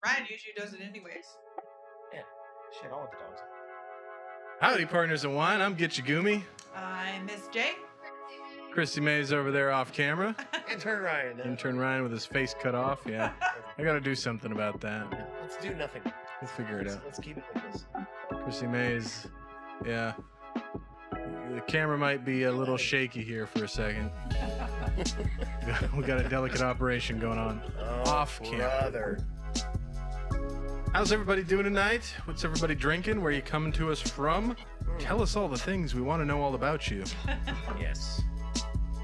Ryan usually does it anyways. Yeah. Shit, all with the dogs. Howdy, partners in wine. I'm Gitchagumi. I'm Miss J. Christy May's over there off camera. Intern Ryan. Intern Ryan with his face cut off. Yeah, I got to do something about that. Let's do nothing. We'll figure it out. Let's keep it like this. Christy May's, yeah. The camera might be a little shaky here for a second. We got a delicate operation going on off camera. Brother. How's everybody doing tonight? What's everybody drinking? Where are you coming to us from? Tell us all the things. We want to know all about you. Yes.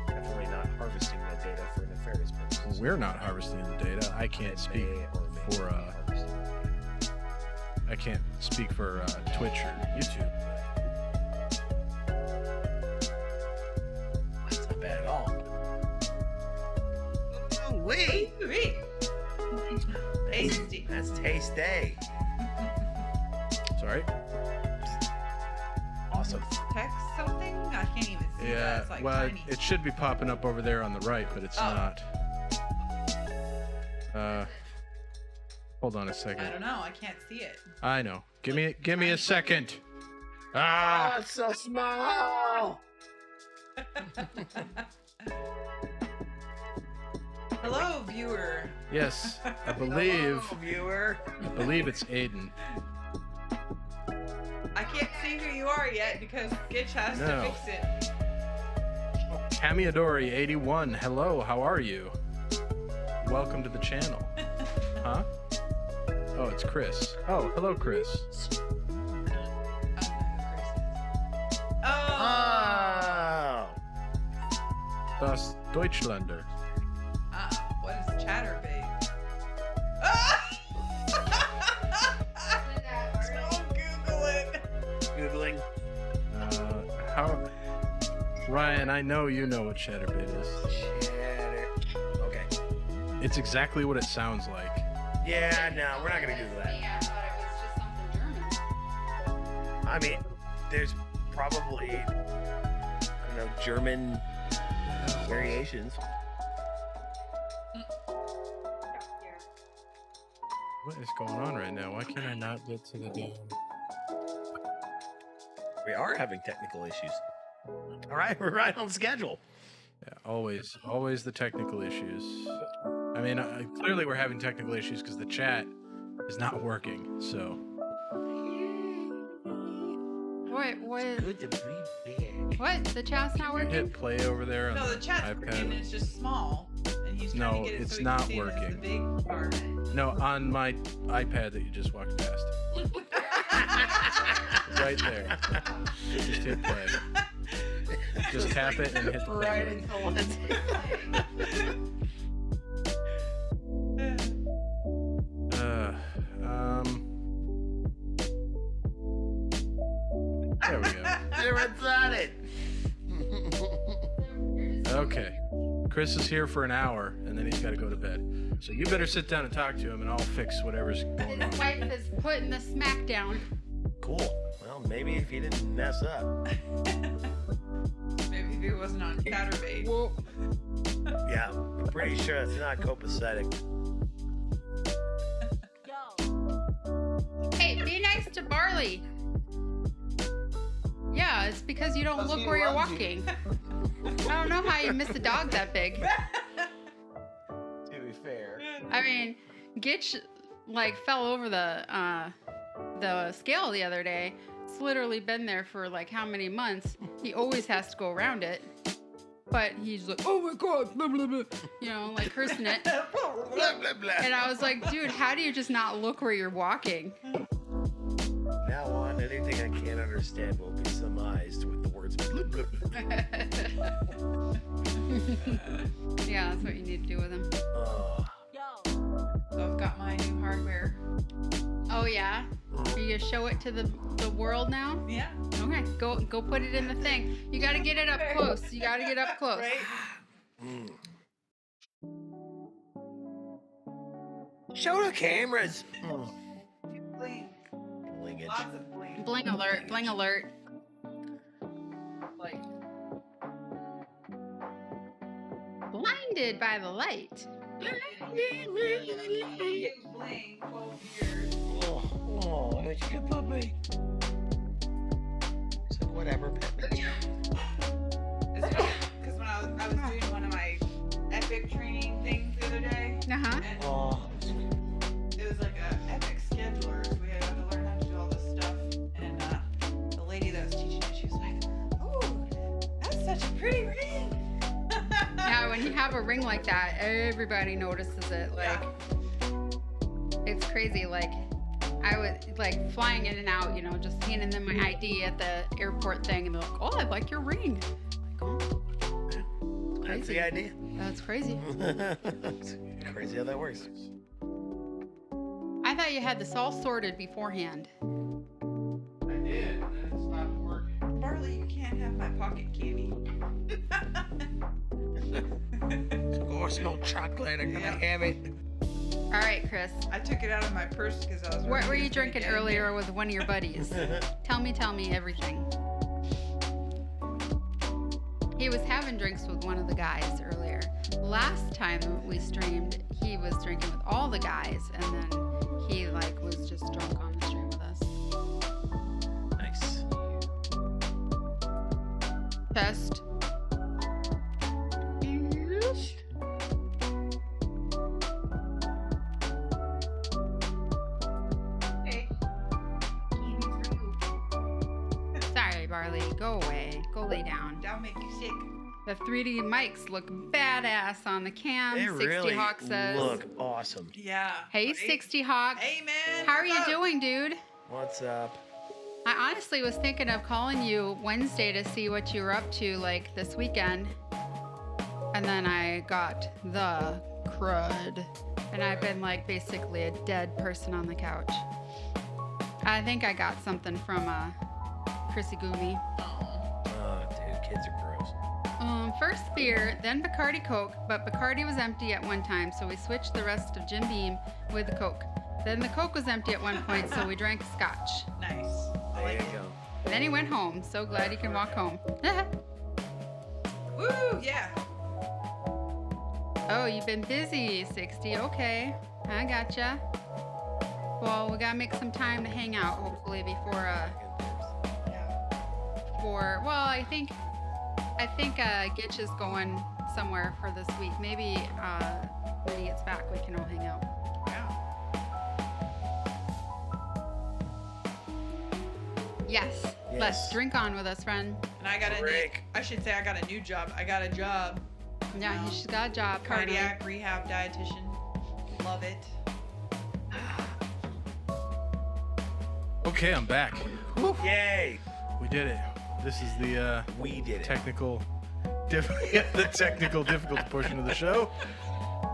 Definitely not harvesting the data for nefarious purposes. We're not harvesting the data. I can't speak for I can't speak for Twitch or YouTube. That's not bad at all. Oh, wait. Wait. Tasty. That's tasty. Sorry. Awesome. Text something? I can't even see that. Yeah, It's like well, tiny. it should be popping up over there on the right, but it's not. Hold on a second. I don't know. I can't see it. I know. Give me a second. Ah, it's so small. Hello, viewer. Yes, I believe Hello, viewer. it's Aiden. I can't see who you are yet because Gitch has No. to fix it. Camiadori81. Hello, how are you? Welcome to the channel. Huh? Oh, it's Chris. Oh, hello, Chris. Oh. Das Deutschlander. What is chatterbait? Don't Google it. Googling. How? Ryan, I know you know what chatterbait is. Chatter. Okay. It's exactly what it sounds like. Yeah, no, we're not gonna Google that. I thought it was just something German. I mean, there's probably, I don't know, German variations. What is going on right now? Why can't I not get to the damn? We are having technical issues. All right, we're right on schedule. Yeah, always the technical issues. I mean, clearly we're having technical issues because the chat is not working. So. What? Good to be back. What? The chat's not working? Hit play over there on No, the chat's iPad. working and it's just small. And he's trying No, to get it it's so he not can see it as working. the big part. No, on my iPad that you just walked past. Right there. Just hit play. Just tap it and hit the play Right button. into There we go. It's on it. Okay. Chris is here for an hour, and then he's got to go to bed. So you better sit down and talk to him, and I'll fix whatever's going on. His wife is putting the smack down. Cool. Well, maybe if you didn't mess up. Maybe if it wasn't on chatterbait. Whoa. Yeah, I'm pretty sure that's not copacetic. Hey, be nice to Barley. Yeah, it's because you don't look where you're walking. I don't know how you miss a dog that big. To be fair. I mean, Gitch like fell over the scale the other day. It's literally been there for like how many months. He always has to go around it. But he's like, oh my god, blah, blah, blah. You know, like cursing it. Blah, blah, blah. And I was like, dude, how do you just not look where you're walking? Now on, anything I can't understand will be surmised with the words blah, blah, blah. Yeah, that's what you need to do with him. Oh. So I've got my new hardware. Oh yeah? Are you gonna show it to the world now? Yeah. Okay, go put it in the thing. You gotta get it up close. You gotta get up close. Right? Mm. Show the cameras. Bling. Blingage. Lots of bling. Bling alert, bling alert. Like, Blinded by the light. Bling, 12 years. Oh, how'd you get puppy? It's like, whatever, pet me. Because when I was doing one of my epic training things the other day, Uh-huh. and Oh, it was like a epic scheduler, so we had to learn how to do all this stuff. And the lady that was teaching it, she was like, "Oh, that's such a pretty ring." Yeah, when you have a ring like that, everybody notices it. Like, it's crazy. Like, I was like flying in and out, you know, just handing them my ID at the airport thing, and they're like, "Oh, I like your ring." I'm like, oh, that's the idea. that's crazy. It's crazy how that works. I thought you had this all sorted beforehand. I did, and then it stopped working. Barley, you can't have my pocket candy. Oh, smell chocolate. I'm gonna have it. All right, Chris. I took it out of my purse because I was. What worried were it you was gonna drinking get in earlier there. with one of your buddies? Tell me everything. He was having drinks with one of the guys earlier. Last time we streamed, he was drinking with all the guys, and then he like was just drunk on the stream with us. Nice. Test. Hey. Candy for you. Sorry, Barley. Go away. Go lay down. That'll make you sick. The 3D mics look badass on the cam. They 60 really Hawk says. look awesome. Yeah. Hey, right? 60 Hawk. Hey, man. How are you what's up? doing, dude? What's up? I honestly was thinking of calling you Wednesday to see what you were up to like this weekend. And then I got the crud. And I've been like basically a dead person on the couch. I think I got something from Chrissy Goomy. Oh, dude, kids are gross. First beer, then Bacardi Coke, but Bacardi was empty at one time, so we switched the rest of Jim Beam with the Coke. Then the Coke was empty at one point, so we drank Scotch. Nice. I There like you it. go. Then he went home. So glad he can walk home. Woo, yeah. Oh, you've been busy, 60. Okay, I gotcha. Well, we gotta make some time to hang out, hopefully, before well, I think Gitch is going somewhere for this week. Maybe when he gets back, we can all hang out. Yeah. Yes. Let's drink on with us, friend. And I got I should say I got a new job. I got a job. Yeah, she's got a job. Cardiac rehab dietitian. Love it. Okay, I'm back. Whew. Yay! We did it. This is the We did it. technical difficult portion of the show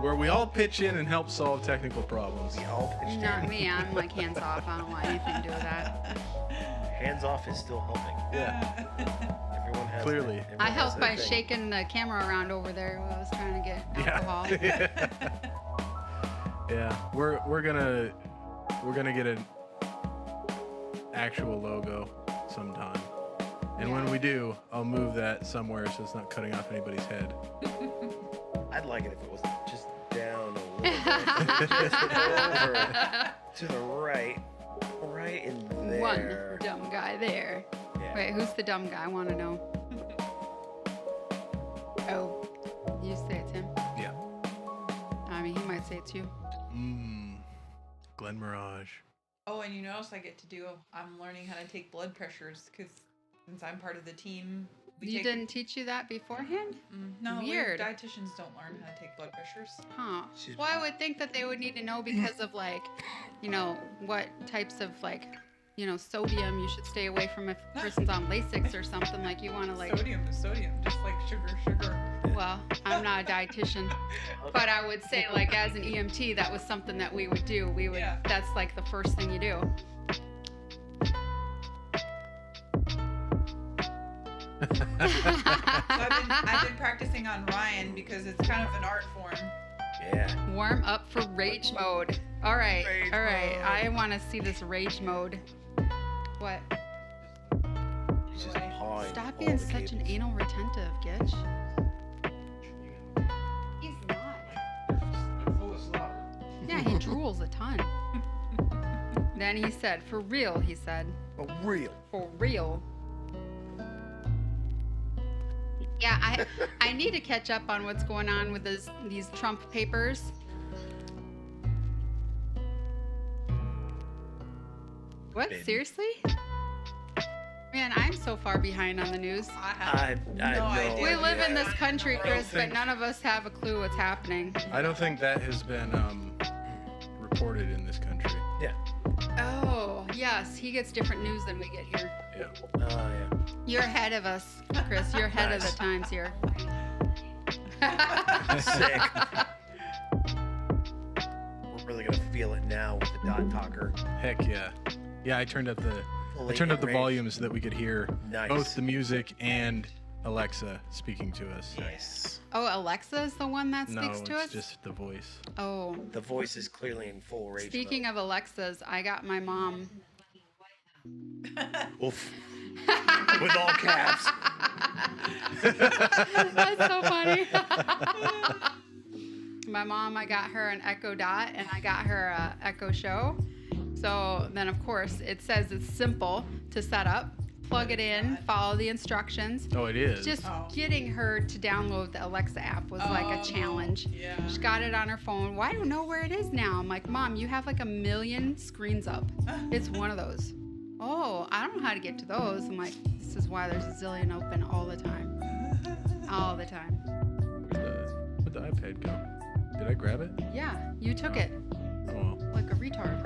where we all pitch in and help solve technical problems. We all pitched Not in. me. I'm like hands off. I don't want anything to do with that. Hands off is still helping. Yeah, Everyone has clearly. everyone I has helped their by thing. shaking the camera around over there while I was trying to get alcohol. Yeah. Yeah. We're gonna get an actual logo sometime. And when we do, I'll move that somewhere so it's not cutting off anybody's head. I'd like it if it was just down a little bit. Just over to the right. Right in there. One dumb guy there. Yeah. Wait, who's the dumb guy? I want to know. Oh, you say it's him? Yeah. I mean, he might say it's you. Glen Mirage. Oh, and you notice I get to do. I'm learning how to take blood pressures because since I'm part of the team. You didn't teach you that beforehand? No, Weird. Dietitians don't learn how to take blood pressures. Huh. Well, I would think that they would need to know because of like, you know, what types of like, you know, sodium you should stay away from if a person's on Lasix or something. Like you want to like. Sodium is sodium, just like sugar. Well, I'm not a dietitian, but I would say like as an EMT, that was something that we would do. We would. Yeah. That's like the first thing you do. So I've been practicing on Ryan because it's kind of an art form. Yeah. Warm up for rage mode. All right, Rage all right. mode. I want to see this rage mode. What? He's just pawing Stop all being the such an cables. anal retentive, Gitch. He's not. drools a ton. Then he said, for real, he said. For real. For real. Yeah, I need to catch up on what's going on with these Trump papers. What? Baby. Seriously? Man, I'm so far behind on the news. I have I no know. idea. We live in Yeah. this country, Chris, but think- none of us have a clue what's happening. I don't think that has been reported in this country. Yeah. Oh, yes, he gets different news than we get here. Yeah. Yeah. You're ahead of us, Chris. You're ahead of Nice. the times here. Sick. We're really gonna feel it now with the dot talker. Heck yeah. Yeah, I turned up the Fully volumes enraged. so that we could hear Nice. both the music and Alexa speaking to us. Nice. Oh, Alexa is the one that No, speaks it's to us? just the voice. Oh, The voice is clearly in full rage. speaking of Alexas, I got my mom. Oof. With all caps. That's so funny. My mom, I got her an Echo Dot and I got her a Echo Show. So then, of course, it says it's simple to set up. Plug it in, follow the instructions. Oh, it is. Just Oh. getting her to download the Alexa app was like a challenge. Yeah. She got it on her phone. Well, I don't know where it is now. I'm like, Mom, you have like 1,000,000 screens up. It's one of those. Oh, I don't know how to get to those. I'm like, this is why there's a zillion open all the time. All the time. Where'd the iPad go? Did I grab it? Yeah, you took it Oh, well. like a retard.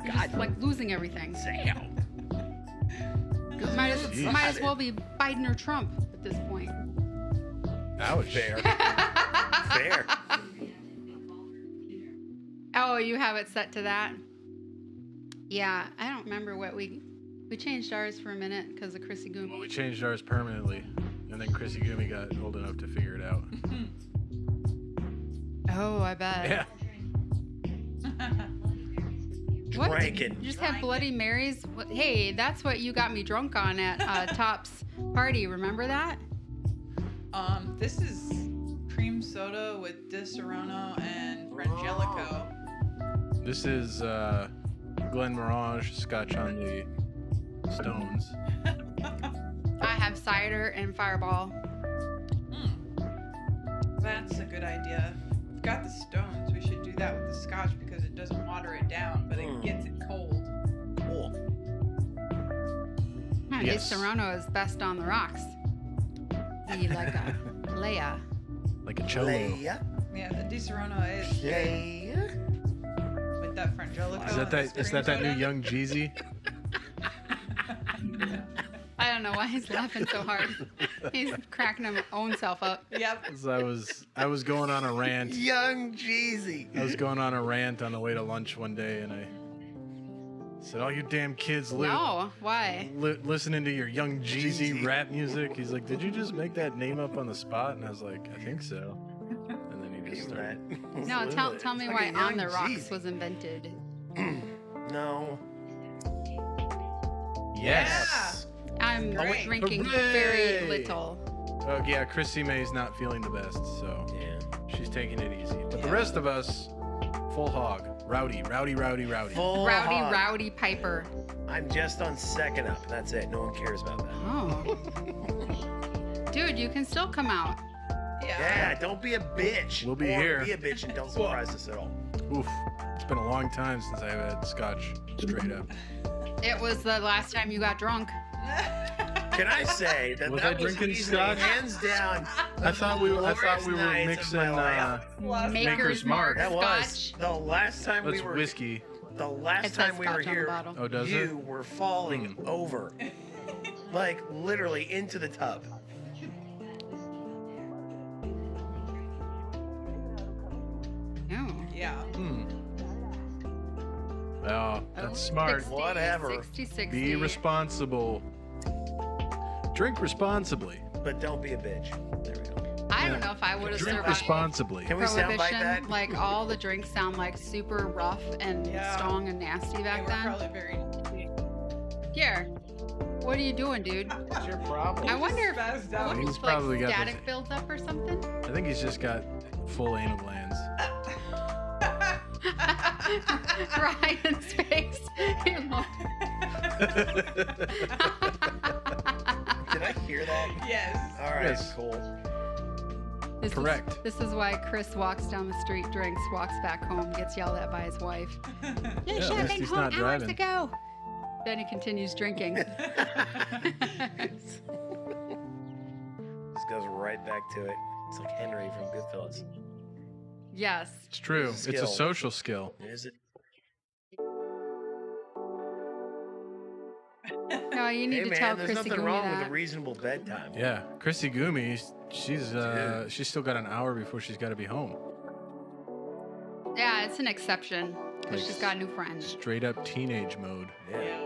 You're just like losing everything. Damn. Might Jeez. as well be Biden or Trump at this point. Ouch. Fair. Fair. Oh, you have it set to that? Yeah, I don't remember what we changed ours for a minute because of Chrissy Well, we Goomy. changed ours permanently, and then Chrissy Gumi got old enough to figure it out. Oh, I bet. Yeah. What? Drinking. You just have Bloody Marys? Hey, that's what you got me drunk on at Top's party. Remember that? This is cream soda with Disaronno and Frangelico. This is Glenmorangie Scotch on the Stones. I have cider and Fireball. That's a good idea. We've got the Stones. We should do that with the Scotch because it doesn't water it down, but it gets it cold. Cool. Yes. Disaronno is best on the rocks. Be like a Leia. Like a cello. Leia. Yeah, the Disaronno is Leia. with that Frangelico. Is and this that cream new soda. young Jeezy? I don't know why he's laughing so hard. He's cracking his own self up. Yep. 'Cause I was going on a rant. Young Jeezy. I was going on a rant on the way to lunch one day, and I said, "All you damn kids No, why? listening to your young Jeezy Jeezy. rap music." He's like, "Did you just make that name up on the spot?" And I was like, "I think so." And then he just started. No, tell me why Fucking On young the Rocks Jeezy. was invented. No. Yes. I'm Great. drinking Hooray! very little. Oh yeah, Chrissy May's not feeling the best, so Yeah. she's taking it easy. But the Yeah. rest of us, full hog, rowdy. Full Rowdy, hog. Rowdy Piper. I'm just on second up. That's it. No one cares about that. Oh. Dude, you can still come out. Yeah, don't be a bitch. We'll be Or here. Be a bitch and don't surprise us at all. Oof, it's been a long time since I've had scotch straight up. It was the last time you got drunk. Can I say that Was that I drinking easily, scotch? hands down? I thought we were glorious mixing nights of my life. Maker's Mark That was Scotch. the last time that's we were. whiskey. The It last says time we were Scotch on the here, bottle. Oh, does you were falling over, like literally into the tub. No. Yeah. it? Oh, that's smart. 60, Whatever. 60, 60. Be responsible. Drink responsibly. But don't be a bitch. There we go. I don't know if I would have Drink survived responsibly. Can we soundbite Prohibition. that? Like all the drinks sound like super rough and Yeah. strong and nasty They back were then. probably very. Here, what are you doing, dude? What's your problem? I wonder if Spazzed I out. wonder He's if probably like got static builds up or something. I think he's just got full anal glands. Ryan's face. He looked- Did I hear that? Yes. All right, Yes. cool. Correct. This is why Chris walks down the street, drinks, walks back home, gets yelled at by his wife. You Yeah, should at have least been he's home not hours driving. ago. Then he continues drinking. This goes right back to it. It's like Henry from Goodfellas. Yes. It's true. It's a It's a skill. social skill. Is it? No, you need Hey to man, tell there's Chrissy nothing Gumi wrong that. with a reasonable bedtime. Yeah, Chrissy Gumi, she's Dude. she's still got an hour before she's got to be home. Yeah, it's an exception because Like, she's got new friends. Straight up teenage mode. Yeah.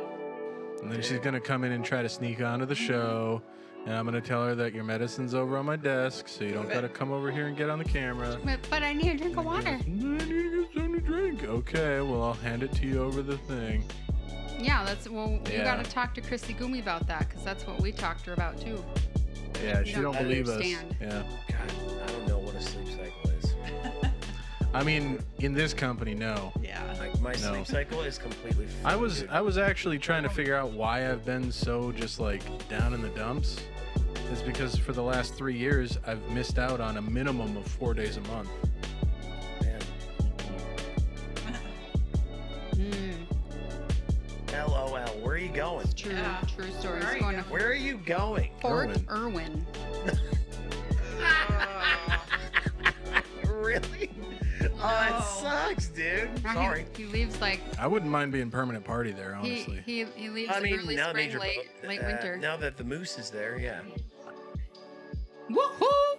And then she's gonna come in and try to sneak onto the show, and I'm gonna tell her that your medicine's over on my desk, so you don't gotta come over here and get on the camera. But I need a drink of water. I need to get something to drink. Okay, well I'll hand it to you over the thing. Yeah, you Yeah. got to talk to Chrissy Gumi about that because that's what we talked to her about too. Yeah, You she don't don't believe understand. us. Yeah. God, I don't know what a sleep cycle is. I mean, in this company, no. Yeah. Like my No. sleep cycle is completely. I was dude. actually trying to figure out why I've been so just like down in the dumps. Is because for the last 3 years I've missed out on a minimum of 4 days a month. Man. Mm, LOL. Where are you going? true, Yeah. true story. Where are He's you going to going? Where are you going? Fort Irwin. Irwin. Really? Oh, that No. sucks, dude. Now Sorry. He leaves like I wouldn't mind being permanent party there, honestly. he leaves I mean, early now spring, nature, late winter. now that the moose is there, yeah. Woohoo!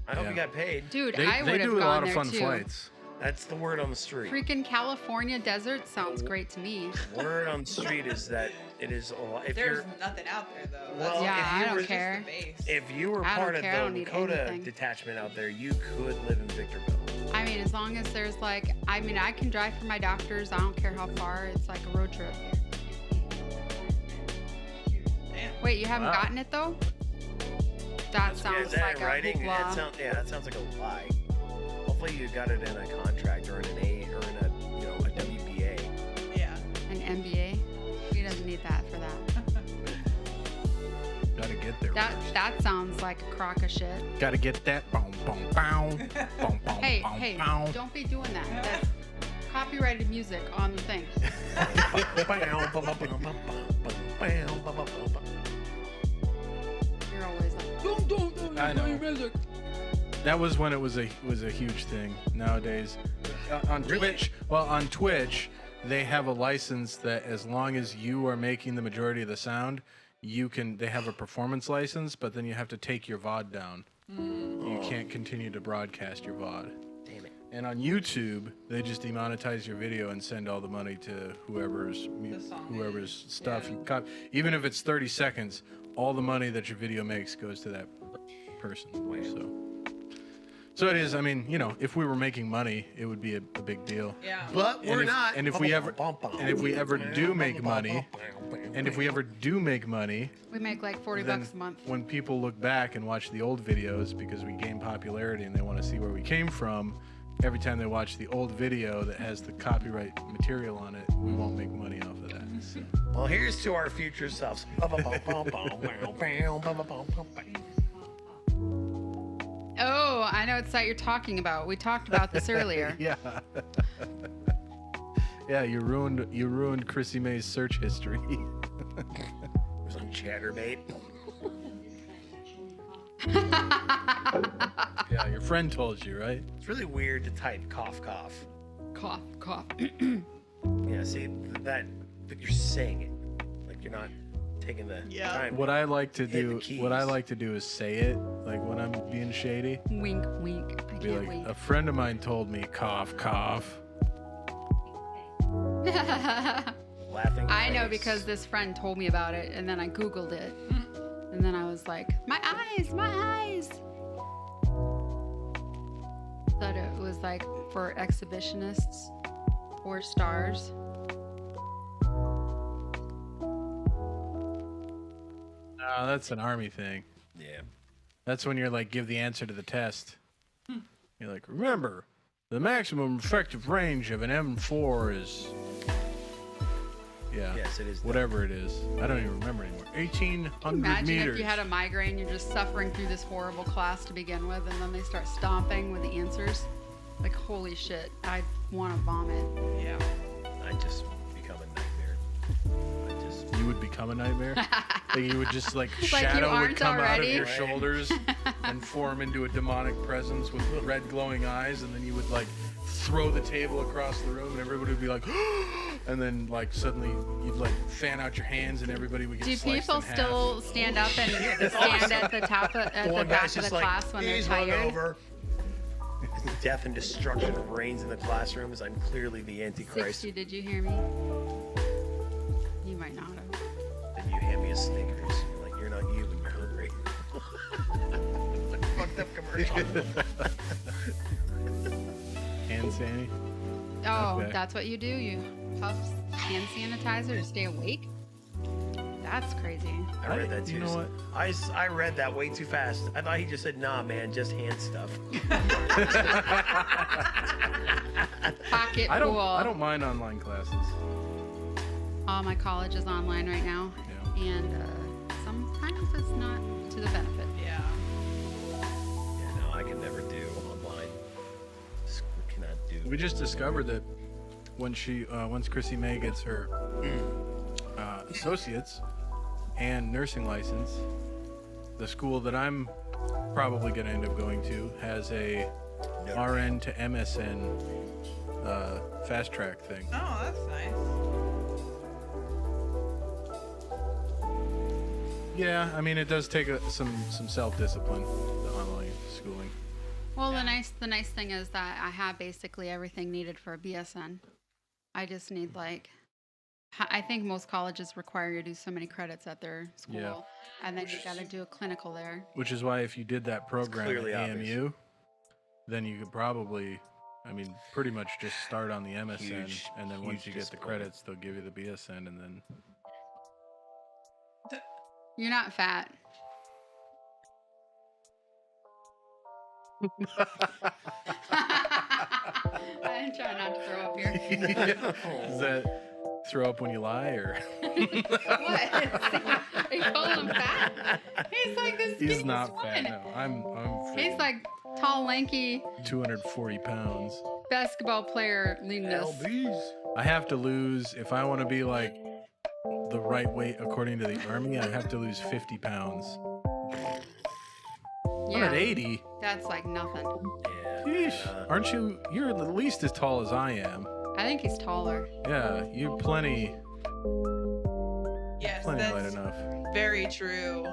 I hope Yeah. you got paid. Dude, They, I they would have do a gone lot of there fun too. flights. That's the word on the street. Freaking California desert sounds great to me. Word on the street is that it is a lot. If There's you're, nothing out there though. Well, Yeah, if I you don't were- Just care. the base. if you were I don't part of care, I don't the need Lakota anything. detachment out there, you could live in Victorville. I mean, as long as there's like, I mean, I can drive for my doctors. I don't care how far. It's like a road trip. Damn. Wait, you haven't Wow. gotten it though? That Is sounds that like in a writing? hoopla. That sounds like a lie. Hopefully you got it in a contract or in an A or in a a WBA. Yeah. An MBA. He doesn't need that for that. Gotta get there. That sounds like a crock of shit. Gotta get that. Boom, boom, bow. Boom, boom, Hey, boom, hey, bow. don't be doing that. That's copyrighted music on the thing. You're always like, don't I know. music. That was when it was a huge thing. Nowadays, on Twitch, on Twitch, they have a license that as long as you are making the majority of the sound, they have a performance license, but then you have to take your VOD down. You can't continue to broadcast your VOD. Damn it. And on YouTube, they just demonetize your video and send all the money to whoever's stuff. Yeah. Even if it's 30 seconds, all the money that your video makes goes to that person. Wow. So it is. I mean, if we were making money, it would be a big deal. Yeah. But And we're if- not. and if we ever do make money, And if we ever do make money, We make like 40 then bucks a month. when people look back and watch the old videos because we gain popularity and they want to see where we came from, every time they watch the old video that has the copyright material on it, we won't make money off of that. So, Well, here's to our future selves. Oh, I know it's that you're talking about. We talked about this earlier. yeah. Yeah, you ruined Chrissy May's search history. It was on Chatterbait. Yeah, your friend told you, right? It's really weird to type cough cough. Cough, cough. Yeah, see that you're saying it, like you're not taking the Yeah. time. What I like to Hit the do, keys. is say it, like when I'm being shady. Wink, wink. I Be can't like, wait. a friend of mine told me, cough, cough. Laughing. I know face. because this friend told me about it, and then I Googled it. And then I was like, my eyes, my eyes. Thought it was like for exhibitionists or stars. No, that's an army thing. Yeah. That's when you're like, give the answer to the test. You're like, remember, The maximum effective range of an M4 is, yeah, Yes, it is. whatever it is. I don't even remember anymore. 1,800 Imagine meters. if you had a migraine, you're just suffering through this horrible class to begin with, and then they start stomping with the answers. Like, holy shit, I want to vomit. Yeah. I just become a nightmare. You would become a nightmare. Like you would just like you shadow would aren't come out of already. your Right. shoulders and form into a demonic presence with red glowing eyes, and then you would like throw the table across the room, and everybody would be like, and then like suddenly you'd like fan out your hands, and everybody would get Do sliced people in half. still stand up and stand at the top of, at the One back guy's of just the like, class when they're he's tired? hungover. Death and destruction reigns in the classrooms. I'm clearly the Antichrist. 60, did you hear me? You might not have. And you hand me a Snickers. You're like, you're not you when you're hungry. It's a fucked up commercial. Hand sanny. Oh, Okay. that's what you do? You puff hand sanitizer to stay awake? That's crazy. I read that too. You know what? I read that way too fast. I thought he just said, nah, man, just hand stuff. Pocket I pool. don't mind online classes. All my college is online right now, Yeah. and sometimes it's not to the benefit. Yeah. Yeah, no, I can never do online. School cannot do. We just discovered that when once Chrissy May gets her associates and nursing license, the school that I'm probably going to end up going to has a No. RN to MSN fast track thing. Oh, that's nice. Yeah, I mean it does take some self-discipline, the online schooling. Well, the nice thing is that I have basically everything needed for a BSN. I just need I think most colleges require you to do so many credits at their school, Yeah. and then you got to do a clinical there. Which is why if you did that program at clearly AMU, obvious. then you could probably, pretty much just start on the MSN, Huge- and then once huge you get the disappointment. credits, they'll give you the BSN, and then You're not fat. I'm trying not to throw up here. Does that throw up when you lie, or What? Are you calling him fat? He's like this. he's not fat? No, I'm He's like tall, lanky 240 pounds. basketball player leanness. LBs. I have to lose if I want to be like the right weight according to the army. I have to lose 50 pounds. I'm at 80. That's like nothing. Yeah. Yeesh. Aren't you? You're at least as tall as I am. I think he's taller. Yeah, you're plenty Yes, light that's enough. very true.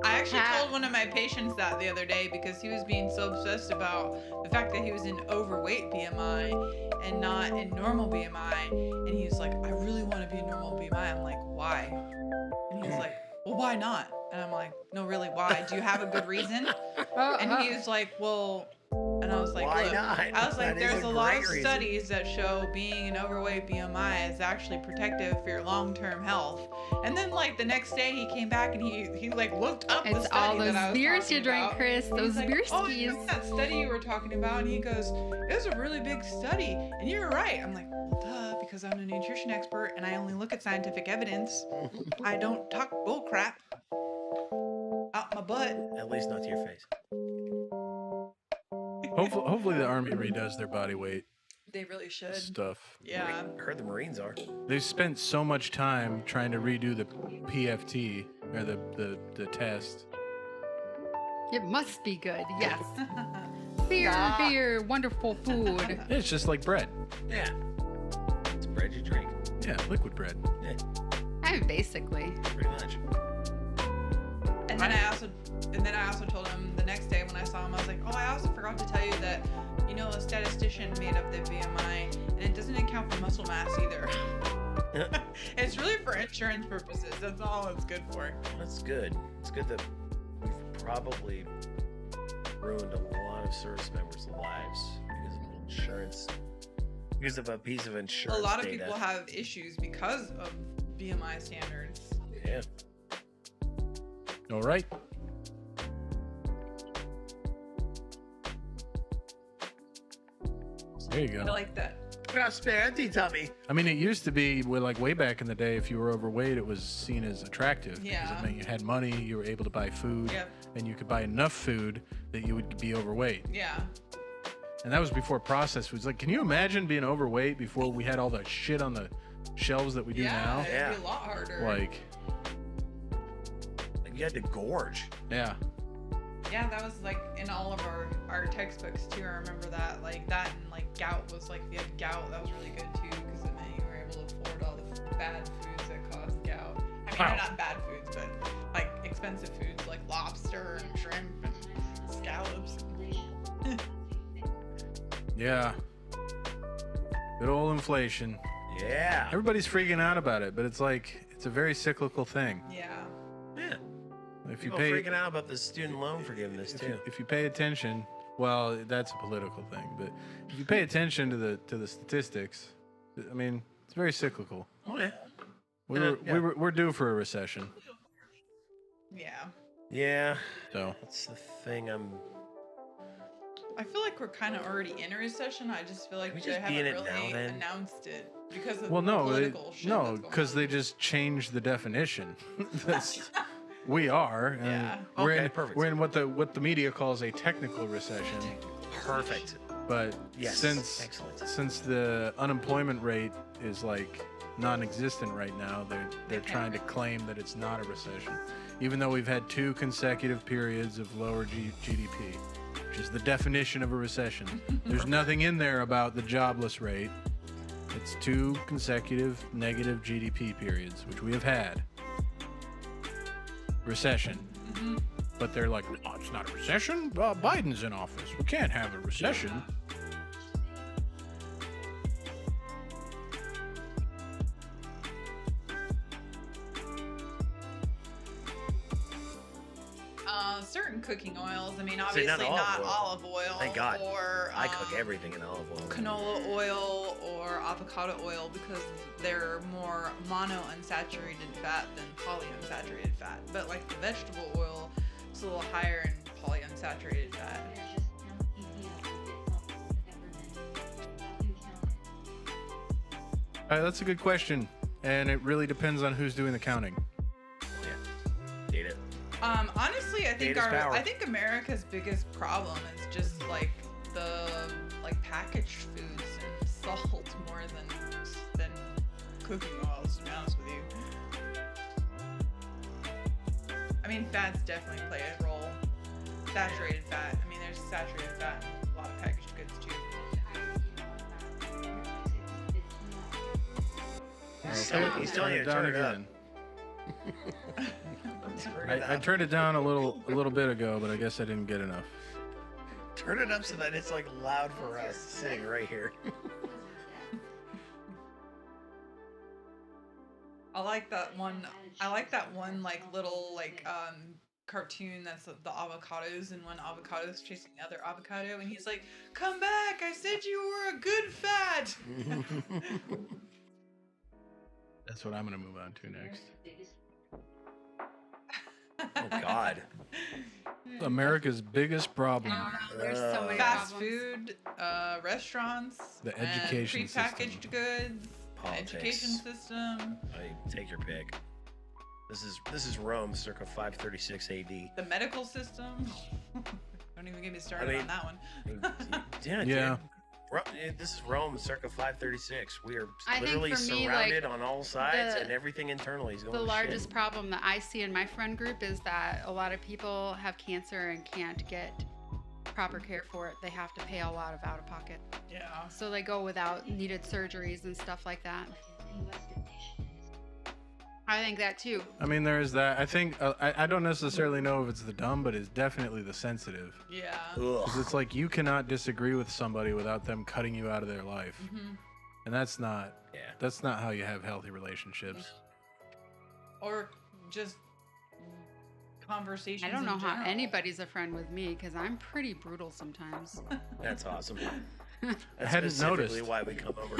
I actually Hat. told one of my patients that the other day because he was being so obsessed about the fact that he was in overweight BMI and not in normal BMI. And he was like, I really want to be in normal BMI. I'm like, why? And he was like, well, why not? And I'm like, no, really, why? Do you have a good reason? And he was like, well, and I was like, Why look, not? I was like, That is there's a a lot great of reason. studies that show being an overweight BMI is actually protective for your long-term health. And then like the next day he came back and he like looked up the It's study all those that I was beers talking you drink, about. Chris. And Those he's like, beer oh, skis. that study you were talking about, and he goes, it was a really big study, and you were right. I'm like, well, duh, because I'm a nutrition expert and I only look at scientific evidence. I don't talk bull crap out my butt. At least not to your face. Hopefully the army redoes their body weight They really should. stuff. Yeah. I heard the Marines are. They've spent so much time trying to redo the PFT or the test. It must be good. Yes. Beer, wonderful food. It's just like bread. Yeah. It's bread you drink. Yeah, liquid bread. Yeah, I mean, basically. pretty much. And then I also told him the next day when I saw him, I was like, oh, I also forgot to tell you that, you know, a statistician made up the BMI, and it doesn't account for muscle mass either. It's really for insurance purposes. That's all it's good for. That's good. It's good that we've probably ruined a lot of service members' lives because of insurance. Because of a piece of insurance A lot of data. people have issues because of BMI standards. Yeah. All right. There you go. I like that. Prosperity tummy. I mean, it used to be like way back in the day, if you were overweight, it was seen as attractive. Yeah. Because it meant you had money, you were able to buy food, Yep. and you could buy enough food that you would be overweight. Yeah. And that was before processed foods. Like, can you imagine being overweight before we had all the shit on the shelves that we do now? It'd Yeah. be a lot harder. Like, You had to gorge. yeah. Yeah, that was like in all of our textbooks too. I remember that. Like that and like gout was like, if you had gout, that was really good too, because it meant you were able to afford all the bad foods that caused gout. I mean, Wow. they're not bad foods, but like expensive foods like lobster and shrimp and scallops. Yeah. Good old inflation. Yeah. Everybody's freaking out about it, but it's like, it's a very cyclical thing. Yeah. Yeah. If you People pay, freaking out about the student loan forgiveness too. if you pay attention, well, that's a political thing, but if you pay attention to the statistics, I mean, it's very cyclical. Oh yeah. We're due for a recession. Yeah. Yeah. So That's the thing. I feel like we're kind of already in a recession. I just feel like Can we they just be in haven't it now, really then? announced it because of well, the no, political shit no, that's going because on. they just changed the definition. That's, we are. And Yeah. We're Okay, in, perfect. We're in what the media calls a technical recession. Perfect. But Yes. since the unemployment rate is like non-existent right now, they're trying to claim that it's not a recession, even though we've had 2 consecutive periods of lower GDP, which is the definition of a recession. There's nothing in there about the jobless rate. It's 2 consecutive negative GDP periods, which we have had. Recession. But they're like, oh, it's not a recession. Biden's in office. We can't have a recession. Certain cooking oils. I mean, See, obviously not not olive oil. olive oil. Thank God. Or I cook everything in olive oil. canola oil or avocado oil because they're more monounsaturated fat than polyunsaturated fat. But like the vegetable oil is a little higher in polyunsaturated fat. That's a good question, and it really depends on who's doing the counting. Yeah. Date it. Honestly, I think Data's power. I think America's biggest problem is just like the packaged foods and salt more than cooking oils. To be honest with you, I mean, fats definitely play a role. Saturated fat. I mean, there's saturated fat in a lot of packaged goods too. He's telling you to turn it up. I turned it down a little bit ago, but I guess I didn't get enough. Turn it up so that it's like loud for us to sing right here. I like that one. Like little cartoon that's the avocados, and one avocado's chasing the other avocado, and he's like, "Come back! I said you were a good fat." That's what I'm gonna move on to next. Oh God. America's biggest problem. There's so many Fast problems. food, restaurants, The and education prepackaged system. goods, Politics. education system, Take your pick. This is Rome, circa 536 AD. the medical system. Don't even get me started I mean- on that one. Yeah. Yeah. Dude. This is Rome, circa 536. We are I think literally for me, surrounded like, on all sides, the- and everything internally is going The to largest shit. problem that I see in my friend group is that a lot of people have cancer and can't get proper care for it. They have to pay a lot of out of pocket. Yeah. So they go without needed surgeries and stuff like that. I think that too. I mean, there is that. I think I don't necessarily know if it's the dumb, but it's definitely the sensitive. Yeah. Ugh. Because it's like you cannot disagree with somebody without them cutting you out of their life, Mhm. and that's not Yeah. how you have healthy relationships. Or just conversations. I don't in know how general. anybody's a friend with me because I'm pretty brutal sometimes. That's awesome. I hadn't specifically noticed. why we come over.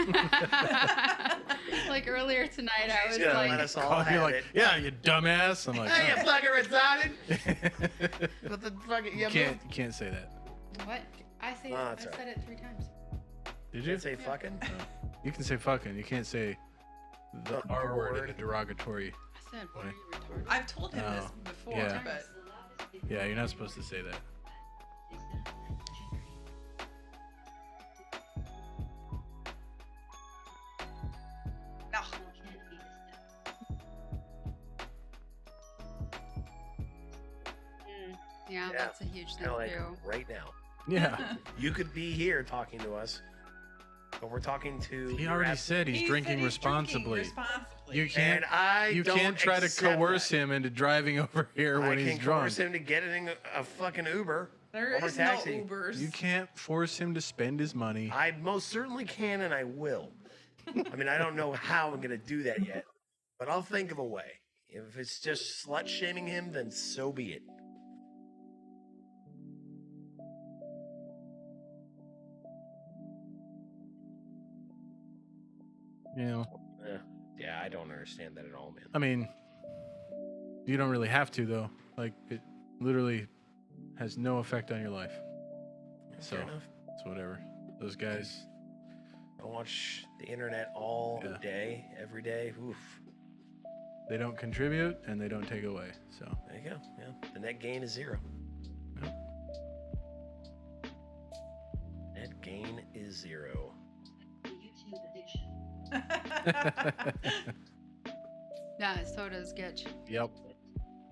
Like earlier tonight, I was She's gonna let like, us all Oh, have you're like, it. yeah, you dumbass. I'm like, Hey, you oh. fucking retarded! What the fuck? You can't say that. "What?" I Oh, I that's all said it 3 times. Did You you? can't say fucking. You can say fucking. You can't say the R word in a derogatory. I said, "What are you retarded?" I've told him this Oh, before, yeah. but Yeah, you're not supposed to say that. no. Yeah, Yeah, that's a huge thing Kind of like too. right now. Yeah. You could be here talking to us, but we're talking to. He your already app- said he's drinking Drinking responsibly. responsibly. You can't. And I You don't can't try to accept coerce that. him into driving over here when I he's can drunk. coerce him to get in a fucking Uber There or a is no taxi. Ubers. You can't force him to spend his money. I most certainly can, and I will. I mean, I don't know how I'm gonna do that yet, but I'll think of a way. If it's just slut shaming him, then so be it. You know. Yeah, I don't understand that at all, man. I mean, you don't really have to though. Like it literally has no effect on your life. So Fair enough. it's whatever. Those guys. I watch the internet all Yeah. day, every day. Oof. They don't contribute and they don't take away. So There you go. Yeah. The net gain is 0. Yep. Net gain is 0. Yeah, so does Gitch. Yep.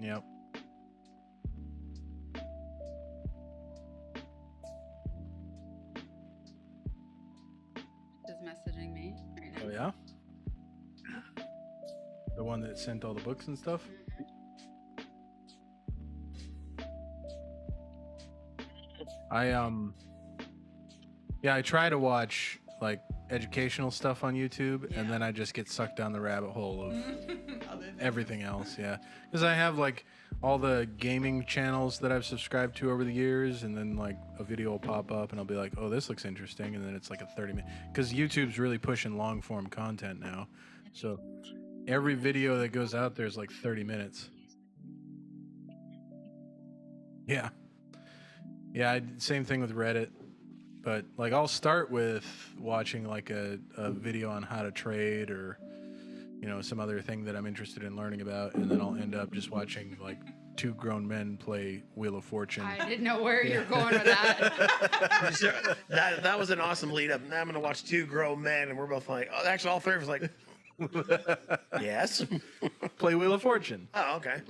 Yep. Is messaging me right now. Oh yeah. The one that sent all the books and stuff. I try to watch like educational stuff on YouTube, and Yeah. then I just get sucked down the rabbit hole of Other than everything else. Yeah, because I have like all the gaming channels that I've subscribed to over the years, and then like a video will pop up, and I'll be like, "Oh, this looks interesting," and then it's like a 30-minute. Because YouTube's really pushing long form content now, so every video that goes out there is like 30 minutes. Yeah, yeah. Same thing with Reddit. But like I'll start with watching like a video on how to trade or some other thing that I'm interested in learning about, and then I'll end up just watching like 2 grown men play Wheel of Fortune. I didn't know where you're going with that. Sure, that was an awesome lead up. Now I'm gonna watch 2 grown men, and we're both like, oh, actually, all 3 of us like, yes. Play Wheel of Fortune Oh, okay.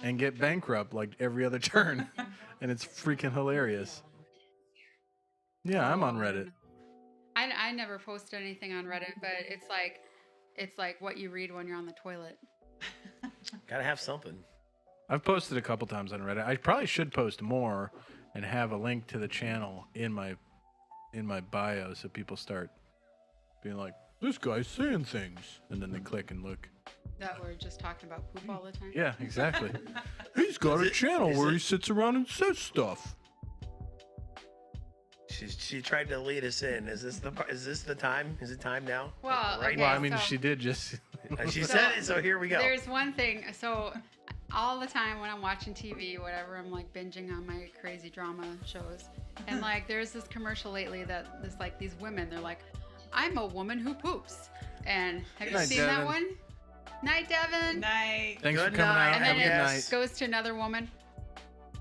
and get bankrupt like every other turn, and it's freaking hilarious. Yeah, I'm on Reddit. I never post anything on Reddit, but it's like what you read when you're on the toilet. Gotta have something. I've posted a couple times on Reddit. I probably should post more and have a link to the channel in my bio so people start being like, this guy's saying things, and then they click and look. That we're just talking about poop all the time. Yeah, exactly. He's got a channel where he sits around and says stuff. She tried to lead us in. Is this the time? Is it time now? Well, right okay, Well, I mean, so- she did just. She So, said it, so here we go. There's one thing. So all the time when I'm watching TV, whatever, I'm like binging on my crazy drama shows. And like there's this commercial lately that there's like these women, they're like, I'm a woman who poops. And have you Night, seen Devin. that one? Night, Devin. Night. Thanks for Good coming night. out. And Have then a good it night. goes to another woman.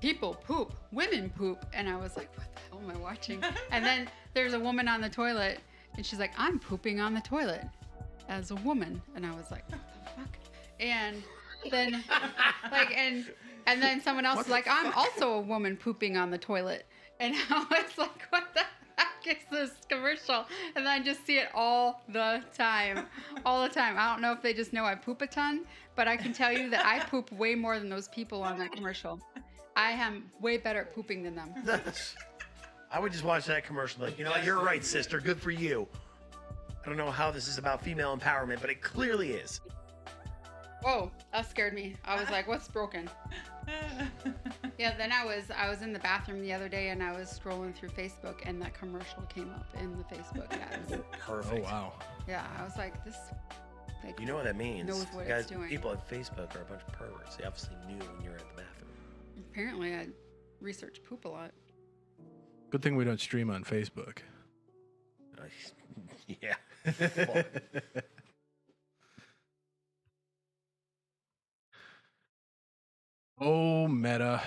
People poop, women poop. And I was like, what the hell am I watching? And then there's a woman on the toilet and she's like, I'm pooping on the toilet as a woman. And I was like, what the fuck? And then like, and then someone else is like, I'm also a woman pooping on the toilet. And I was like, what the heck is this commercial? And then I just see it all the time. All the time. I don't know if they just know I poop a ton, but I can tell you that I poop way more than those people on that commercial. I am way better at pooping than them. I would just watch that commercial like, you're right, sister. Good for you. I don't know how this is about female empowerment, but it clearly is. Whoa, that scared me. I was like, what's broken? Yeah, then I was in the bathroom the other day and I was scrolling through Facebook and that commercial came up in the Facebook ads. Oh, Perfect. wow. Yeah, I was like, this. Like, You know what that means? Knows what Guys, it's doing. people on Facebook are a bunch of perverts. They obviously knew when you were at the bathroom. apparently, I research poop a lot. Good thing we don't stream on Facebook. Yeah. Fuck. Oh, meta.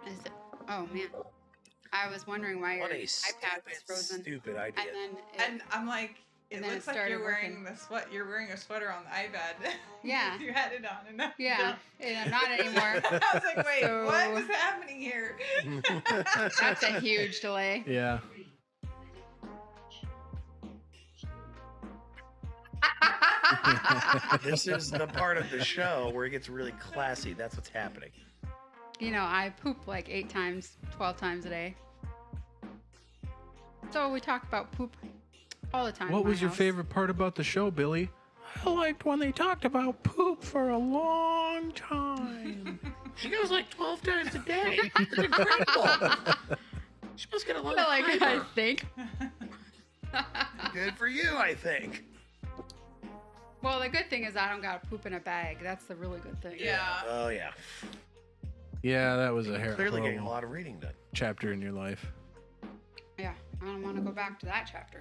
Is it? Oh man, I was wondering why your What a iPad was frozen. stupid idea. And then And I'm like, it and then looks it like you're started wearing working. You're wearing a sweater on the iPad. Yeah. You had it on, and now you yeah, and I'm not anymore. don't. I was like, wait, So- what is happening here? That's a huge delay. Yeah. This is the part of the show where it gets really classy. That's what's happening. You know, I poop like 8 times, 12 times a day. So we talk about poop all the time. What in my was your house. favorite part about the show, Billy? I liked when they talked about poop for a long time. She goes like 12 times a day. It's incredible. She must get a lot of Like I fiber. think. Good for you, I think. Well, the good thing is I don't gotta poop in a bag. That's the really good thing. Yeah. Oh, yeah. Yeah, that was a Clearly getting a horrible lot of reading done. chapter in your life. Yeah, I don't want to go back to that chapter.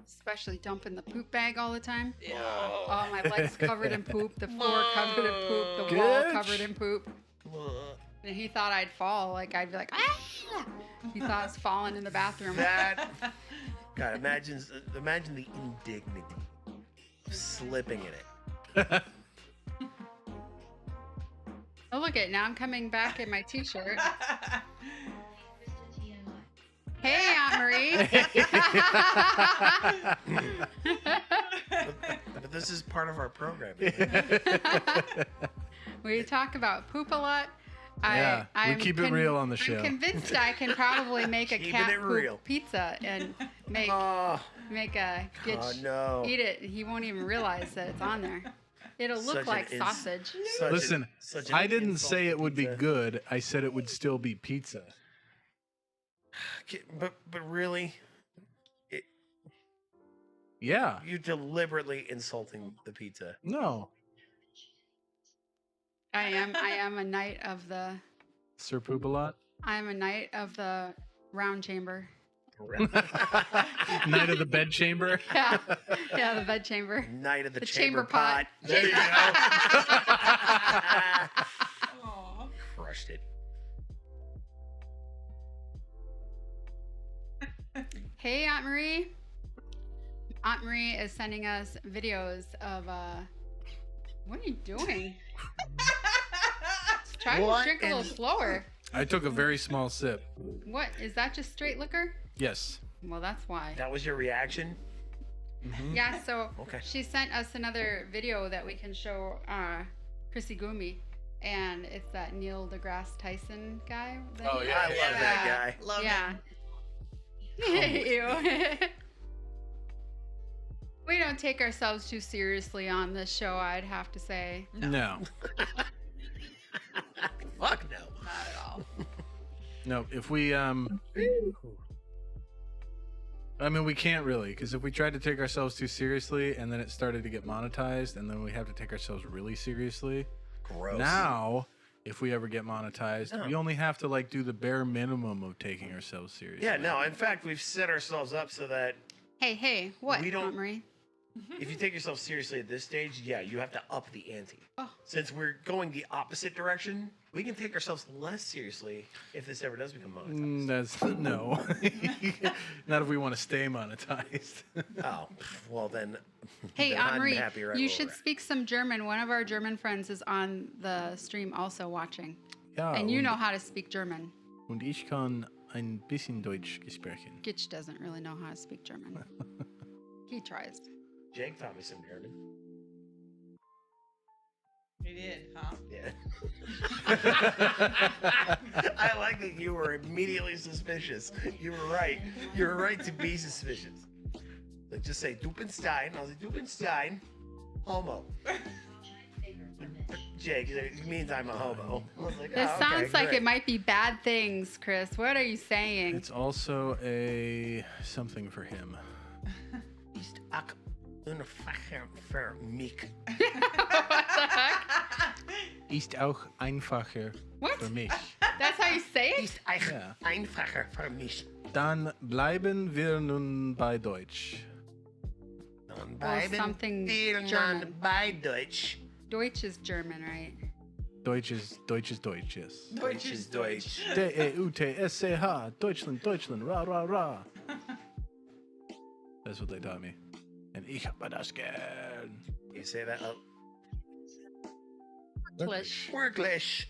Especially dumping the poop bag all the time. Yeah. Oh, my legs covered in poop, the floor covered in poop, the wall Good. covered in poop. And he thought I'd fall. Like I'd be like, ah! He thought I was falling in the bathroom. That, God, imagine the indignity of slipping in it. Oh, look at now I'm coming back in my t-shirt. Hey, Aunt Marie. But this is part of our program. We talk about poop a lot. Yeah, we I'm keep it real on the show. I'm convinced I can probably make a Keeping cat it poop real. pizza and make Oh, a oh no. eat it. He won't even realize that it's on there. It'll look Such an like ins- sausage. Listen, such an I didn't insult say to it would be pizza. good. I said it would still be pizza. But really, Yeah. you deliberately insulting the pizza. No. I am a knight of the Sir Poop a lot. I'm a knight of the round chamber. Night of the bed chamber. Yeah. Yeah, the bed chamber. Night of the, The chamber, chamber pot. There you go. Aw. Crushed it. Hey, Aunt Marie. Aunt Marie is sending us videos of what are you doing? Try What to drink a little in- slower. I took a very small sip. What is that? Just straight liquor? Yes. Well, that's why. That was your reaction? Yeah. So Okay. she sent us another video that we can show Chrissy Gumi, and it's that Neil deGrasse Tyson guy. that Oh, he- yeah, I love that guy. Love Yeah. him. Ew. We don't take ourselves too seriously on this show, I'd have to say. No. Fuck no. Not at all. No. If we I mean, we can't really, because if we tried to take ourselves too seriously and then it started to get monetized and then we have to take ourselves really seriously. Gross. Now, if we ever get monetized, No. we only have to like do the bare minimum of taking ourselves seriously. Yeah, no. In fact, we've set ourselves up so that Hey, what, We don't- Aunt Marie? if you take yourself seriously at this stage, yeah, you have to up the ante. Oh. Since we're going the opposite direction, we can take ourselves less seriously if this ever does become monetized. That's no. Not if we want to stay monetized. Oh, well then. Hey, then Aunt I'm Marie, happy right you where should we're at. speak some German. One of our German friends is on the stream also watching. Ja, And you know how to speak German. Und ich kann ein bisschen Deutsch sprechen. Gitch doesn't really know how to speak German. He tries. Jake taught me some German. You did, huh? Yeah. I like that you were immediately suspicious. You were right. You were right to be suspicious. Like just say Dupenstein. I was like Dupenstein, homo. Jake, it means I'm a homo. I was like, This oh, okay, sounds like great. it might be bad things, Chris. What are you saying? It's also a something for him. Ist auch einfacher für mich. What the heck? Ist auch einfacher What? für mich. That's how you say it? Ist auch Yeah. einfacher für mich. Dann bleiben wir nun bei Deutsch. something German. Bei Deutsch. Deutsch is German, right? Deutsch is Deutsch, yes. Deutsch is Deutsch. D-E-U-T-S-C-H. Deutschland, Deutschland, rah, rah, rah. That's what they taught me. And ich habe das gern. You say that? Oh. English. Wirklich.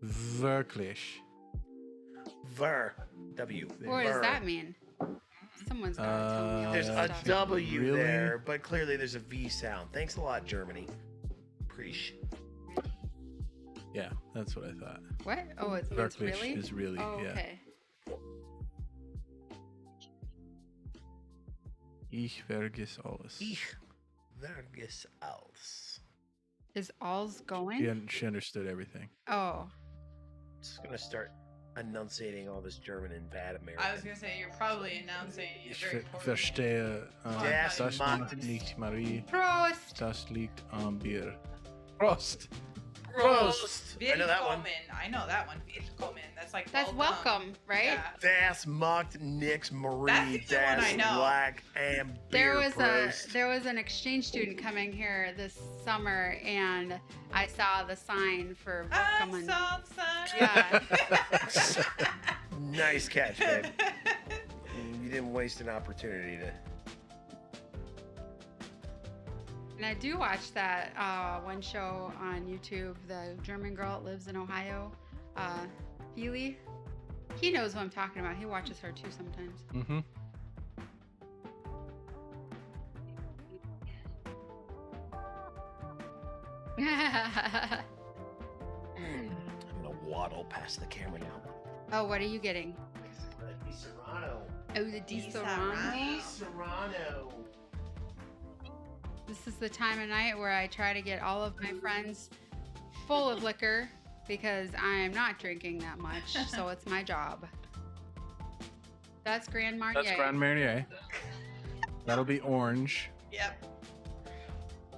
Wirklich. Ver. W. What does that mean? Someone's got to tell me all There's this a stuff. W Really? there, but clearly there's a V sound. Thanks a lot, Germany. Preach. Yeah, that's what I thought. What? Oh, it's Wirklich really? is really, Oh, yeah. okay. Ich vergiss alles. Ich vergiss alles. Is all's going? She understood everything. Oh. Just gonna start enunciating all this German in bad American. I was gonna say you're probably announcing it Ich very poorly. verstehe Das das macht nicht, Marie. Prost! Das liegt am Bier. Prost! Prost! I know that one. Willkommen. I know that one. Willkommen. That's like That's welcome, right? Yeah. Das macht nix, Marie. That's the one I know. Like and There beer was Prost. there was an exchange student coming here this summer, and I saw the sign for I welcome. saw the sign. Yeah. Nice catch, babe. You didn't waste an opportunity to. And I do watch that one show on YouTube, the German girl that lives in Ohio, Healy. He knows what I'm talking about. He watches her too sometimes. Mm-hmm. I'm gonna waddle past the camera now. Oh, what are you getting? Serrano. Oh, the Di Serrano. Serrano. This is the time of night where I try to get all of my friends full of liquor because I'm not drinking that much, so it's my job. That's Grand Marnier. That's Grand Marnier. That'll be orange. Yep.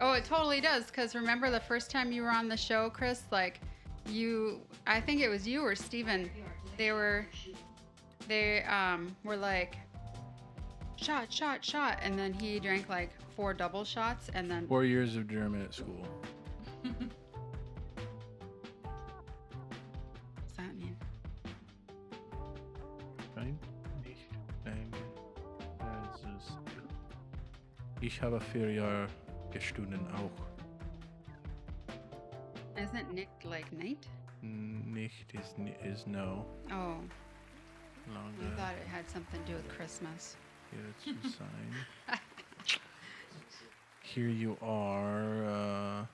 Oh, it totally does. Because remember the first time you were on the show, Chris? Like, I think it was you or Steven. They were like, shot, shot, shot. And then he drank like 4 double shots and then. 4 years of German at school. What's that mean? Nein, nicht denke, dass es- Ich habe 4 Jahre gestunden auch. Isn't Nick like night? Nicht is no. Oh, I Longer thought it had something to do with Christmas. here to sign. Here you are.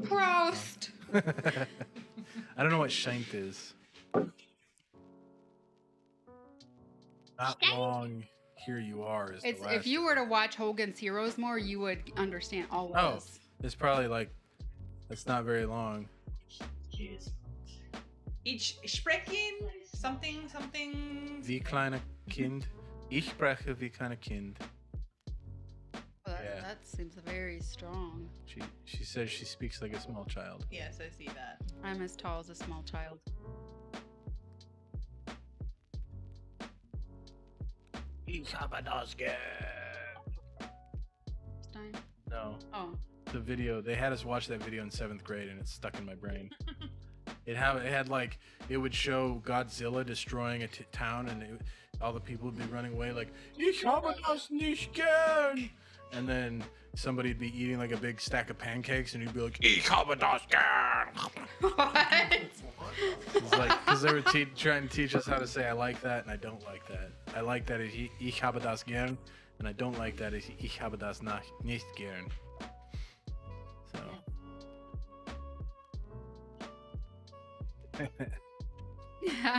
Prost! I don't know what Scheint is. Not long. Here you are. Is It's the last if you were to watch Hogan's Heroes more, you would understand all of Oh, this. it's probably like. It's not very long. Ich sprechen something. Wie kleine Kind. Ich spreche wie kleine Kind. Well, Yeah. that seems very strong. She says she speaks like a small child. Yes, I see that. I'm as tall as a small child. Ich habe das gern. Stein? No. Oh. The video, they had us watch that video in 7th grade and it's stuck in my brain. It had like, it would show Godzilla destroying a town and all the people would be running away like, Ich habe das nicht gern. And then somebody'd be eating like a big stack of pancakes and he'd be like, Ich habe das gern. What? It's like, because they were trying to teach us how to say I like that and I don't like that. I like that as Ich habe das gern, and I don't like that as Ich habe das nicht gern. So.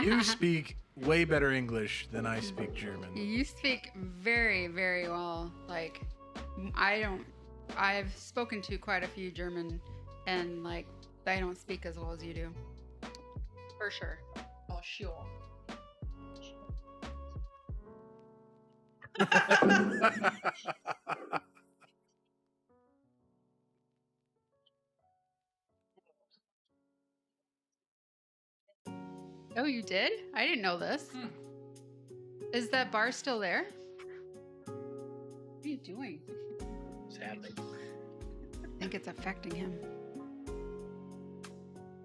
You speak way better English than I speak German. You speak very, very well. Like, I've spoken to quite a few German, and like, they don't speak as well as you do. For sure. Oh, sure. You did? I didn't know this. Is that bar still there? What are you doing? Sadly. I think it's affecting him.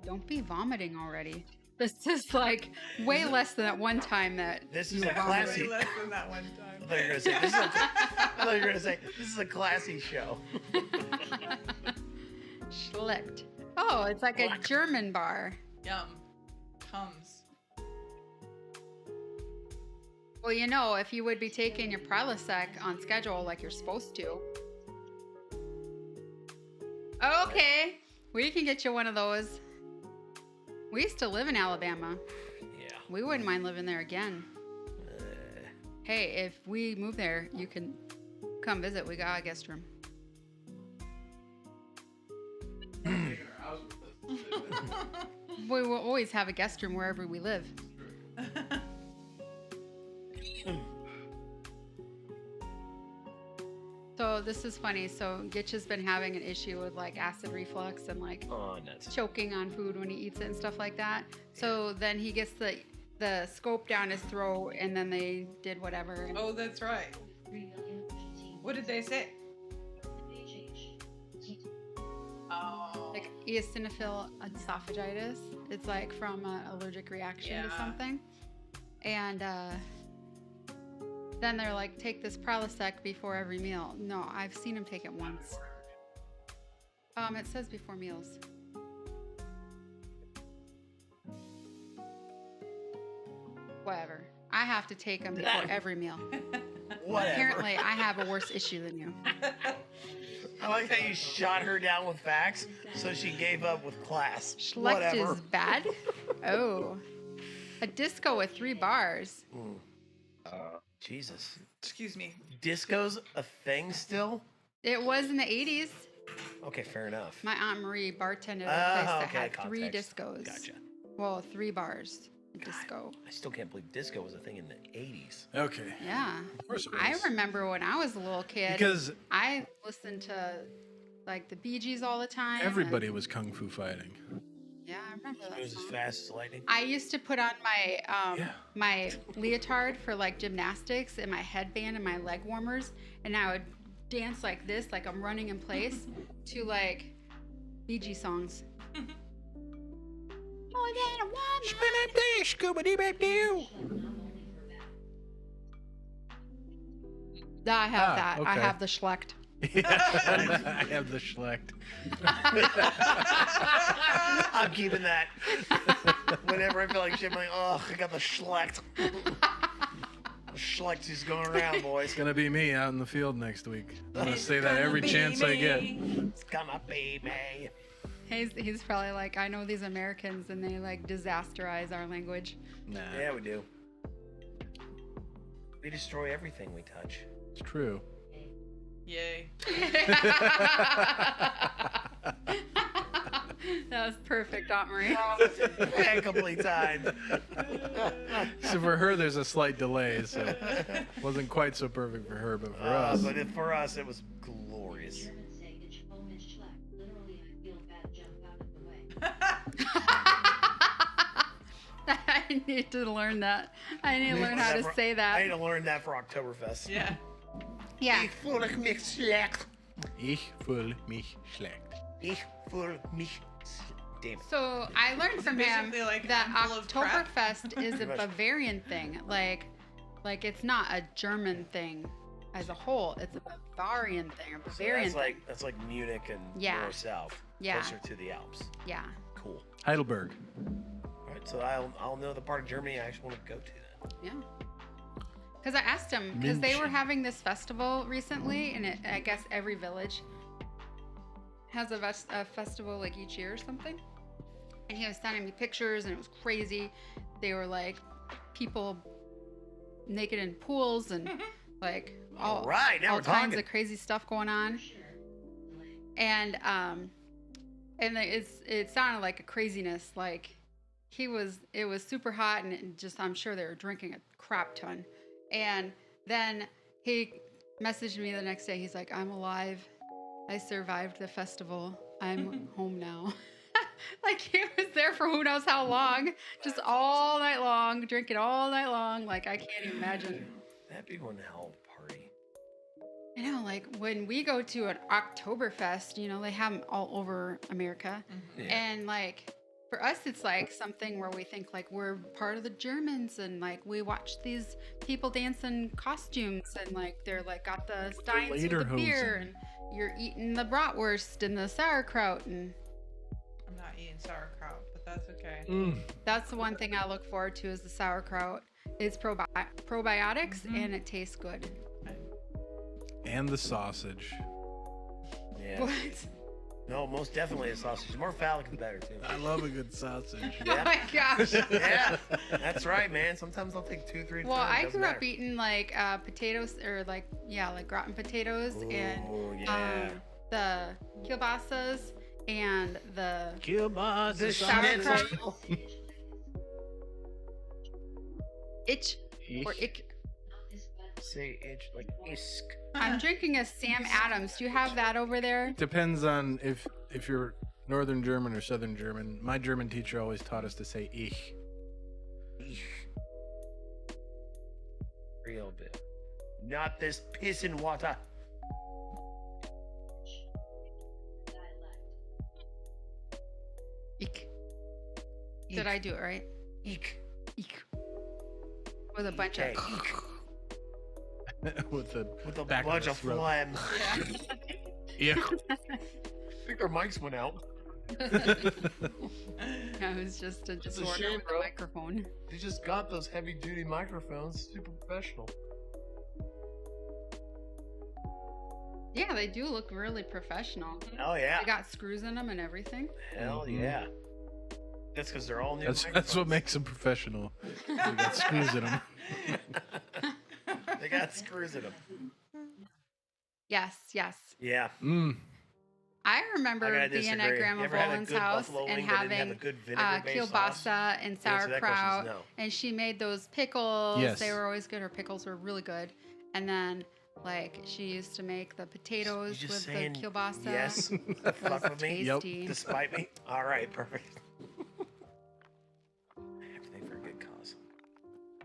Don't be vomiting already. This is like way less than that one time that This is you a vomited. classy. Way less than that one time. I thought you were gonna say this is I thought you were gonna say this is a classy show. Schlecht. Oh, it's like a German bar. Yum. Comes. Well, you know, if you would be taking your Prilosec on schedule like you're supposed to. Okay, we can get you one of those. We used to live in Alabama. Yeah. We wouldn't mind living there again. Hey, if we move there, you can come visit. We got a guest room. We will always have a guest room wherever we live. So this is funny. So Gitch has been having an issue with like acid reflux and like Oh, nuts. choking on food when he eats it and stuff like that. So then he gets the scope down his throat, and then they did whatever. And Oh, that's right. What did they say? Oh. like eosinophil esophagitis. It's like from an allergic reaction to Yeah. something. And then they're like, take this Prilosec before every meal. No, I've seen him take it once. It says before meals. Whatever. I have to take them before every meal. Whatever. Apparently, I have a worse issue than you. I like how you shot her down with facts, so she gave up with class. Schlecht Whatever. is bad. Oh. A disco with 3 bars. Jesus. Excuse me. Disco's a thing still? It was in the 80s. Okay, fair enough. My Aunt Marie bartended at a place that okay, had 3 context. discos. Gotcha. Well, 3 bars. A disco. I still can't believe disco was a thing in the 80s. Okay. Yeah. Of course it I was. remember when I was a little kid. Because I listened to like the Bee Gees all the time. everybody was kung fu fighting. And, yeah, I remember It that was as song. fast as lightning. I used to put on my Yeah. my leotard for like gymnastics and my headband and my leg warmers, and I would dance like this, like I'm running in place, to like Bee Gees songs. More than a woman. I have that. I okay. have the Schlecht. I have the Schlecht. I'm keeping that. Whenever I feel like shit, I'm like, oh, I got the Schlecht. The Schlecht is going around, boys. It's gonna be me out in the field next week. I'm gonna It's say that gonna every be chance I get. me. It's gonna be me. He's probably like, I know these Americans and they like disasterize our language. Nah, Yeah, we do. We destroy everything we touch. it's true. Yay. That was perfect, Aunt Marie. Impeccably timed. So for her, there's a slight delay, so it wasn't quite so perfect for her, but for us, But for us, it was glorious. I need to learn that. I need to learn how to say I that. need to learn that for Oktoberfest. Yeah. Yeah. Ich fühle mich schlecht. ich fühle mich schlecht. Ich fühle mich. Damn it. So I learned from him basically like, that I'm full of crap. Oktoberfest is a Pretty much. Bavarian thing. Like it's not a German thing as a whole. It's a Bavarian thing, a Bavarian thing. That's like Munich and Yeah. more south, Yeah. closer to the Alps. Yeah. Cool. Heidelberg. All right, so I'll know the part of Germany I actually want to go to then. Yeah. Because I asked him, because they were München. having this festival recently, and I guess every village has a festival like each year or something. And he was sending me pictures, and it was crazy. They were like people naked in pools and like all right, now all we're kinds talking. of crazy stuff going on. And it sounded like a craziness. Like it was super hot, and it just I'm sure they were drinking a crap ton. And then he messaged me the next day. He's like, I'm alive. I survived the festival. I'm home now. Like he was there for who knows how long, just all night long, drinking all night long. Like I can't even imagine. That'd be one hell of a party. I know, like when we go to an Oktoberfest, you know, they have them all over America. Yeah. And like for us, it's like something where we think like we're part of the Germans and like we watch these people dance in costumes and like they're like got the steins with the beer and you're eating the bratwurst and the sauerkraut and I'm not eating sauerkraut, but that's okay. that's the one thing I look forward to is the sauerkraut. It's probiotics and it tastes good. And the sausage. Yeah. What? No, most definitely a sausage. The more phallic, the better, too. I love a good sausage. Oh my gosh. Yeah, that's right, man. Sometimes I'll take 2, 3 Well, times. I grew up eating like potatoes or like gratin potatoes and yeah. the kielbasas and the Kielbasa The sauerkraut. schnitzel. itch or ick. Say itch like isk. I'm drinking a Sam Adams. Do you have that over there? Depends on if you're Northern German or Southern German. My German teacher always taught us to say ich. Real bit. Not this piss and water. Eek. Did I do it right? Eek. Eek. With a bunch Okay. of. with a Bunch of throat. phlegm. Yeah. I think our mics went out. That was just a disorder shame, with the bro. microphone. They just got those heavy duty microphones. Super professional. Yeah, they do look really professional. Oh yeah. They got screws in them and everything. Hell yeah. That's because they're all new. That's what microphones. makes them professional. They got screws in them. They got screws in them. Yes, yes. Yeah. I remember I gotta being at disagree. Grandma You ever had a Boland's good house buffalo and wing that didn't have having a good vinegar-based sauce? kielbasa and The answer to that question is sauerkraut, no. and she made those pickles. Yes. They were always good. Her pickles were really good. And then, like, she used to make the potatoes You with just the saying kielbasa. yes. It was Fuck with me. Yep. tasty. Despite me. All right. Perfect. Everything for a good cause.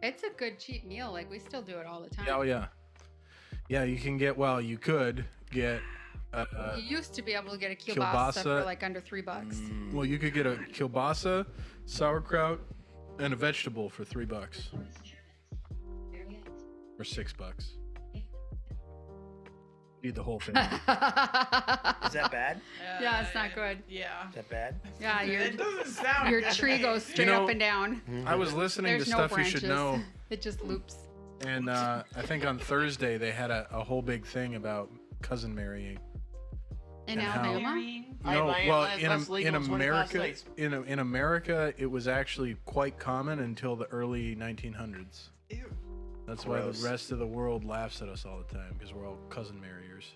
It's a good cheap meal. Like, we still do it all the time. Oh yeah. Yeah, you can get. Well, you could get. You used to be able to get a kielbasa for Kielbasa. like under $3. Well, you could get a kielbasa, sauerkraut, and a vegetable for $3 or $6. Eat the whole thing. Is that bad? Yeah, it's not good. Yeah. Is that bad? Yeah, It doesn't sound your good. tree goes straight know, up and down. I was listening There's to no stuff branches. you should know, It just loops. and I think on Thursday they had a whole big thing about cousin marrying. In And how- Alabama? No, I- well, I- that's legal in 25 America, states. in America, it was actually quite common until the early 1900s. Ew. That's why Gross. the rest of the world laughs at us all the time because we're all cousin marriers.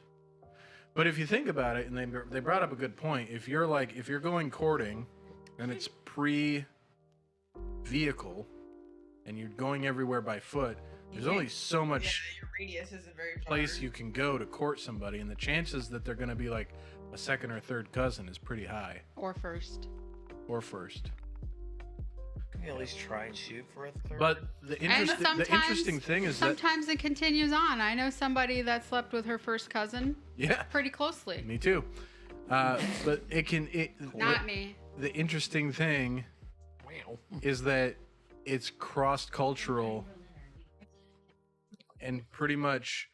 But if you think about it, and they brought up a good point, if you're going courting, and it's pre-vehicle, and you're going everywhere by foot, there's only so Yeah, much your radius isn't very far. place you can go to court somebody, and the chances that they're going to be like a second or third cousin is pretty high, Or first. or first. Can you at least try and shoot for a third? But the interesting thing is that sometimes it continues on. I know somebody that slept with her first cousin yeah, pretty closely. me too. But Not me. the interesting thing Wow. is that it's cross-cultural and pretty much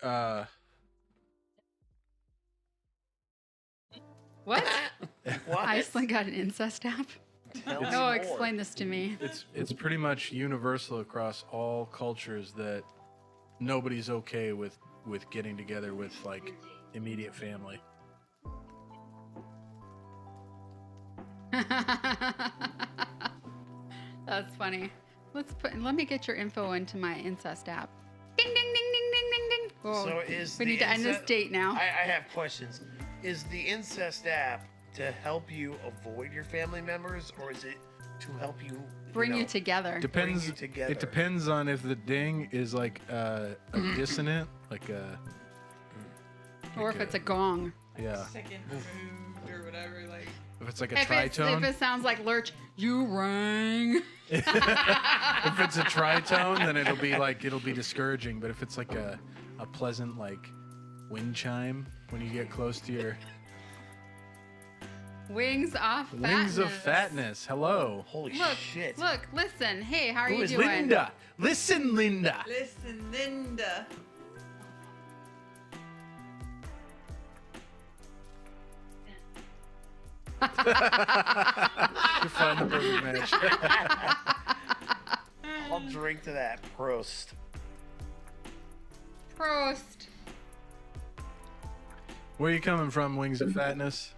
What? What? Iceland got an incest app? Tell me Oh, more. explain this to me. it's pretty much universal across all cultures that nobody's okay with getting together with like immediate family. That's funny. Let me get your info into my incest app. Ding ding ding ding ding ding ding. Whoa. So is we the need to end this incest- date now. I have questions. Is the incest app to help you avoid your family members, or is it to help you Bring you know, together. Depends. you together. It depends on if the ding is like a dissonant, like a Or if it's a gong. yeah. Second removed or whatever. Like, If it's like a If tritone, it sounds like lurch, you rang. if it's a tritone, then it'll be discouraging. But if it's like a pleasant like wind chime when you get close to your Wings of fatness. wings of fatness. Hello. Holy Look, shit. look, listen. Hey, how are Who you is doing? Linda. Listen, Linda. Listen, Linda. You find the perfect match. I'll drink to that. Prost. Prost. Where are you coming from, Wings of Fatness?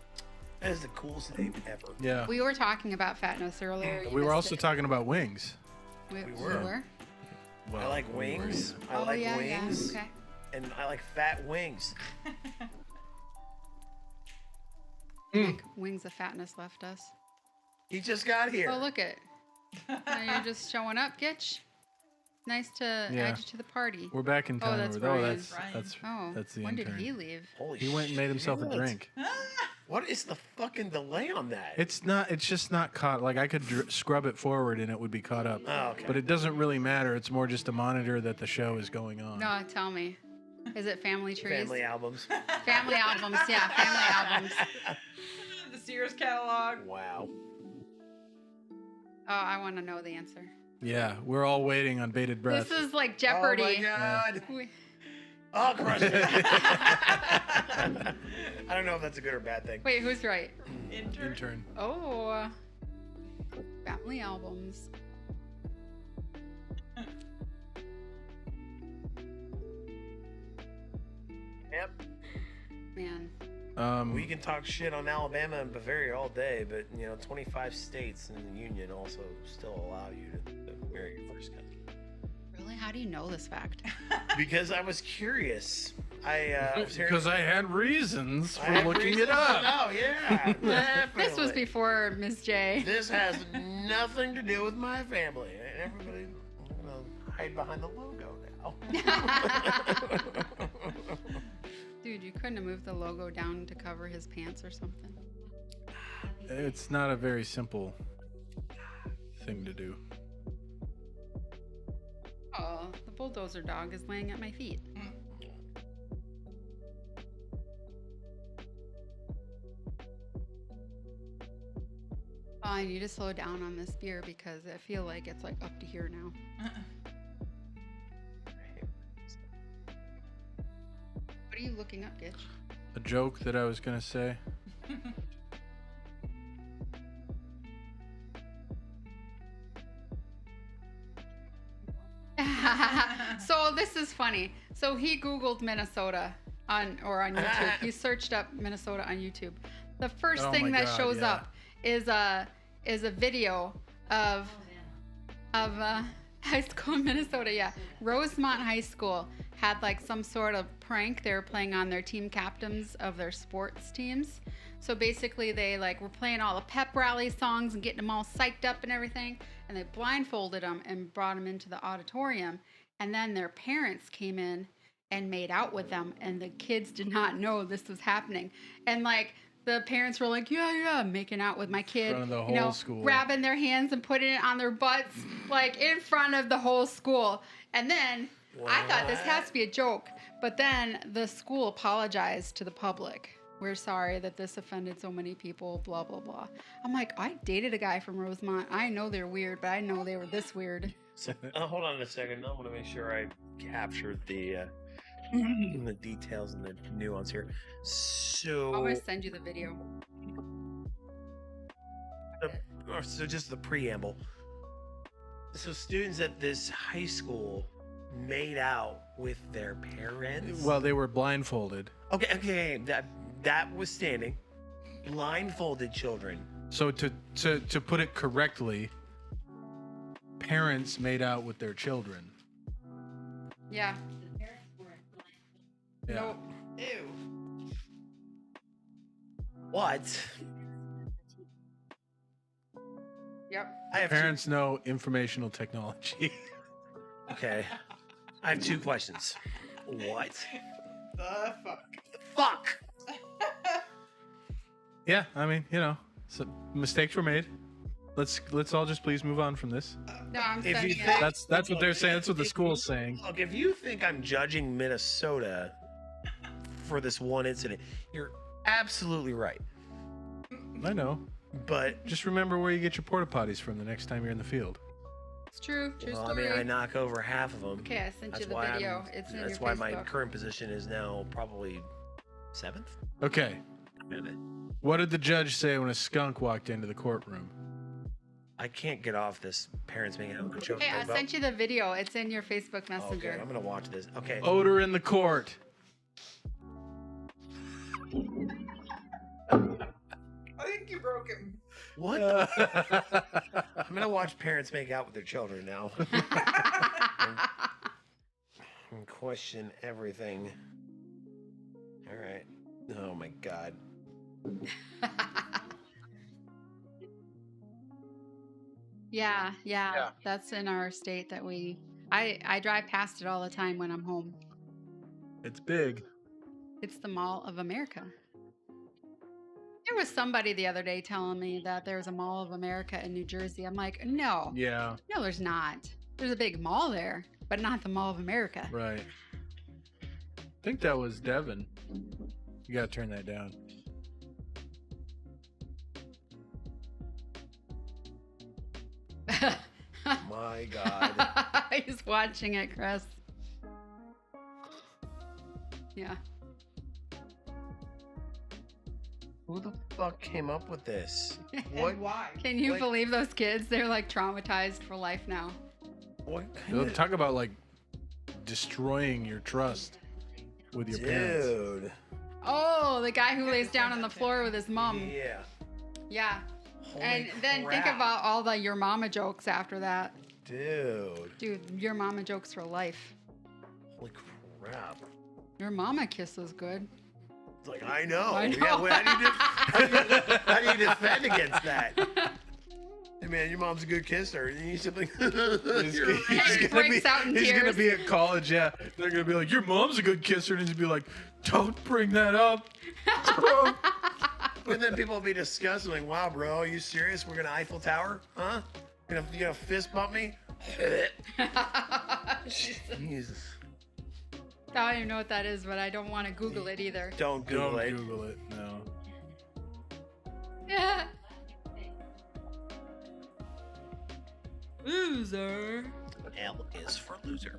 That is the coolest name ever. Yeah. We were talking about fatness earlier. You We were missed also it. talking about wings. We were. Well, I like we were, wings. yeah. I like yeah, wings. Yeah. Okay. And I like fat wings. Wings of fatness left us. He just got here. Oh, look it. Now you're just showing up, Gitch. Nice to add you to the party. We're back in town. that's Oh, Brian. that's the when intern. did he leave? Holy He went and made himself a shit. drink. What is the fucking delay on that? It's just not caught. Like I could scrub it forward and it would be caught up. Oh, okay. But it doesn't really matter. It's more just a monitor that the show is going on. No, tell me. Is it family trees? Family albums. Family albums, yeah, family albums. The Sears catalog. Wow. Oh, I want to know the answer. Yeah, we're all waiting on bated breath. This is like Jeopardy. Oh my god. We- Oh, crushed it. I don't know if that's a good or bad thing. Wait, who's right? Intern. Oh, family albums. Yep. Man. We can talk shit on Alabama and Bavaria all day, but 25 states in the union also still allow you to marry your first cousin. Really? How do you know this fact? Because I was curious. I was hearing. Because I had reasons I for had looking reasons it up. to know, yeah. This was definitely. before Ms. J. This has nothing to do with my family. Everybody hide behind the logo now. Dude, you couldn't have moved the logo down to cover his pants or something. It's not a very simple thing to do. Oh, the bulldozer dog is laying at my feet. Oh, I need to slow down on this beer because I feel like it's like up to here now. What are you looking up, Gitch? A joke that I was gonna say. So this is funny. So he Googled Minnesota on YouTube. He searched up Minnesota on YouTube. The first Oh thing my that God, shows yeah. up is a video of high school in Minnesota. Yeah, Rosemont High School had like some sort of prank. They were playing on their team captains of their sports teams. So basically, they like were playing all the pep rally songs and getting them all psyched up and everything. And they blindfolded them and brought them into the auditorium. And then their parents came in and made out with them. And the kids did not know this was happening. And like the parents were like, yeah, making out with my kid. In front of the whole school. Grabbing their hands and putting it on their butts, like in front of the whole school. And then I thought this has to be a joke. But then the school apologized to the public. We're sorry that this offended so many people, blah, blah, blah. I'm like, I dated a guy from Rosemont. I know they're weird, but I know they were this weird. So, hold on a second. I want to make sure I captured the the details and the nuance here. So, I'm going to send you the video. so just the preamble. So students at this high school made out with their parents. Well, they were blindfolded. Okay. That was standing. Blindfolded children. So to put it correctly, parents made out with their children. Yeah. Yeah. Nope. Ew. What? Yep. I have Parents know informational technology. Okay. I have two questions. What? The fuck. Fuck. Yeah, I mean, So mistakes were made. Let's all just please move on from this. No, I'm If you sending think- it. That's what they're saying. That's what the school's saying. Look, if you think I'm judging Minnesota for this one incident, you're absolutely right. I know. But Just remember where you get your porta potties from the next time you're in the field. It's true. True well, I story. mean, I knock over half of them. Okay, I sent you That's the why video. It's in That's your why my Facebook. current position is now probably 7th. Okay. What did the judge say when a skunk walked into the courtroom? I can't get off this parents being out with the children. Hey, I sent you the video. It's in your Facebook Messenger. Okay, I'm gonna watch this. Okay. Odor in the court. I think you broke him. What? I'm gonna watch parents make out with their children now. And question everything. All right. Oh my God. Yeah. That's in our state that I drive past it all the time when I'm home. It's big. It's the Mall of America. There was somebody the other day telling me that there's a Mall of America in New Jersey. I'm like, no, Yeah, no, there's not. There's a big mall there, but not the Mall of America. right. I think that was Devin. You gotta turn that down. My God. He's watching it, Chris. Yeah. Who the fuck came up with this? What? And why? Can you Like- believe those kids? They're like traumatized for life now. What kind of Talk about like destroying your trust with your parents. dude? Oh, the guy who lays down on the floor with his mom. Yeah. Yeah. Holy And then think crap. about all the your mama jokes after that. Dude. Dude, your mama jokes for life. Holy crap. Your mama kisses good. It's like I know. I know. Yeah. Wait, how do you defend against that? Hey man, your mom's a good kisser. And you something. He breaks out in He's gonna tears. be at college, yeah. They're gonna be like, your mom's a good kisser, and he's gonna be like, don't bring that up. And then people will be disgusted, like, wow, bro, are you serious? We're gonna Eiffel Tower? Huh? You gonna fist bump me? Jesus. I don't even know what that is, but I don't want to Google it either. Don't Google Don't it. Google it. No. Yeah. Loser. L is for loser.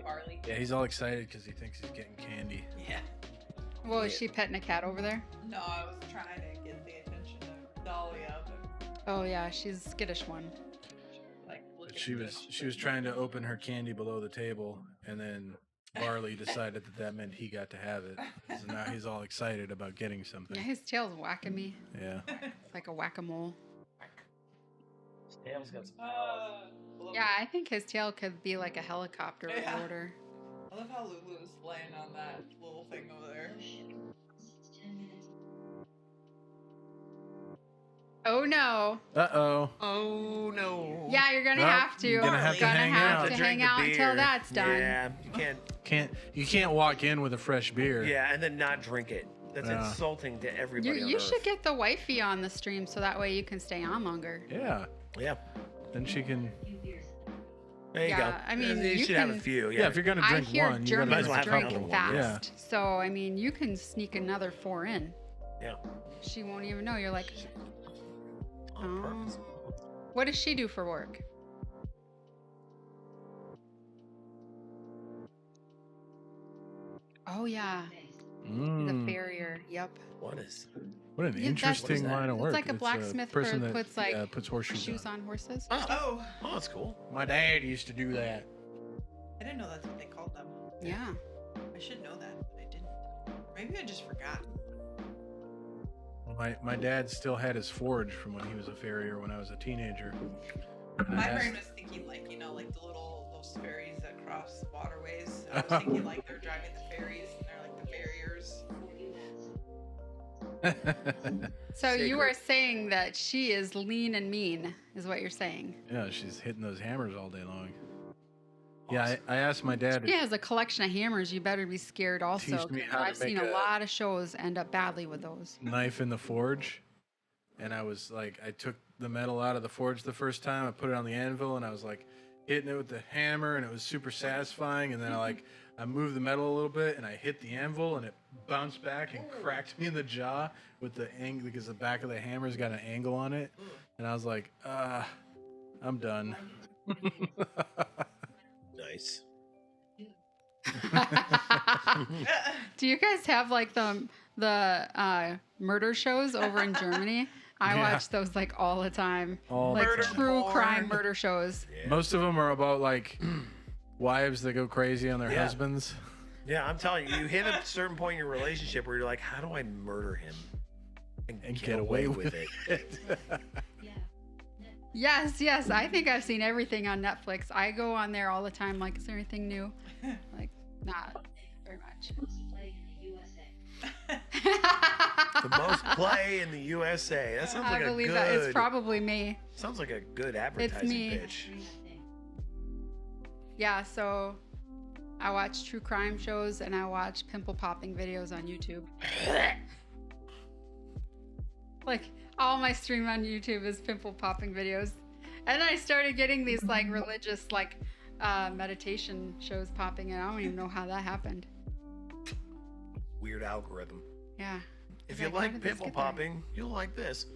Barley. Yeah, he's all excited because he thinks he's getting candy. Yeah. Well, is she petting a cat over there? No, I was trying to get the attention of Dahlia, but Oh yeah, she's a skittish one. like looking She was trying to open her candy below the table, and then Barley decided that meant he got to have it. So now he's all excited about getting Yeah, something. his tail's whacking me. Yeah. It's like a whack-a-mole. Tail's got some Yeah, I think his tail could be like a helicopter Yeah. order. I love how Lulu's laying on that little thing over there. Oh no. Uh-oh. Oh no. Yeah, you're gonna Well, have to. you're gonna have to hang out. to Drink hang the out until beer. that's done. Yeah, You can't walk in with a fresh beer. yeah, and then not drink it. That's Yeah. insulting to everybody. You, on you Earth. should get the wifey on the stream so that way you can stay on longer. Yeah. Yeah. Then she can. There you Yeah, go. I mean, you you should have a can- few. Yeah, if you're gonna I drink hear one, you gotta Might as Germans well have drink a drink another couple. one. fast. So, I mean, you can sneak another 4 in. Yeah. She won't even know. You're like, On oh. purpose. What does she do for work? Oh, yeah. He's a Mm, farrier. Yep. What is? what an Yeah, that's- interesting What is line of that? work. It's like a blacksmith person who that puts, like, puts horseshoes Shoes on. on horses. Oh, that's cool. My dad used to do that. I didn't know that's what they called them. Yeah. I should know that, but I didn't. Maybe I just forgot. My dad still had his forge from when he was a farrier when I was a teenager. And I My asked- brain was thinking like, you know, like those ferries that cross waterways. I was thinking like they're driving the ferries and they're like the farriers. So you Sacred. are saying that she is lean and mean, is what you're saying. Yeah, she's hitting those hammers all day long. Yeah, I asked my dad. He has a collection of hammers. You better be scared also. Teach me 'cause how to I've seen make a a- lot of shows end up badly with those. Knife in the forge, and I was like, I took the metal out of the forge the first time. I put it on the anvil, and I was like hitting it with the hammer, and it was super satisfying. And then I moved the metal a little bit, and I hit the anvil, and it bounced back and cracked me in the jaw with the angle because the back of the hammer's got an angle on it. And I was like, I'm done. Nice. Do you guys have like the murder shows over in Germany? I Yeah. watch those like all the time. All Like the Murder time. true porn. crime murder shows. Yeah. Most of them are about like wives that go crazy on their Yeah. husbands. Yeah, I'm telling you, you hit a certain point in your relationship where you're like, how do I murder him And get away with it. Yes. I think I've seen everything on Netflix. I go on there all the time. Like, is there anything new? Like, not very much. The most play in the USA. That sounds I like a believe good. that it's probably me. Sounds like a good advertising me. pitch. Yeah, so I watch true crime shows and I watch pimple popping videos on YouTube. Like all my stream on YouTube is pimple popping videos. And I started getting these like religious like meditation shows popping and I don't even know how that happened. Weird algorithm. Yeah. If Like, you how like did this pimple get there? popping, you'll like this.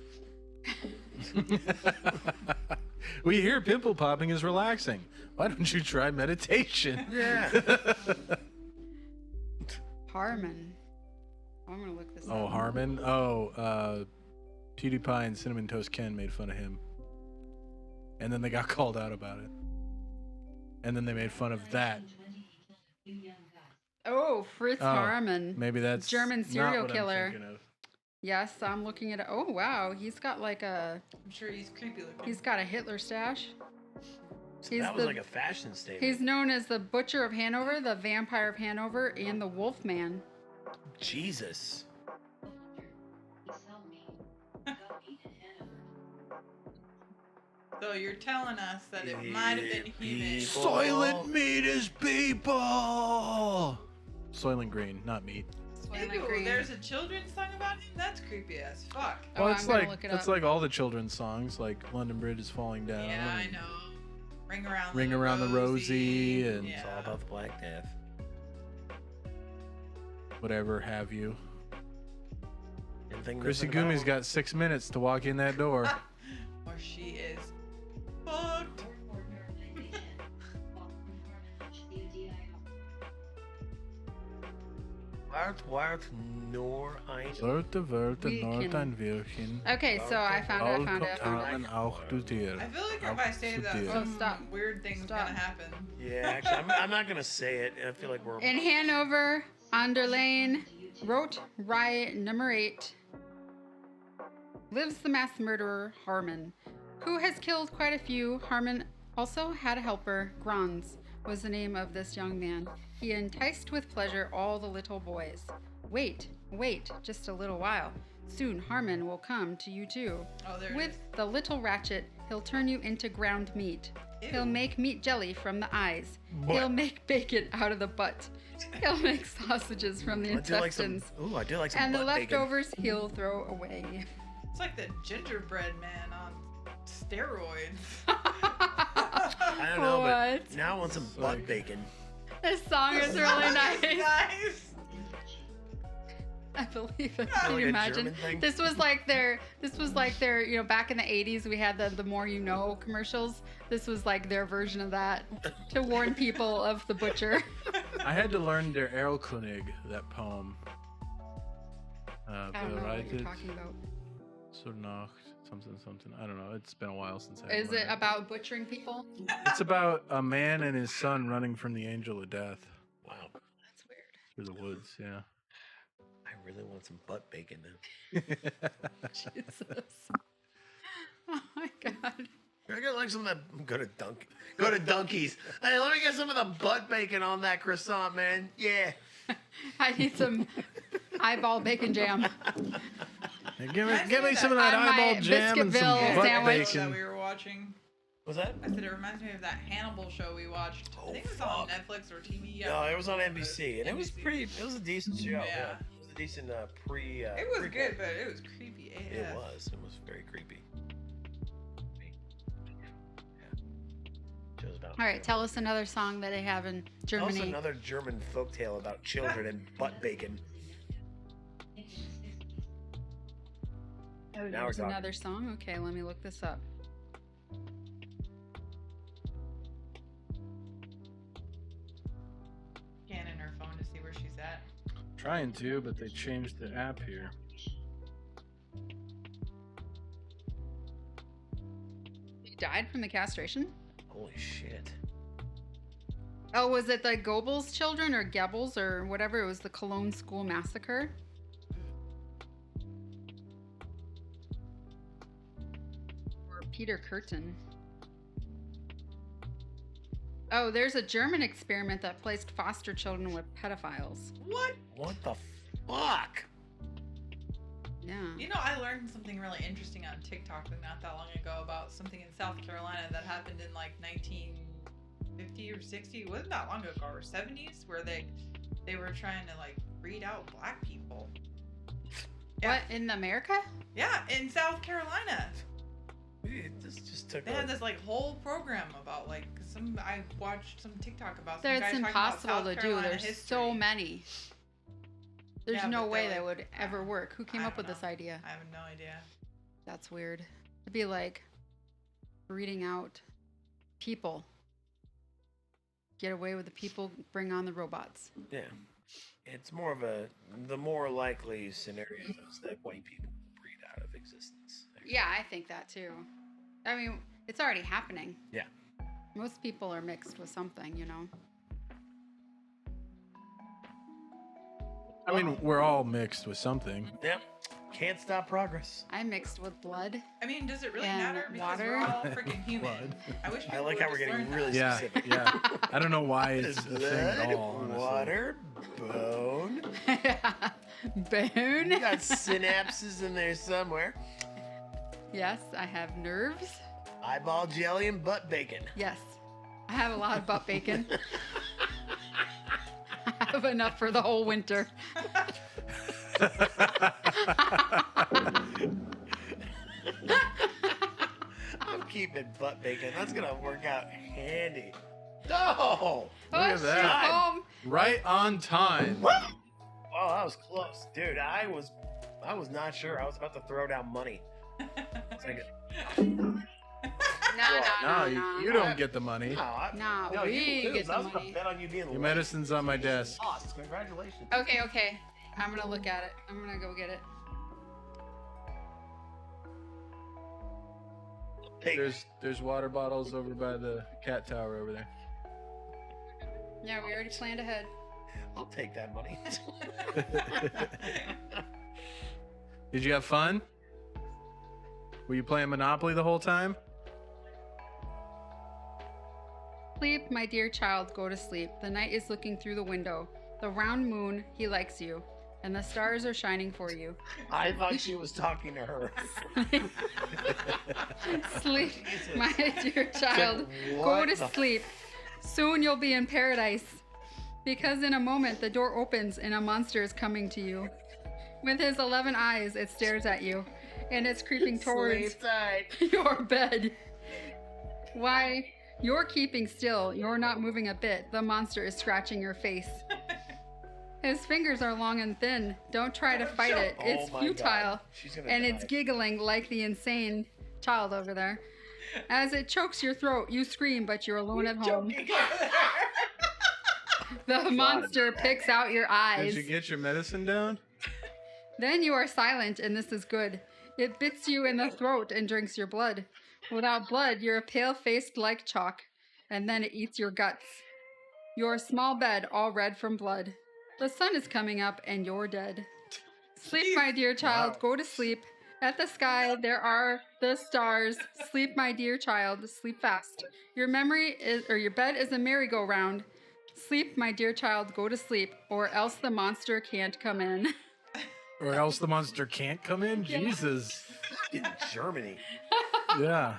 We hear pimple popping is relaxing. Why don't you try meditation? Yeah. Harmon. I'm gonna look this Oh, up. Harmon. Oh, PewDiePie and Cinnamon Toast Ken made fun of him. And then they got called out about it. And then they made fun of that. Oh, Fritz Oh, Harmon. Maybe that's German not serial what I'm killer. thinking of. Yes, I'm looking at it. Oh wow, he's got like I'm sure he's creepy looking. he's got a Hitler stash. So He's that was the- like a fashion statement. He's known as the Butcher of Hanover, the Vampire of Hanover, and the Wolfman. Jesus. So you're telling us that it might have been human. People. Soylent meat is people. Soylent Green, not meat. Soylent Ew, Green. there's a children's song about him? That's creepy as fuck. Oh, Well, I'm it's gonna like look it it's up. like all the children's songs, like London Bridge is falling down. Yeah, I and know. Ring around, Ring Little Around the Rosie and- It's all yeah. about the Black Death. Whatever have you. Anything Chrissy missing Gumi's about- got 6 minutes to walk in that door. Or she is fucked. Wart nur ein. Wörter, Wörter, We Nord can- ein Wörtchen. Okay, so I found it. Allkommen auch du dir. I feel like Auch if I say zu that, dir. Oh, some stop. weird things Stop. gonna happen. Yeah, actually, I'm not gonna say it. I feel like we're. In Hanover, Anderlane, Rote Riot number 8, lives the mass murderer Harmon, who has killed quite a few. Harmon also had a helper. Grans was the name of this young man. He enticed with pleasure all the little boys. Wait, just a little while. Soon Harmon will come to you too. Oh, there it With is. the little ratchet, he'll turn you into ground meat. He'll Ew. make meat jelly from the eyes. What? He'll make bacon out of the butt. He'll make sausages from the I do like some. intestines. Ooh, I do like some. And the butt bacon. leftovers he'll throw away. It's like the gingerbread man on steroids. I don't know, What? but now I want some butt bacon. This song is really nice. Nice. I believe it. Like Can you a imagine? German thing? This was like their, you know, back in the 80s we had the more you know commercials. This was like their version of that to warn people of the butcher. I had to learn Der Erlkönig, that poem. I don't know what you're talking about. Zur Nacht, something. I don't know. It's been a while since I Is learned it about butchering people? It's about a man and his son running from the angel of death Wow, That's weird. through the woods. Yeah. I really want some butt bacon now. Jesus. Oh my god. I got like some of that. Go to Dunkies. Hey, let me get some of the butt bacon on that croissant, man. Yeah. I need some eyeball bacon jam. Hey, give me I some of that On my eyeball jam and some Biscuitville butt sandwich. That bacon. we were watching. Was that? I said it reminds me of that Hannibal show we watched. I think it was on Netflix or TV. No, it was on NBC, and it was a decent show. Yeah. It was a decent pre. It was good, but it was creepy AF. It was very creepy. All right, tell us another song that they have in Germany. Also another German folktale about children and butt bacon. Oh, Now there's we're talking. another song? Okay, let me look this up. Scanning her phone to see where she's at. Trying to, but they changed the app here. He died from the castration? Holy shit. Oh, was it the Goebbels children or Goebbels or whatever? It was the Cologne school massacre? Or Peter Curtin. Oh, there's a German experiment that placed foster children with pedophiles. What? What the fuck? Yeah. You know, I learned something really interesting on TikTok not that long ago about something in South Carolina that happened in like 1950 or 60. It wasn't that long ago, or 70s, where they were trying to like breed out black people. What, in America? Yeah, in South Carolina. This just took. They had this like whole program about like I watched some TikTok about some That's guys talking about impossible South to do. Carolina There's history. so many. There's Yeah, no but way they're that like- would ever work. Who came I up don't with this know. idea? I have no idea. That's weird. It'd be like breeding out people. Get away with the people, bring on the robots. Yeah. It's more of the more likely scenario is that white people breed out of existence. Yeah, I think that too. I mean, it's already happening. Yeah. Most people are mixed with something, you know. I mean, we're all mixed with something. Yep. Can't stop progress. I'm mixed with blood. I mean, does it really And matter? Because water. we're all freaking human. Blood. I wish I people like would how we're just getting learn really that. Yeah, specific. yeah. I don't know why it's a Blood, thing at all. Honestly. water, bone. Bone. You got synapses in there somewhere. Yes, I have nerves. Eyeball jelly and butt bacon. Yes, I have a lot of butt bacon. I have enough for the whole winter. I'm keeping butt bacon. That's gonna work out handy. No! Look at she's that. home. Right on time. Oh, that was close, dude. I was not sure. I was about to throw down money. It's like, No, You don't get the money. No, no, we you lose. get the I was gonna money. bet on you being Your late. medicine's on my desk. Lost. Congratulations. Okay. I'm gonna look at it. I'm gonna go get it. Hey, There's water bottles over by the cat tower over there. Yeah, we already planned ahead. I'll take that money. Did you have fun? Were you playing Monopoly the whole time? Sleep, my dear child, go to sleep. The night is looking through the window. The round moon, he likes you. And the stars are shining for you. I thought she was talking to her. Sleep, my dear child, go What to the sleep. Soon you'll be in paradise. Because in a moment the door opens and a monster is coming to you. With his 11 eyes, it stares at you. And it's creeping towards Sleep tight. your bed. Why? You're keeping still. You're not moving a bit. The monster is scratching your face. His fingers are long and thin. Don't try to fight it. It's Oh my futile. God. She's gonna And die. it's giggling like the insane child over there. As it chokes your throat, you scream, but you're alone at home. The monster picks out your eyes. Did you get your medicine down? Then you are silent, and this is good. It bits you in the throat and drinks your blood. Without blood, you're pale-faced like chalk, and then it eats your guts. Your small bed all red from blood. The sun is coming up, and you're dead. Sleep, my dear child, Wow. go to sleep. At the sky, there are the stars. Sleep, my dear child, sleep fast. Your bed is a merry-go-round. Sleep, my dear child, go to sleep, or else the monster can't come in. Or else the monster can't come in? Jesus. In Germany. Yeah.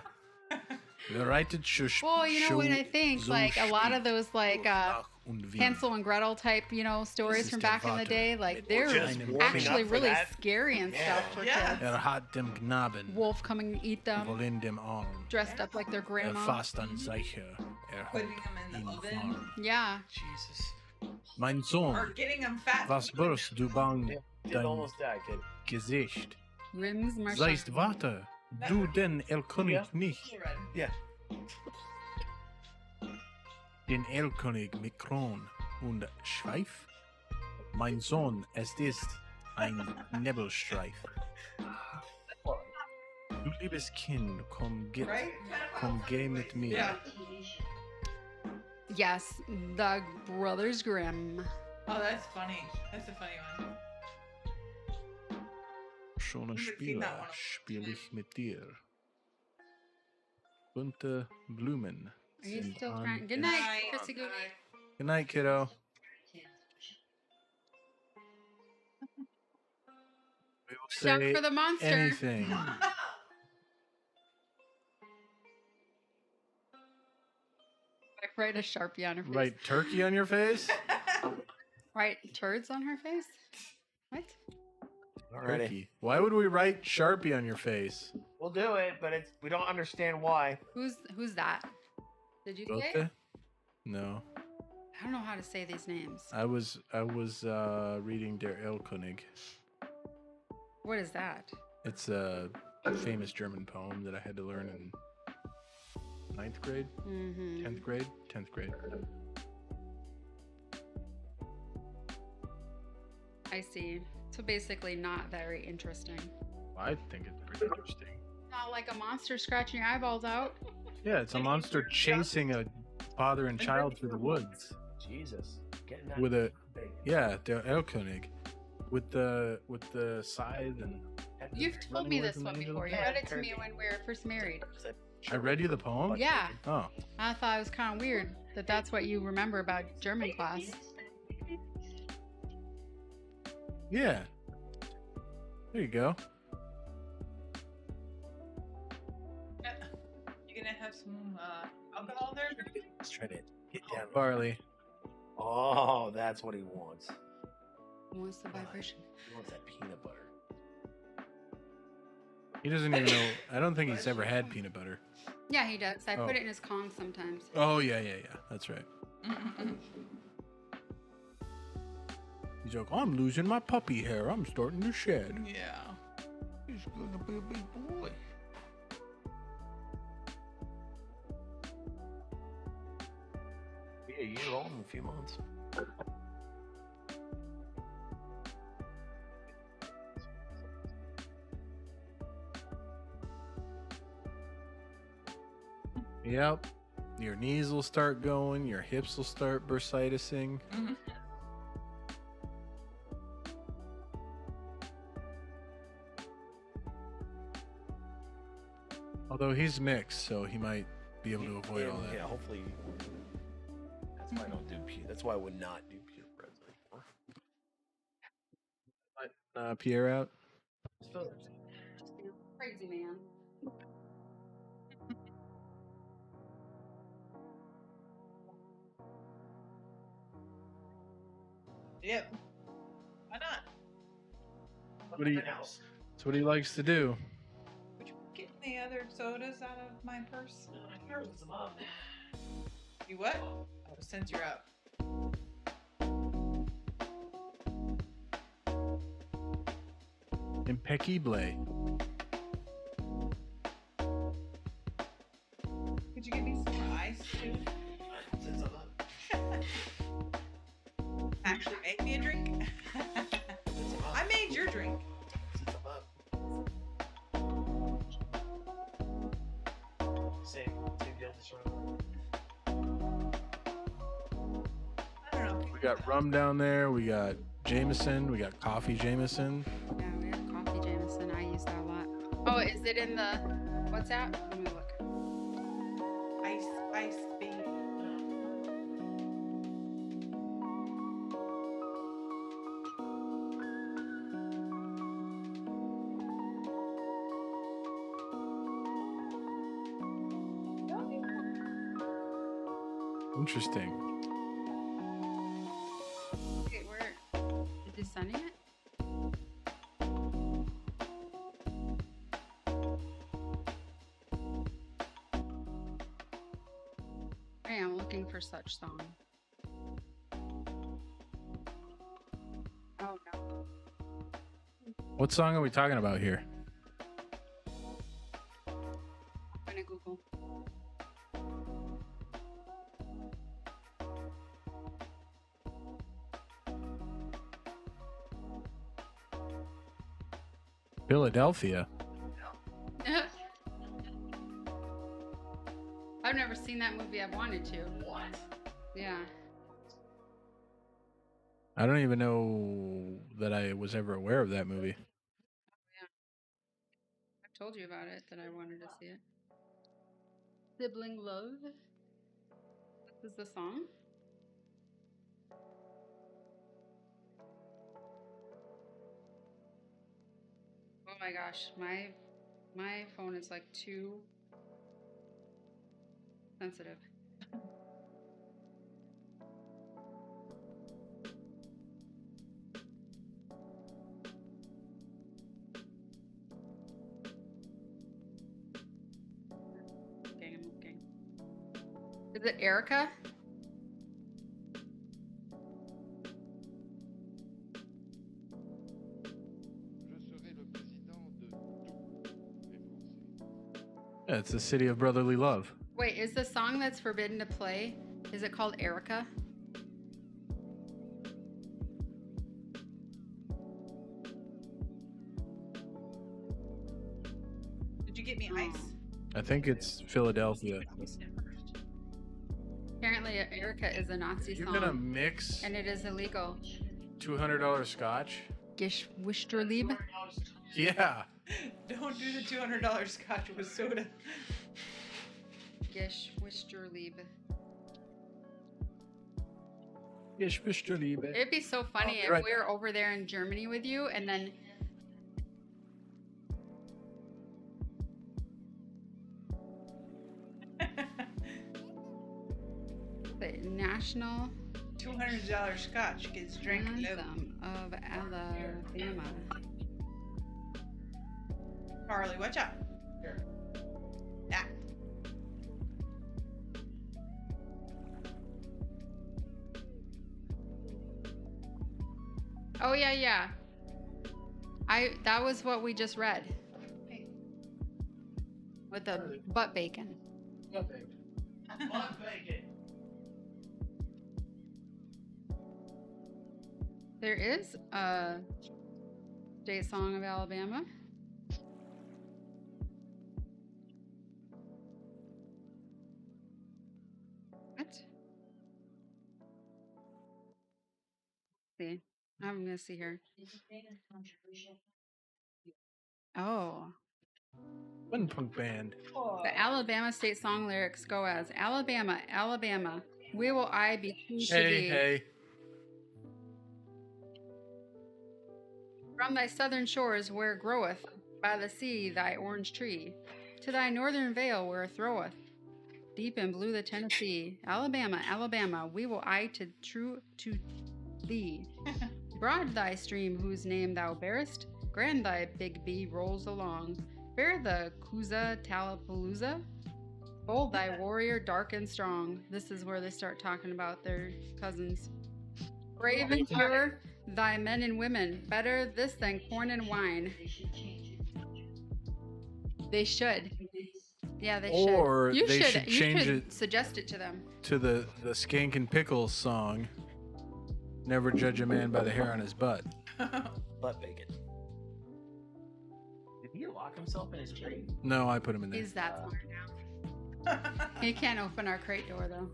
Bereitet schusch. Well, you know what I think? Like a lot of those like Hansel and Gretel type, stories from back in the day, like they're Just warming actually up for really that. scary and stuff for kids. Hat dem Knaben. Wolf coming to eat them, Wollen dem Arm. dressed up like their grandma. Fast an Seiche. Putting them in the oven. Yeah. Jesus. Mein Or Sohn, getting them fat. was wirst du bang Did dein almost die, kid. Gesicht? Rims, Seist warte, du denn Elkönig nicht. Yeah. Den Elkönig mit Kron und Schweif? Mein Sohn, es ist ein Nebelstreif. Du liebes Kind, komm, Right? geh mit mir. Yeah. Yes, the Brothers Grimm. Oh, that's funny. That's a funny one. Schöne I've seen Spiele that one. spiel ich mit dir. Bunte Blumen. Are you sind still an trying? Good den- night, Chrissy Goody. Good night, kiddo. We will Duck say for the monster. anything. Write a Sharpie on her face. Right, turkey on your face? Write turds on her face. What? Alrighty. Turkey. Why would we write Sharpie on your face? We'll do it, but we don't understand why. Who's that? Did you say? Bote? No. I don't know how to say these names. I was reading Der Erlkönig. What is that? It's a famous German poem that I had to learn in 9th grade, Mm-hmm. 10th grade, 10th grade. I see. So basically, not very interesting. I think it's pretty interesting. Not like a monster scratching your eyeballs out. Yeah, it's a monster chasing a father and child through the woods Jesus. Getting that with a big. Der Erlkönig with the scythe and. You've told Running me away this from the one angel? before. You Yeah, read it to me turkey. when we were first married. I read you the poem. Yeah, Oh, I thought it was kind of weird that that's what you remember about German class. yeah. There you go. You gonna have some alcohol there? Let's try to get down. Barley. Oh, that's what he wants. What's the vibration? He wants that peanut butter. He doesn't even know. I don't think he's ever had peanut butter. Yeah, he does. I Oh. put it in his Kong sometimes. Oh yeah. That's right. He's like, I'm losing my puppy hair. I'm starting to shed. Yeah. He's gonna be a big boy. Be a year old in a few months. Yep. Your knees will start going. Your hips will start bursitising. Mhm. Although he's mixed, so he might be able to avoid all that. Yeah, hopefully. That's why I don't do That's why I would not do peanut bread anymore. Pierre out. Crazy man. Yep. Why not? What do you? else? That's what he likes to do. Would you get the other sodas out of my purse? You what? Oh, since you're up. Impeccable. Could you give me some ice too? Since I'm up. Actually, make me a drink. I made your drink. Since I'm up. Same deal this round. I don't know. We got rum down there. We got Jameson. We got coffee Jameson. Yeah, we have coffee Jameson. I use that a lot. Oh, is it in the WhatsApp? Let me look. Ice baby. No, Interesting. Wait, where? Is he sending it? I am looking for such song. Oh no. What song are we talking about here? I'm gonna Google. Philadelphia. I've never seen that movie. I've wanted to. What? Yeah. I don't even know that I was ever aware of that movie. I've told you about it that I wanted to see it. Sibling Love. This is the song. Oh my gosh, my phone is like too sensitive. Okay, I'm looking. Is it Erica? Yeah, it's the city of brotherly love. Wait, is the song that's forbidden to play, is it called Erica? Did you get me ice? I think it's Philadelphia. Apparently Erica is a Nazi You're song. gonna mix And it is illegal. $200 scotch? Geschwisterliebe? Yeah. Don't do the $200 scotch with soda. Geschwisterliebe. Geschwisterliebe. It'd be so funny if right. we were over there in Germany with you and then the national $200 scotch gets drank low. anthem of Alabama. Carly, watch out. Ah. Oh yeah. That was what we just read. With the butt bacon. Butt bacon. There is a state song of Alabama. What? See, I'm gonna see here. Oh, One punk band. the Alabama state song lyrics go as Alabama, Alabama, where will I be true to Hey, thee? hey. From thy southern shores where groweth by the sea thy orange tree, to thy northern vale where throweth deep in blue the Tennessee. Alabama, Alabama, we will I to true to thee. Broad thy stream whose name thou bearest, grand thy big B rolls along. Fair the Coosa Talapalooza, bold thy warrior dark and strong. This is where they start talking about their cousins. Brave and pure, thy men and women, better this than corn and wine. They should. Yeah, they should. Or You they should. should You change should it suggest it to them. to the Skank and Pickles song. Never judge a man by the hair on his butt. Butt bacon. Did he lock himself in his crate? No, I put him in there. He's that smart now. He can't open our crate door though.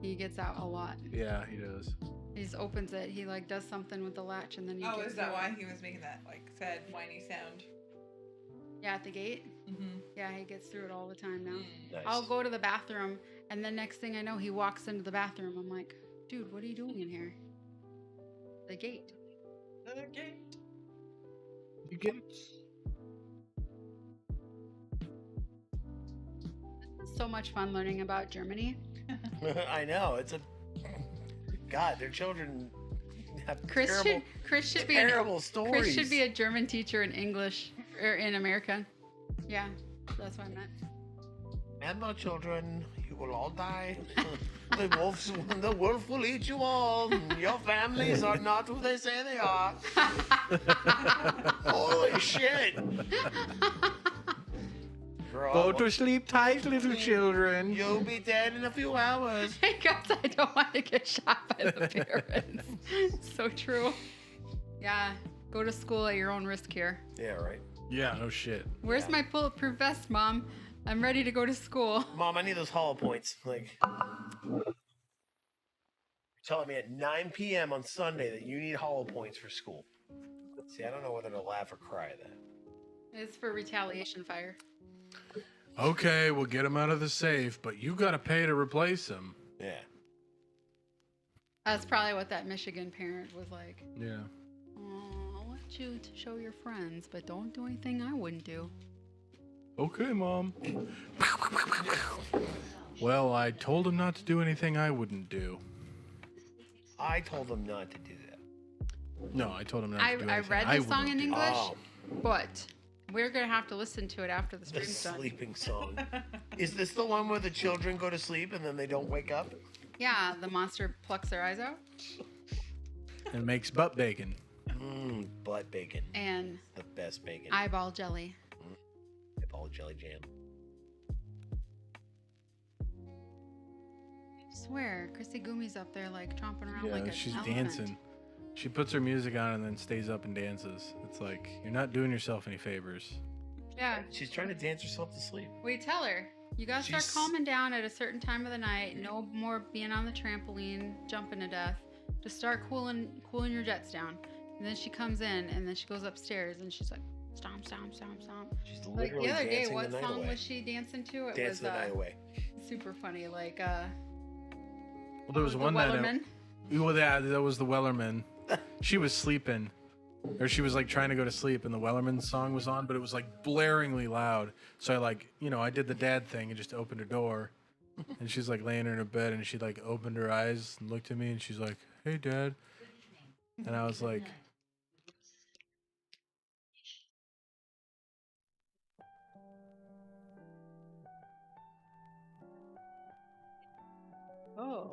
He gets out a lot. Yeah, he does. He just opens it. He like does something with the latch and then he Oh, gets is that through why it. he was making that like sad whiny sound? Yeah, at the gate. Mm-hmm. Yeah, he gets through it all the time now. Nice. I'll go to the bathroom and then next thing I know he walks into the bathroom. I'm like, dude, what are you doing in here? The gate. The gate. You get So much fun learning about Germany. I know. It's a God. Their children have Chris should be terrible stories. Chris should be a German teacher in English or in American. Yeah, that's what I meant. And my children, you will all die. The wolf will eat you all. Your families are not who they say they are. Holy shit! Go to sleep tight, little children. You'll be dead in a few hours. Hey guys, I don't want to get shot by the parents. So true. Yeah, go to school at your own risk here. Yeah, right. Yeah, no shit. Where's my bulletproof vest, Mom? I'm ready to go to school. Mom, I need those hollow points. Like, you're telling me at 9 p.m. on Sunday that you need hollow points for school. See, I don't know whether to laugh or cry then. It's for retaliation fire. Okay, we'll get them out of the safe, but you gotta pay to replace them. Yeah. That's probably what that Michigan parent was like. Yeah. Oh, I'll let you to show your friends, but don't do anything I wouldn't do. Okay, Mom. Well, I told him not to do anything I wouldn't do. I told them not to do that. No, I told him not to do anything I read I the song wouldn't in do. English, Oh, but we're going to have to listen to it after the the stream's done. sleeping song. Is this the one where the children go to sleep and then they don't wake up? Yeah, the monster plucks their eyes out. And makes butt bacon. Butt bacon. And The best bacon. eyeball jelly. Eyeball jelly jam. I swear, Chrissy Gumi's up there like tromping around Yeah, like a she's elephant. dancing. She puts her music on and then stays up and dances. It's like, you're not doing yourself any favors. Yeah, She's trying to dance herself to sleep. we tell her. You gotta start She's- calming down at a certain time of the night. No more being on the trampoline, jumping to death. Just start cooling your jets down. And then she comes in and then she goes upstairs and she's like, stomp, stomp, stomp, stomp. She's Like literally the other day, dancing what the night song away. was she dancing to? It Dancing the night away. super funny. Like, Well, there was the one night. Wellerman. Well, yeah, that was the Wellerman. She was sleeping, or she was like trying to go to sleep, and the Wellerman song was on, but it was like blaringly loud. So I did the dad thing and just opened her door, and she's like laying in her bed, and she like opened her eyes and looked at me, and she's like, "Hey, Dad," and I was like, Oh.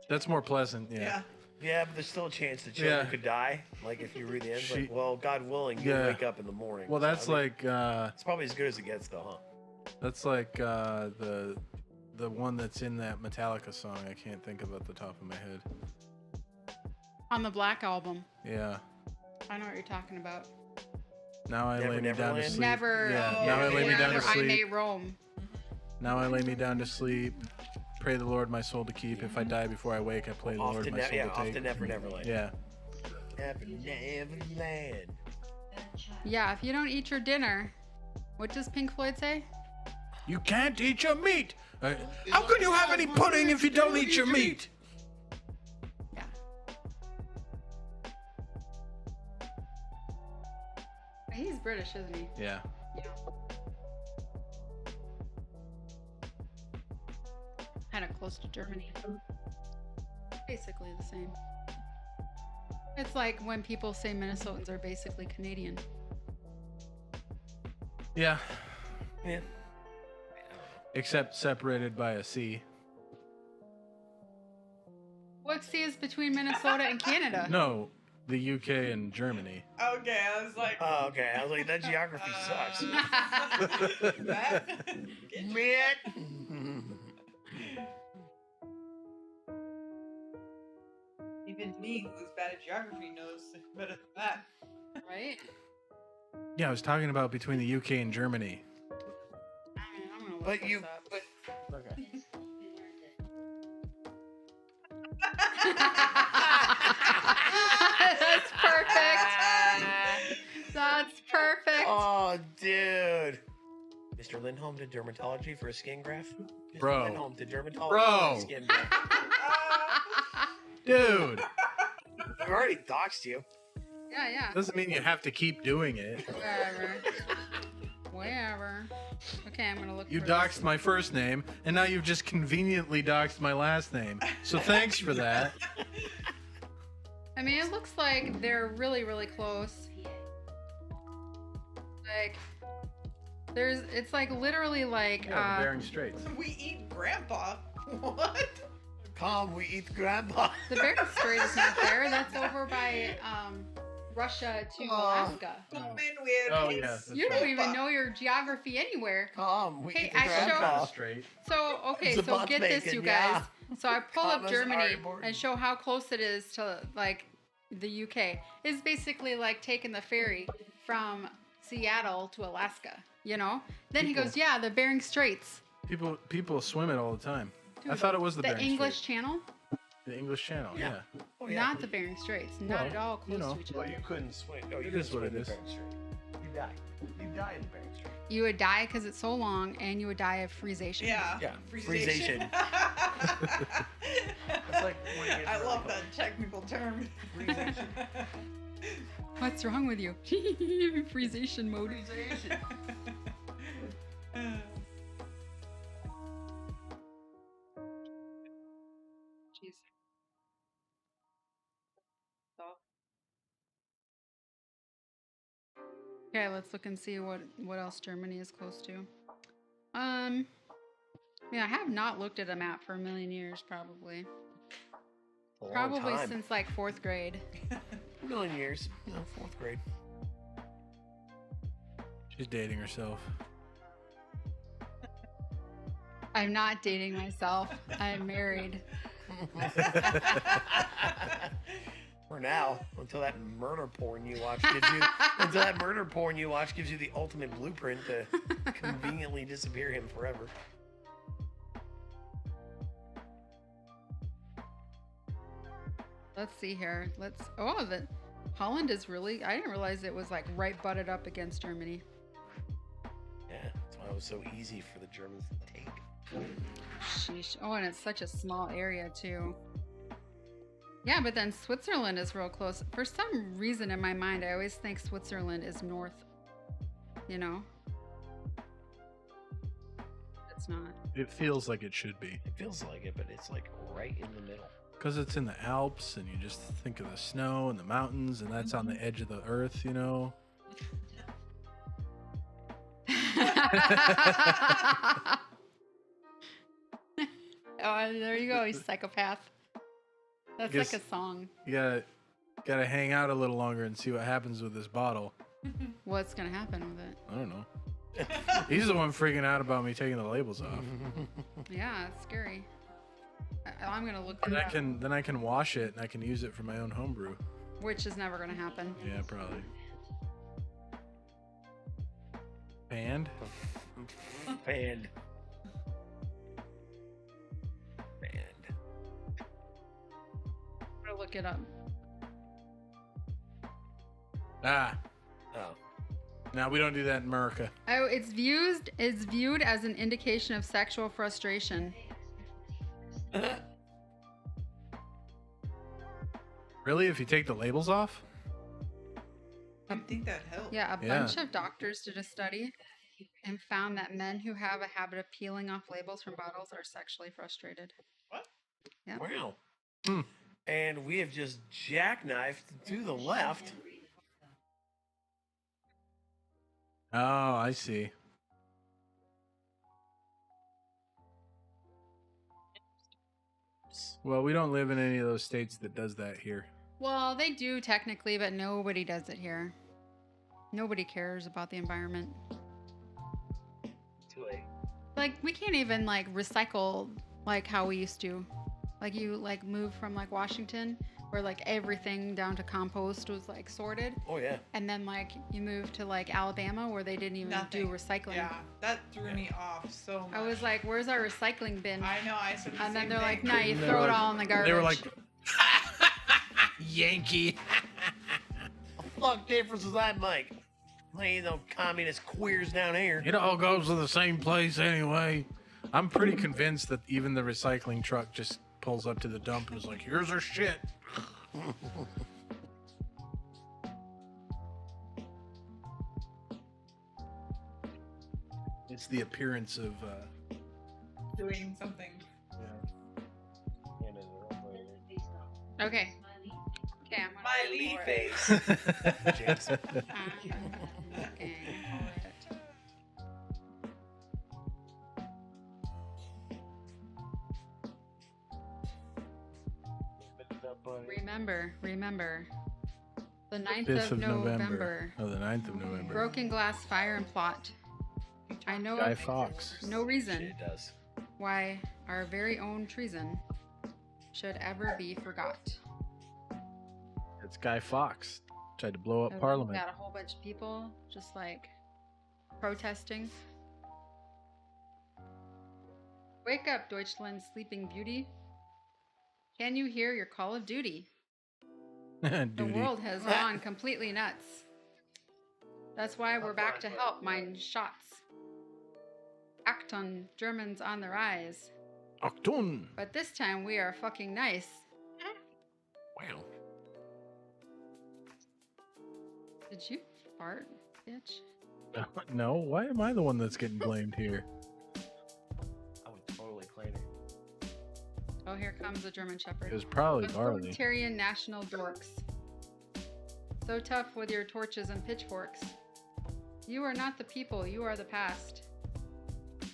"That's more pleasant." Yeah. Yeah, but there's still a chance the children Yeah. could die. Like if you read the end, She- like, well, God willing, you'll Yeah. wake up in the morning. Well, So, that's I mean, like it's probably as good as it gets, though, huh? that's like the one that's in that Metallica song. I can't think of at the top of my head. On the Black Album. Yeah. I know what you're talking about. Now I Never, lay me down to Neverland? sleep. Never. Yeah. Oh, Now I lay me down to Never, I may sleep. roam. Now I lay me down to sleep. Pray the Lord my soul to keep. If I die before I wake, I pray the Off Lord to, my soul to off take. to Never Neverland. Yeah. Never Neverland. Yeah, if you don't eat your dinner, what does Pink Floyd say? You can't eat your meat. How can you have any pudding if you don't eat your meat? Yeah. He's British, isn't he? Yeah. Yeah. Kind of close to Germany. Basically the same. It's like when people say Minnesotans are basically Canadian. Yeah. Yeah. Except separated by a sea. What sea is between Minnesota and Canada? No, the UK and Germany. Okay, I was like, Oh, okay. I was like, that geography sucks. that? Man. Even me, who's bad at geography, knows better than that. Right? Yeah, I was talking about between the UK and Germany. I mean, I'm gonna look But this you- up. Okay. That's perfect. That's perfect. Oh, dude. Mr. Lindholm did dermatology for a skin graft. Mr. Bro. Lindholm did dermatology Bro. for a skin graft. Dude, I've already doxed you. Yeah, yeah. doesn't mean you have to keep doing it. Whatever. Whatever. Okay, I'm gonna look. You for doxed my first name, and now you've just conveniently doxed my last name. So thanks for that. I mean, it looks like they're really, really close. Like, it's like literally like, Yeah, the Bering Straits. We eat grandpa. What? Calm, we eat grandpa. the Bering Strait is not there. That's over by Russia to Alaska. Oh, yeah. That's You don't right. even know your geography anywhere. Calm, we Hey, eat the I grandpa. Straight. So, okay, It's so about get this, bacon, you guys. yeah. So I pull up Thomas Germany Arborn. and show how close it is to, like, the UK. It's basically like taking the ferry from Seattle to Alaska, you know? Then he goes, yeah, the Bering Straits. People swim it all the time. I Dude, thought it was the The Bering English Strait. Channel, The English Channel, yeah. Oh, yeah. not the Bering Straits. Not Well, at all close you know, to each Well, other. you couldn't swim. No, you It couldn't is what swim it the is. Bering Strait. You die. You die in the Bering Strait. You would die because it's so long, and you would die of freezation. Yeah. Yeah, Freezation. It's like when you get I really love cold. that technical term. Freezation. What's wrong with you? Freezation mode. Jeez. Okay, let's look and see what else Germany is close to. Yeah, I have not looked at a map for a million years, probably. A long Probably time. since like 4th grade. A million years. No, 4th grade. She's dating herself. I'm not dating myself. I'm married. For now, until that murder porn you watch gives you the ultimate blueprint to conveniently disappear him forever. Let's see here. Holland is really, I didn't realize it was like right butted up against Germany. Yeah, that's why it was so easy for the Germans to take. Sheesh. Oh, and it's such a small area too. Yeah, but then Switzerland is real close. For some reason in my mind, I always think Switzerland is north. You know? It's not. It feels like it should be. It feels like it, but it's like right in the middle. Because it's in the Alps, and you just think of the snow and the mountains, and that's on the edge of the earth, you know? Oh, there you go, you psychopath. That's Guess- like a song. You gotta hang out a little longer and see what happens with this bottle. What's gonna happen with it? I don't know. He's the one freaking out about me taking the labels off. Yeah, it's scary. I'm gonna look it And up, then I can wash it and I can use it for my own homebrew. which is never gonna happen. Yeah, probably. And Banned. I'm gonna look it up. oh, Oh. we don't do that in America. Oh, it's viewed as an indication of sexual frustration. Really? If you take the labels off? I think that helps. Yeah, a Yeah. bunch of doctors did a study and found that men who have a habit of peeling off labels from bottles are sexually frustrated. Yep. Wow. Hmm. And we have just jackknifed to the left. Oh, I see. Well, we don't live in any of those states that does that here. Well, they do technically, but nobody does it here. Nobody cares about the environment. Too late. Like, we can't even like recycle like how we used to. Like, you like move from like Washington where like everything down to compost was like sorted, Oh yeah. and then like you move to like Alabama where they didn't even do Nothing. recycling. Yeah, that threw me off so much. I was like, "Where's our recycling bin?" I know, I said the And then same they're like, thing. "Nah, you And they throw were it like- all in the garbage." They were like, Yankee. Fuck difference does that make? There ain't no communist queers down here. It all goes to the same place anyway. I'm pretty convinced that even the recycling truck just pulls up to the dump and is like, here's our shit. It's the appearance of. Doing something. Okay. Okay, I'm gonna Smiley for it. face. James. Okay, hold it. Remember. The 9th 5th of November. Oh, the 9th of November. Broken glass fire and plot. I know Guy of Fawkes. no reason It does. why our very own treason should ever be forgot. It's Guy Fawkes. Tried to blow up So we Parliament. got a whole bunch of people just like protesting. Wake up, Deutschland's sleeping beauty. Can you hear your call of duty? The Duty. world has gone completely nuts. That's why we're back to help mine shots. Achtung, Germans on the rise. Achtung. But this time we are fucking nice. Wow. Did you fart, bitch? No, why am I the one that's getting blamed here? I would totally claim it. Oh, here comes a German Shepherd. It was probably Barley. Authoritarian national dorks. So tough with your torches and pitchforks. You are not the people, you are the past.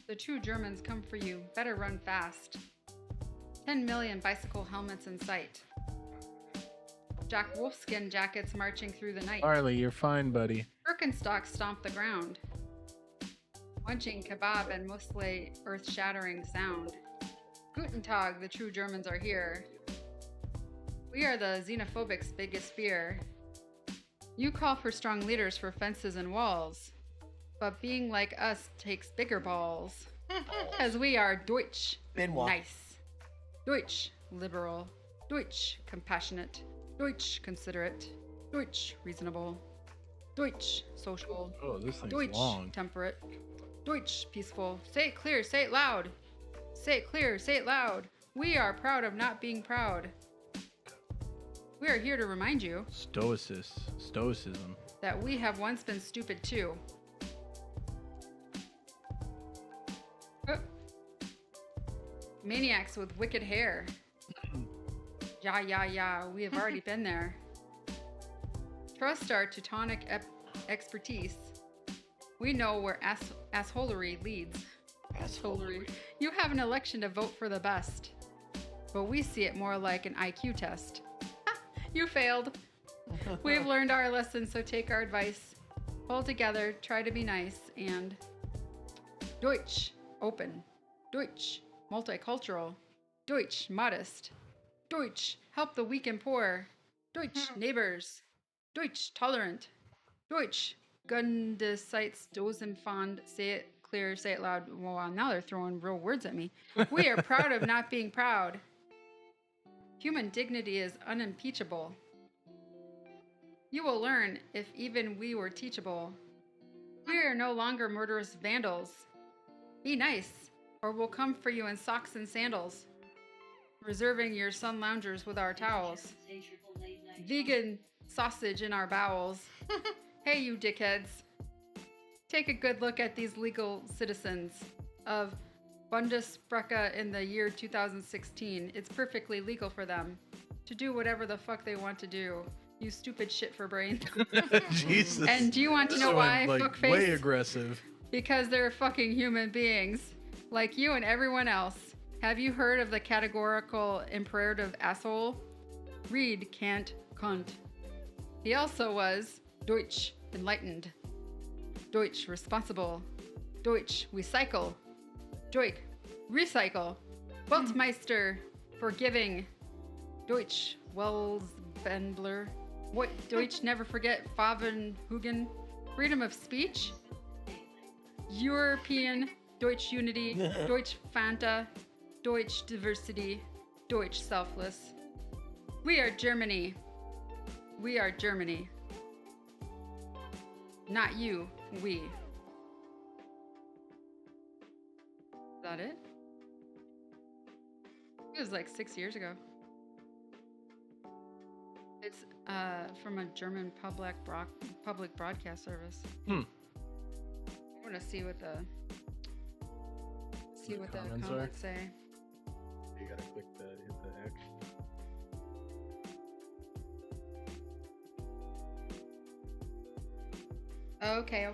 The true Germans come for you. Better run fast. 10 million bicycle helmets in sight. Jack Wolfskin jackets marching through the night. Barley, you're fine, buddy. Birkenstocks stomp the ground. Munching kebab and mostly earth-shattering sound. Guten Tag, the true Germans are here. We are the xenophobic's biggest fear. You call for strong leaders for fences and walls, but being like us takes bigger balls. As we are Deutsch, Benoit. nice. Deutsch, liberal. Deutsch, compassionate. Deutsch, considerate. Deutsch, reasonable. Deutsch, social. Oh, this thing's Deutsch, long. temperate. Deutsch, peaceful. Say it clear, say it loud. Say it clear, say it loud. We are proud of not being proud. We are here to remind you Stoicism. that we have once been stupid too. Oh. Maniacs with wicked hair. Yeah, we have already been there. Trust our Teutonic expertise. We know where assholery leads. Assholery. You have an election to vote for the best, but we see it more like an IQ test. You failed. We've learned our lesson, so take our advice. Hold together, try to be nice, and Deutsch, open. Deutsch, multicultural. Deutsch, modest. Deutsch, help the weak and poor. Deutsch, neighbors. Deutsch, tolerant. Deutsch, Gundeseits, Dosenfond, say it clear, say it loud. Well, now they're throwing real words at me. We are proud of not being proud. Human dignity is unimpeachable. You will learn if even we were teachable. We are no longer murderous vandals. Be nice, or we'll come for you in socks and sandals, reserving your sun loungers with our towels. Vegan sausage in our bowels. Hey, you dickheads. Take a good look at these legal citizens of Bundespreka in the year 2016. It's perfectly legal for them to do whatever the fuck they want to do. You stupid shit for brains. Jesus. And do you want to know why, Like, fuckface? way aggressive. Because they're fucking human beings, like you and everyone else. Have you heard of the categorical imperative asshole? Read, can't, cunt. He also was Deutsch, enlightened. Deutsch, responsible. Deutsch, we cycle. Deutsch, recycle. Weltmeister, forgiving. Deutsch, Welsbendler. What? Deutsch, never forget. Favenhugen, freedom of speech. European, Deutsch unity. Deutsch Fanta. Deutsch diversity. Deutsch selfless. We are Germany. We are Germany. Not you, we. Is that it? It was like 6 years ago. It's from a German public broadcast service. Hmm. I want to see what the See what the comments comments say. You gotta click hit the X. Okay.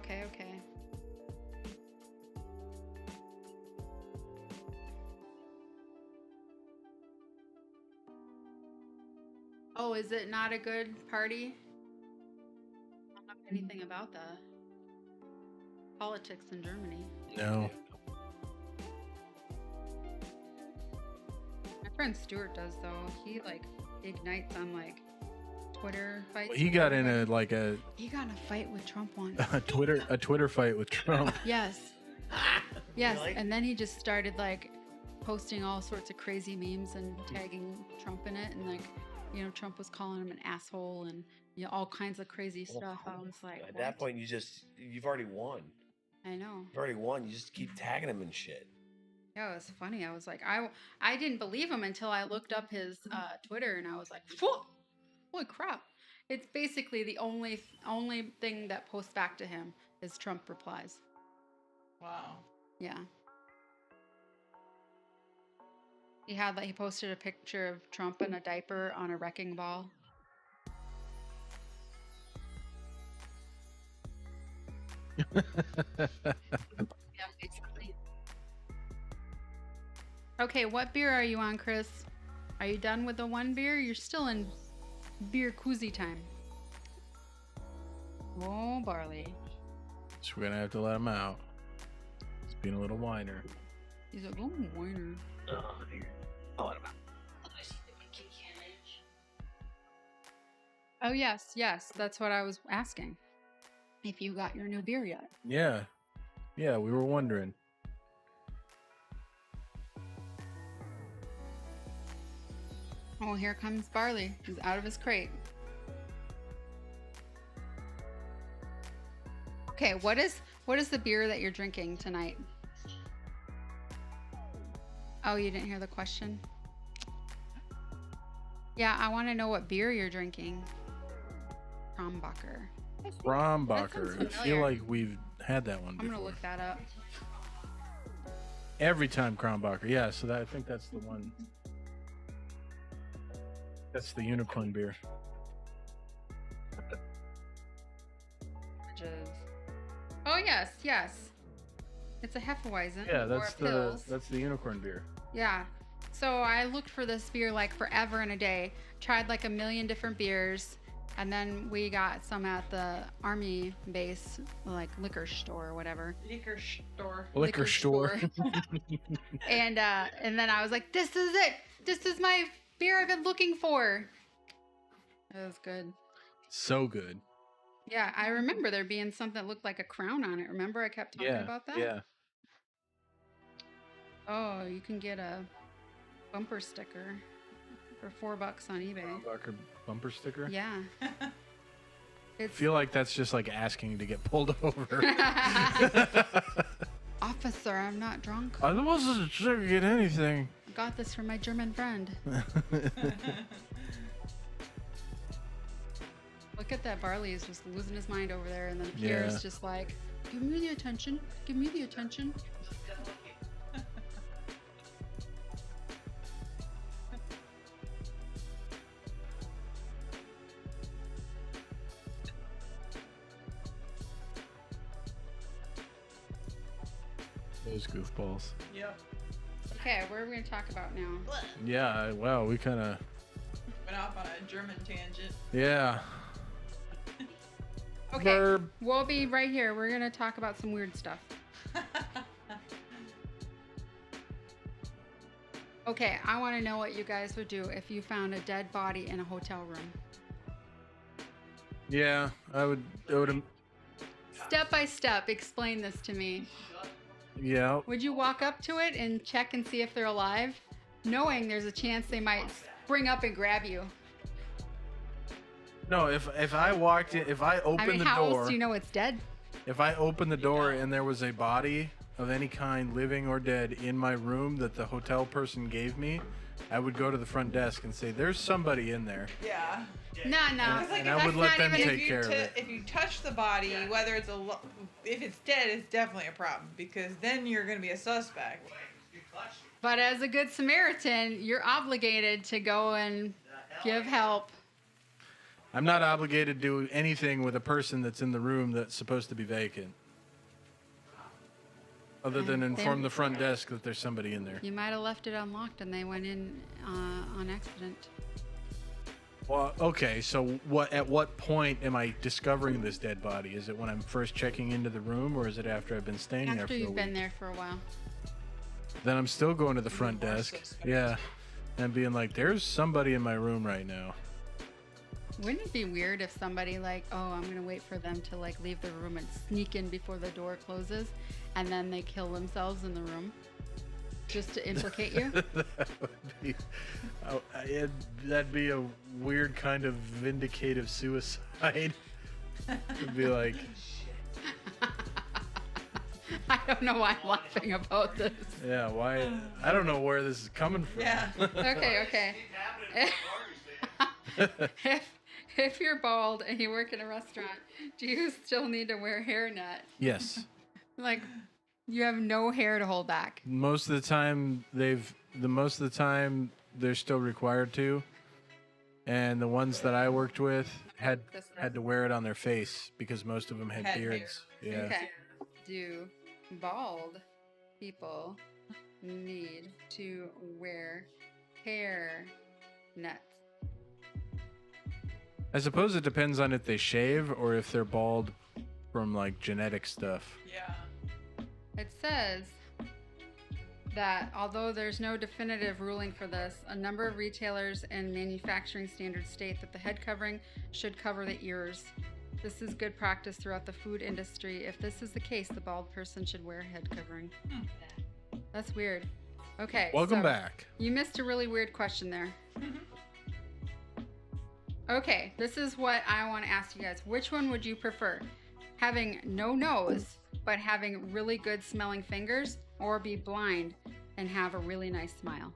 Oh, is it not a good party? I don't know anything about the politics in Germany. No. My friend Stuart does though. He like ignites on like Twitter fights. Well, he got in a He got in a fight with Trump once. a Twitter fight with Trump. Yes. Yes. Really? And then he just started like posting all sorts of crazy memes and tagging Trump in it, and like, you know, Trump was calling him an asshole and, you know, all kinds of crazy stuff. I was like, At that point, you've already won. I know. You've already won. You just keep tagging him and shit. Yeah, it was funny. I was like, I didn't believe him until I looked up his Twitter, and I was like, whoa, holy crap! It's basically the only thing that posts back to him is Trump replies. Wow. Yeah. He posted a picture of Trump in a diaper on a wrecking ball. Yeah, basically. Okay, what beer are you on, Chris? Are you done with the one beer? You're still in beer koozie time. Oh, barley. So we're gonna have to let him out. He's being a little whiner. He's like, oh, whiner. Oh, yes, that's what I was asking. If you got your new beer yet. Yeah. Yeah, we were wondering. Oh, here comes Barley. He's out of his crate. Okay, what is the beer that you're drinking tonight? Oh, you didn't hear the question? Yeah, I want to know what beer you're drinking. Krombacher. Krombacher. That sounds I feel familiar. like we've had that one I'm before. gonna look that up. Every time Krombacher. Yeah, so I think that's the one. That's the unicorn beer. Which is... Oh yes. It's a Hefeweizen. Yeah, or that's a Pils. the unicorn beer. Yeah. So I looked for this beer like forever and a day. Tried like a million different beers. And then we got some at the army base, like liquor store or whatever. Liquor store. Liquor store. And then I was like, this is it. This is my beer I've been looking for. It was good. So good. Yeah, I remember there being something that looked like a crown on it. Remember I kept talking about that? Yeah. Oh, you can get a bumper sticker for $4 on eBay. Krombacher bumper sticker. Yeah. I It's feel like that's just like asking to get pulled over. Officer, I'm not drunk. I wasn't sure to get anything. I got this from my German friend. Look at that. Barley is just losing his mind over there, and then Pierre's Yeah. just like, give me the attention. Give me the attention. Those goofballs. Yep. Okay, what are we going to talk about now? Yeah, wow, we kind of. Went off on a German tangent. Yeah. Okay, Verb. we'll be right here. We're going to talk about some weird stuff. Okay, I want to know what you guys would do if you found a dead body in a hotel room. Yeah, I would. Step by step, explain this to me. Yeah. Would you walk up to it and check and see if they're alive, knowing there's a chance they might spring up and grab you? No, if I walked in, if I opened I mean, the how door, else do you know it's dead? if I opened the door and there was a body of any kind, living or dead, in my room that the hotel person gave me, I would go to the front desk and say, "There's somebody in there." Yeah. No. It's like And if I would that's let not them even- take care of it. If you touch the body, whether it's if it's dead, it's definitely a problem because then you're gonna be a suspect. But as a good Samaritan, you're obligated to go and give help. I'm not obligated to do anything with a person that's in the room that's supposed to be vacant. Other than inform the front desk that there's somebody in there. You might have left it unlocked and they went in on accident. Well, okay, so at what point am I discovering this dead body? Is it when I'm first checking into the room, or is it after I've been staying there for After a you've week? been there for a while. Then I'm still going to the front desk. Yeah. And being like, there's somebody in my room right now. Wouldn't it be weird if somebody like, oh, I'm gonna wait for them to like leave the room and sneak in before the door closes, and then they kill themselves in the room, just to implicate you? That would be, that'd be a weird kind of vindicative suicide. It'd be like, I don't know why I'm laughing about this. yeah, why? I don't know where this is coming from. Yeah. Okay. If you're bald and you work in a restaurant, do you still need to wear a hairnet? Yes. Like, you have no hair to hold back. Most of the time they're still required to, and the ones that I worked with had to wear it on their face because most of them had Had beards. hair. Yeah. Okay. Do bald people need to wear hair nets? I suppose it depends on if they shave or if they're bald from like genetic stuff. Yeah. It says that although there's no definitive ruling for this, a number of retailers and manufacturing standards state that the head covering should cover the ears. This is good practice throughout the food industry. If this is the case, the bald person should wear a head covering. That's weird. Okay. Welcome so back. You missed a really weird question there. Okay, this is what I want to ask you guys. Which one would you prefer? Having no nose, but having really good smelling fingers, or be blind and have a really nice smile?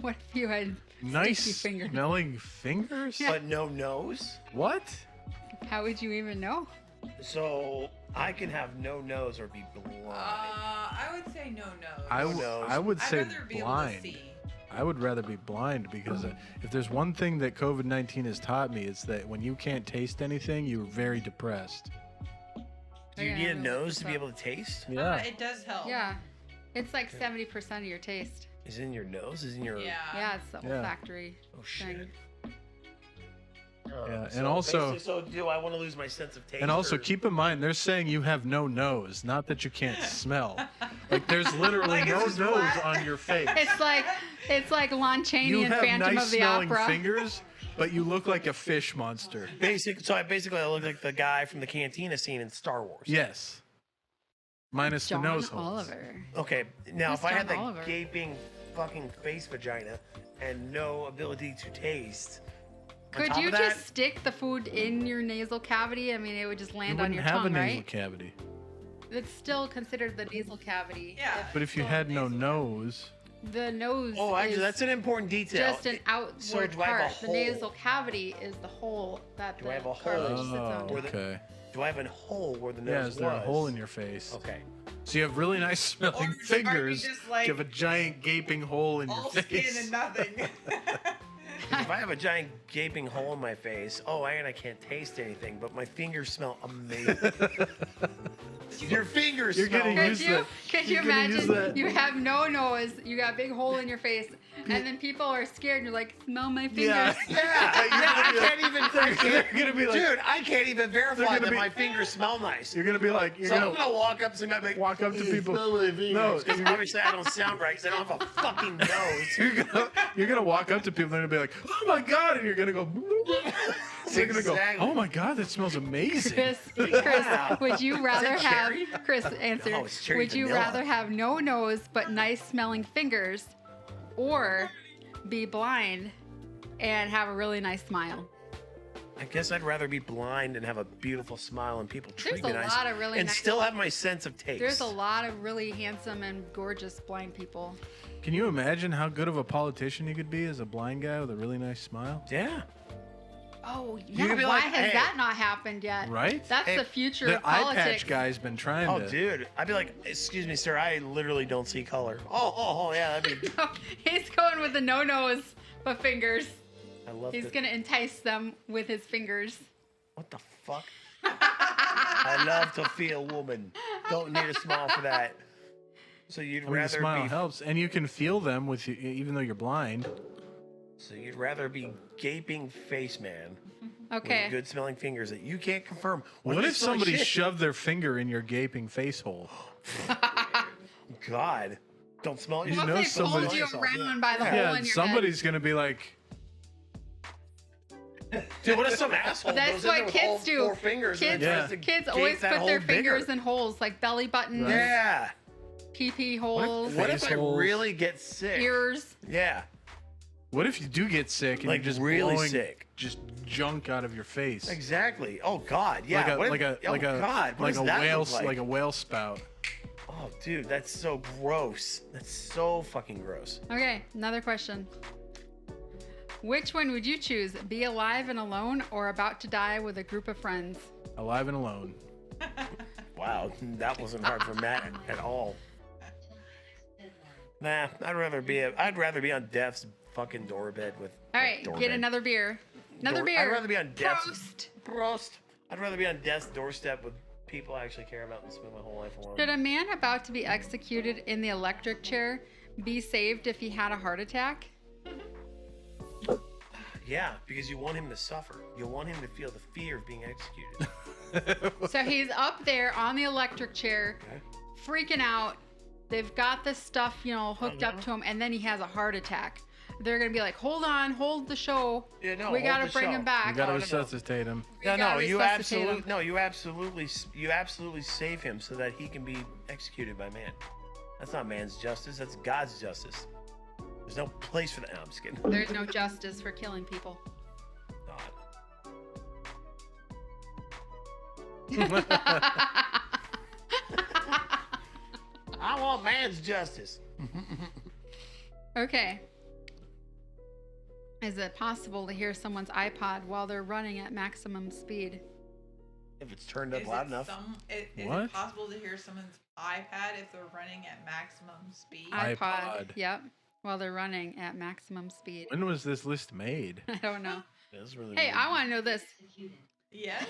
What if you had Nice sticky fingers? smelling fingers? But no nose. What? How would you even know? So I can have no nose or be blind. I would say no nose. I would I'd say rather be able to blind. see. I would rather be blind because if there's one thing that COVID-19 has taught me, it's that when you can't taste anything, you're very depressed. Do you Okay, need I a know nose what's to be up. able to taste? Yeah. It does help. Yeah, it's like 70% of your taste. Is it in your nose? Is it in your? Yeah. Yeah, it's the Yeah. olfactory Oh thing. shit. Yeah, So and also- basically- so do I want to lose my sense of taste? And also or- keep in mind, they're saying you have no nose, not that you can't smell. Like there's literally Like, no it's nose just flat. on your face. It's like Lon Chaney You and have Phantom nice of the smelling Opera. fingers, but you look like a fish monster. I look like the guy from the cantina scene in Star Wars. Yes. Minus John the nose holes. Oliver. Okay, now Who's if I had John that Oliver? gaping fucking face vagina and no ability to taste, on Could top you of that, just stick the food in your nasal cavity? I mean, it would just You land on wouldn't your have tongue, a nasal right? cavity. It's still considered the nasal cavity. Yeah. But if you So had no nasal- nose, The nose Oh, actually, is that's an important detail. just an outward So do I have a part. The hole? nasal cavity is the hole that Do the I have a cartilage hole? sits on. Where the- okay. Do I have a hole where the nose Yeah, is there a was? hole in your face? Okay. So you have really nice smelling Or are you fingers. just, like, You have a giant gaping hole in your All face. skin and nothing. If I have a giant gaping hole in my face, and I can't taste anything, but my fingers smell amazing. Your fingers You're smell getting Could used you, to that. could you You're gonna use imagine that. you have no nose, you got a big hole in your face, and then people are scared and you're like, smell my fingers. Yeah. You're gonna be like, Dude, I can't even verify gonna that be- my fingers smell nice. you're gonna be like, you're So I'm gonna gonna walk up to somebody and be like, walk up to "Hey, people. smell my fingers." No, 'Cause obviously I don't sound right because I don't have a fucking nose. you're gonna walk up to people. They're gonna be like, oh my god, and you're gonna go. They're gonna go, Exactly. oh my god, that smells amazing. Chris, would you rather it have cherry? Chris answer? No, it's cherry Would you vanilla. rather have no nose but nice smelling fingers, or be blind and have a really nice smile? I guess I'd rather be blind and have a beautiful smile and people treat There's me a nice lot of really and nice. still have my sense of taste. There's a lot of really handsome and gorgeous blind people. Can you imagine how good of a politician you could be as a blind guy with a really nice smile? Yeah. Oh, You yeah. could be Why like, has "Hey." that not happened yet? Right? That's Hey, the future The of eye politics. patch guy's been trying Oh, to. dude. I'd be like, excuse me, sir. I literally don't see color. Oh, yeah. That'd be. He's going with the no-nos but fingers. I love He's it. going to entice them with his fingers. What the fuck? I love to feel woman. Don't need a smile for that. So you'd I mean, the rather smile be. helps, and you can feel them with you, even though you're blind. So you'd rather be gaping face man Okay. with good smelling fingers that you can't confirm. What they if smell like somebody shit? shoved their finger in your gaping face hole? God, don't smell it. You What know if they somebody- pulled you Yourself, yeah. around by the hole Yeah, in your somebody's gonna be like, Dude, what if some asshole That's goes in what there with kids all do. 4 fingers and Kids, then Yeah. tries to kids gape always that put their hole fingers bigger? in holes like belly buttons, Right. Yeah. pee-pee holes, What if Face I holes. really get sick? ears. Yeah. what if you do get sick and Like, you're just really blowing sick. just junk out of your face? Exactly. Oh God. Yeah. Like a What like if- a like oh, a God. What like does a that whale look like? like a whale spout. Oh, dude, that's so gross. That's so fucking gross. Okay, another question. Which one would you choose? Be alive and alone or about to die with a group of friends? Alive and alone. Wow, that wasn't hard for Matt at all. Nah, I'd rather be on Death's fucking doorbed with. All right, doorbed. get another beer. Another beer. I'd rather be on Death's. Prost. Prost. I'd rather be on Death's doorstep with people I actually care about and spend my whole life alone. Should a man about to be executed in the electric chair be saved if he had a heart attack? Yeah, because you want him to suffer. You want him to feel the fear of being executed. So he's up there on the electric chair, Okay. freaking out. They've got this stuff, hooked Uh-huh. up to him, and then he has a heart attack. They're gonna be like, "Hold on, hold the show. Yeah, no, we hold gotta the bring show. him back." You gotta no. resuscitate him. We No, gotta you resuscitate him. you absolutely save him so that he can be executed by man. That's not man's justice. That's God's justice. There's no place for that. No, I'm just kidding. There's no justice for killing people. God. I want man's justice. Okay. Is it possible to hear someone's iPod while they're running at maximum speed? If it's turned up loud enough. Is What? it possible to hear someone's iPad if they're running at maximum speed? iPod. Yep. While they're running at maximum speed. When was this list made? I don't know. That's really Hey, weird. I want to know this. Yes.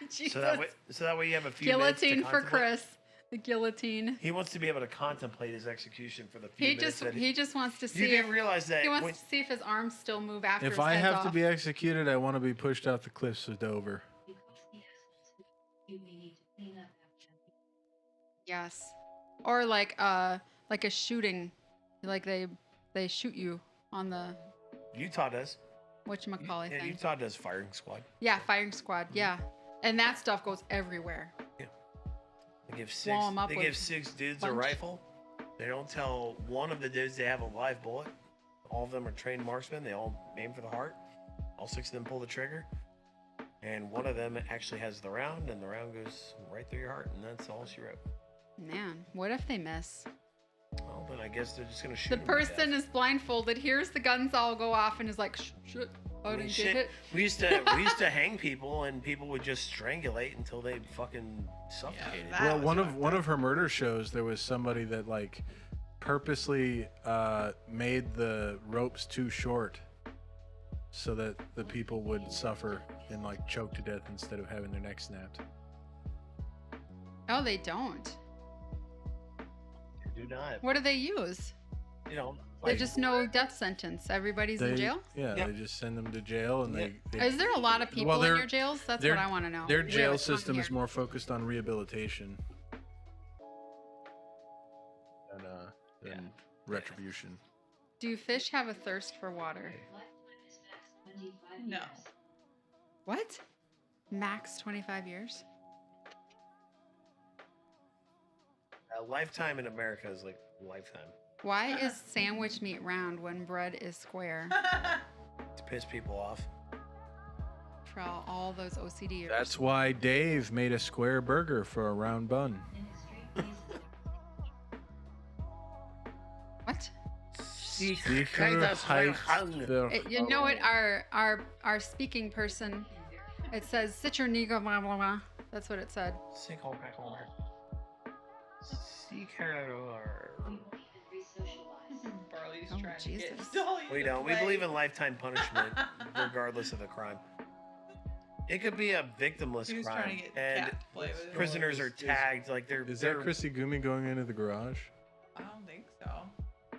So that way you have a few minutes to Guillotine for contemplate. Chris. The guillotine. He wants to be able to contemplate his execution for the few He minutes just that he just wants to see You if didn't realize that he wants when, to see if his arms still move after If his I head's have off. to be executed, I want to be pushed out the cliffs of Dover. Yes. Or like a shooting, like they shoot you on the Utah does. whatchamacallit Yeah, thing. Utah does firing squad. Yeah, firing squad. Yeah, and that stuff goes everywhere. They give six. Wall 'em up They with give 6 dudes a bunch. rifle. They don't tell one of the dudes they have a live bullet. All of them are trained marksmen. They all aim for the heart. All 6 of them pull the trigger, and one of them actually has the round, and the round goes right through your heart, and that's all she wrote. Man, what if they miss? Well, then I guess they're just gonna shoot. The him to person death. is blindfolded, hears the guns all go off, and is like, shit, I I mean, didn't shit, get hit. we used to hang people, and people would just strangulate until they fucking suffocated. that- Well, was one of her murder shows, there was somebody that like purposely made the ropes too short so that the people would suffer and like choke to death instead of having their neck snapped. Oh, they don't. Do not, What do they use? you know. They like- just know death sentence. Everybody's in jail. Yeah, Yep. they just send them to jail, and they Is there a lot of people in their- your jails? That's their- what I want to know. their We jail have a ton system is here. more focused on rehabilitation than retribution. Do fish have a thirst for water? No. What? Max 25 years? A lifetime in America is like lifetime. Why is sandwich meat round when bread is square? To piss people off. For all those OCDers. That's why Dave made a square burger for a round bun. What? You know what? Our speaking person, it says Citroniga blah blah blah. That's what it said. Barley's Oh, trying to Jesus. get Dolly We to don't. We play. believe in lifetime punishment, regardless of the crime. It could be a victimless He was trying crime, to get and Cat to play with it. prisoners are tagged like they're. Is that Chrissy Gumi going into the garage, I don't think so.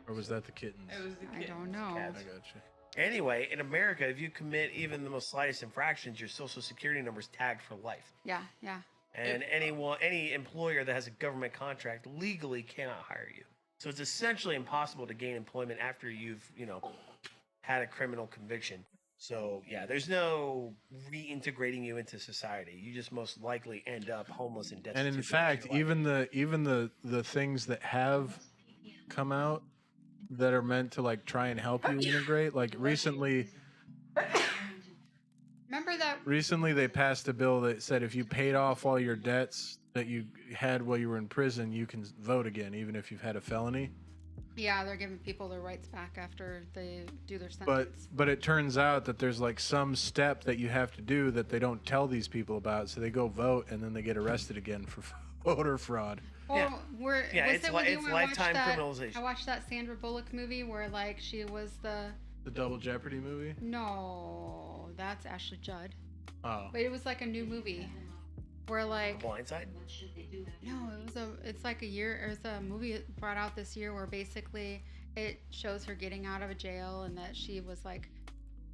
or was that the kittens? It was the I kid. don't know. I got you. Anyway, in America, if you commit even the most slightest infractions, your social security number is tagged for life. Yeah, yeah. And any employer that has a government contract legally cannot hire you. So it's essentially impossible to gain employment after you've, had a criminal conviction. So yeah, there's no reintegrating you into society. You just most likely end up homeless and destitute. And in fact, even the things that have come out that are meant to like try and help you integrate, like recently Remember that? Recently, they passed a bill that said if you paid off all your debts that you had while you were in prison, you can vote again, even if you've had a felony. Yeah, they're giving people their rights back after they do their sentence. But it turns out that there's like some step that you have to do that they don't tell these people about, so they go vote and then they get arrested again for voter fraud. Oh, Yeah. it's lifetime criminalization. I watched that Sandra Bullock movie where like she was the. The Double Jeopardy movie? No, that's Ashley Judd. Oh. But it was like a new movie where like. Blindside? No, it's like a movie brought out this year where basically it shows her getting out of a jail and that she was like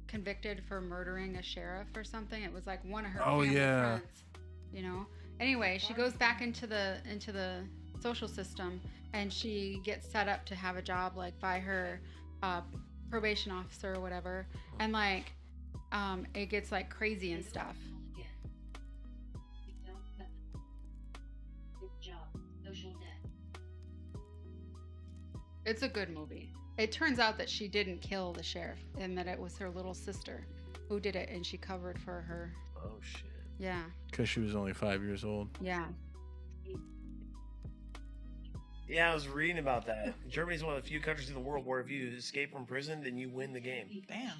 convicted for murdering a sheriff or something. It was like one of her family friends, Anyway, she goes back into the social system and she gets set up to have a job like by her probation officer or whatever, and like it gets like crazy and stuff. It's a good movie. It turns out that she didn't kill the sheriff and that it was her little sister who did it, and she covered for her. Oh, shit. Yeah. Because she was only 5 years old. Yeah. Yeah, I was reading about that. Germany's one of the few countries in the world where if you escape from prison, then you win the game. Damn.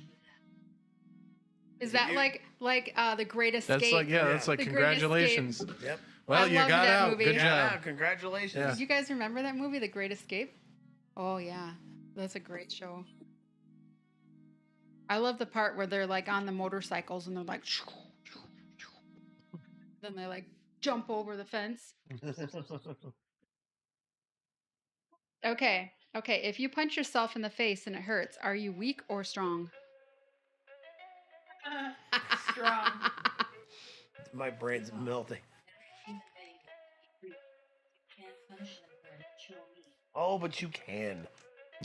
Is that like the Great Escape? That's like that's like The Great congratulations. Yep. Well, I you loved got that out. movie. Good Yeah, job. congratulations. Yeah. Did you guys remember that movie, The Great Escape? Oh yeah, that's a great show. I love the part where they're like on the motorcycles and they're like, then they like jump over the fence. Okay. If you punch yourself in the face and it hurts, are you weak or strong? Strong. My brain's melting. Oh, but you can.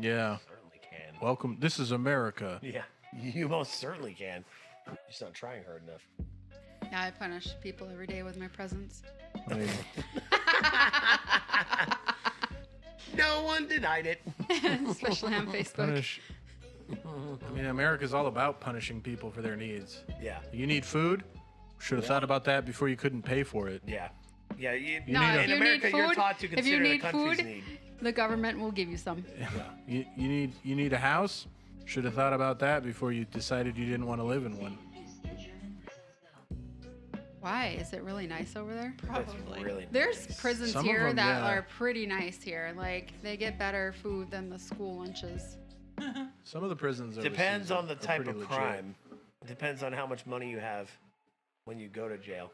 Yeah. Certainly can. Welcome. This is America. Yeah, you most certainly can. You're just not trying hard enough. Yeah, I punish people every day with my presence. I mean, No one denied it. Especially on Facebook. punish. I mean, America's all about punishing people for their needs. Yeah, You need food? Should have thought about that before you couldn't pay for it. yeah. Yeah, No, need a- if in you America, need food, you're taught to if you consider the need country's food, need. the government will give you some. You need a house? Should have thought about that before you decided you didn't want to live in one. Why? Is it really nice over there? That's Probably. really There's nice. prisons Some of here them, that yeah. are pretty nice here. Like they get better food than the school lunches. Some of the prisons Depends on the are type pretty of legit. crime. It depends on how much money you have when you go to jail.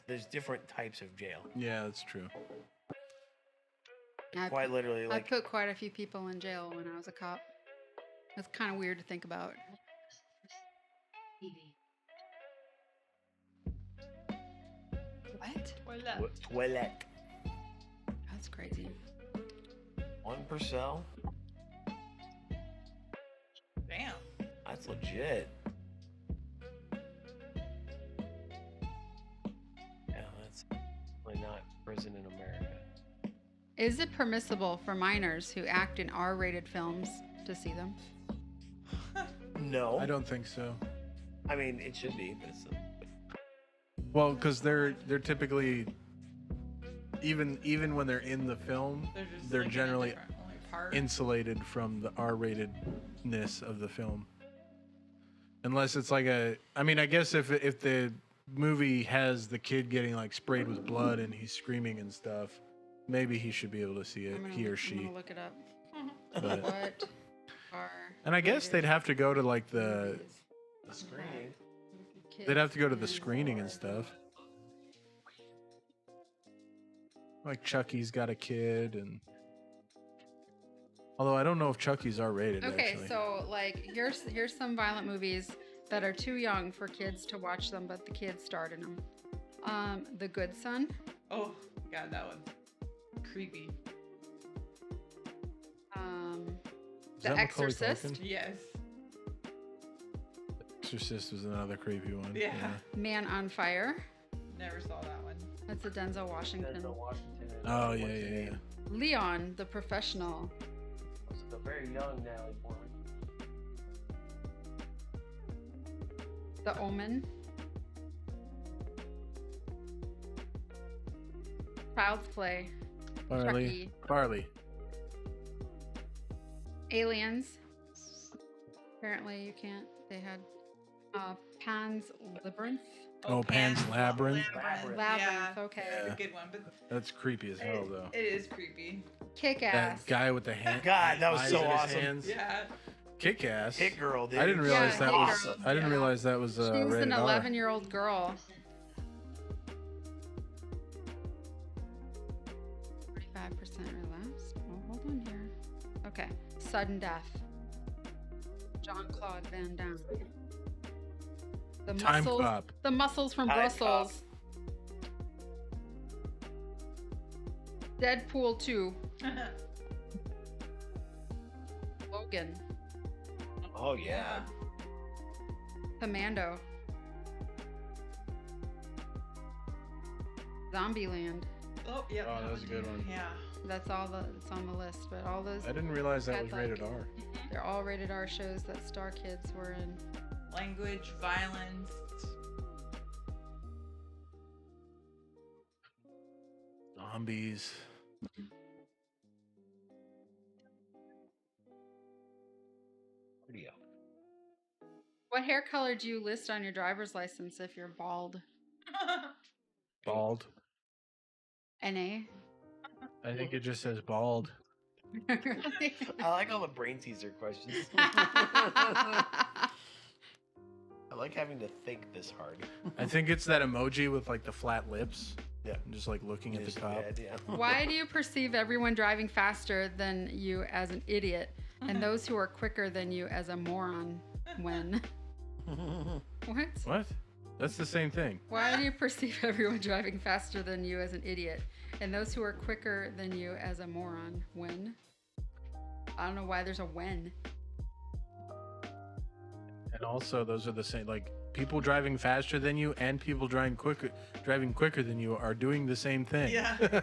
There's different types of jail. Yeah, that's true. Quite literally, I like put quite a few people in jail when I was a cop. It's kind of weird to think about. What? toilet. That's crazy. 1%. Damn. That's legit. Yeah, that's really not prison in America. Is it permissible for minors who act in R-rated films to see them? No, I don't think so. I mean, it should be, but it's Well, because they're typically even when they're in the film, They're just they're looking at generally different, part. insulated from the R-ratedness of the film. Unless it's like I mean, I guess if the movie has the kid getting like sprayed with blood and he's screaming and stuff, maybe he should be able to see it, he or I'm she. gonna look it up. But, What are and I guess they'd have to go to like The screening. they'd have to go to the screening and stuff. Like Chucky's got a kid, and although I don't know if Chucky's R-rated. Okay, actually. so like here's some violent movies that are too young for kids to watch them, but the kids starred in them. The Good Son. Oh, God, that one's creepy. Is The that Macaulay Exorcist. Culkin? Yes. Exorcist was another creepy one. Yeah. Man on Fire. Never saw that one. That's a Denzel Washington. Denzel Washington. and Oh what's yeah, his yeah, name? yeah. Leon, the Professional. Was the very young Natalie Portman. The Omen. Child's Play. Chucky. Barley. Aliens. Apparently you can't. They had Pan's Labyrinth. Oh, Pan's Labyrinth. Labyrinth. Labyrinth. Yeah. Okay. That's a good one, but That's creepy as hell, though. it is creepy. Kick Ass. That guy with the hand. God, that was eyes so in his awesome. hands. Yeah. Kick ass. Hit Girl, dude. I didn't realize Yeah, that Hit was. Girl. I didn't Yeah. realize that was She's rated an R. 11-year-old girl. 45% relapsed. Oh, hold on here. Okay. Sudden Death. Jean-Claude Van Damme. The Time muscles. Cop. The muscles from Time Brussels. Deadpool 2. Logan. Oh yeah. Commando. Zombieland. Oh, yeah. Oh, that was a good one. Yeah. That's all that's on the list, but all those I didn't realize that Got was like- rated R. they're all rated R shows that Star Kids were in. Language, violence. Zombies. Video. What hair color do you list on your driver's license if you're bald? Bald. NA. I think it just says bald. I like all the brain teaser questions. I like having to think this hard. I think it's that emoji with like the flat lips. Yeah. And just like looking at the Just top. head, yeah. Why do you perceive everyone driving faster than you as an idiot and those who are quicker than you as a moron? When? What? What? That's the same thing. Why do you perceive everyone driving faster than you as an idiot and those who are quicker than you as a moron? When? I don't know why there's a when. And also, those are the same. Like people driving faster than you and people driving quicker than you are doing the same thing. Yeah.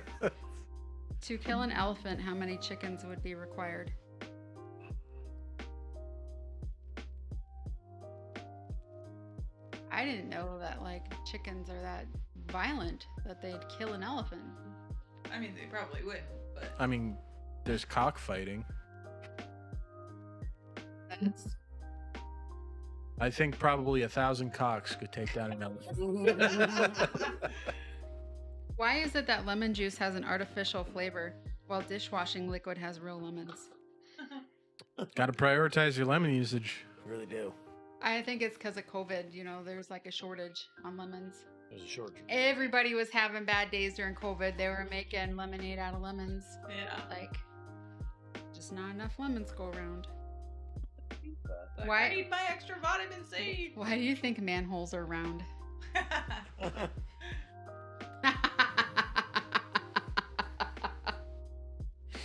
To kill an elephant, how many chickens would be required? I didn't know that like chickens are that violent that they'd kill an elephant. I mean, they probably would, but I mean, there's cockfighting. That's I think probably 1,000 cocks could take down an elephant. Why is it that lemon juice has an artificial flavor while dishwashing liquid has real lemons? Got to prioritize your lemon usage. Really do. I think it's because of COVID. You know, there's like a shortage on lemons. There's a short. Everybody was having bad days during COVID. They were making lemonade out of lemons. yeah. Like, just not enough lemons go around. Like, Why- I need my extra vitamin C. Why do you think manholes are round?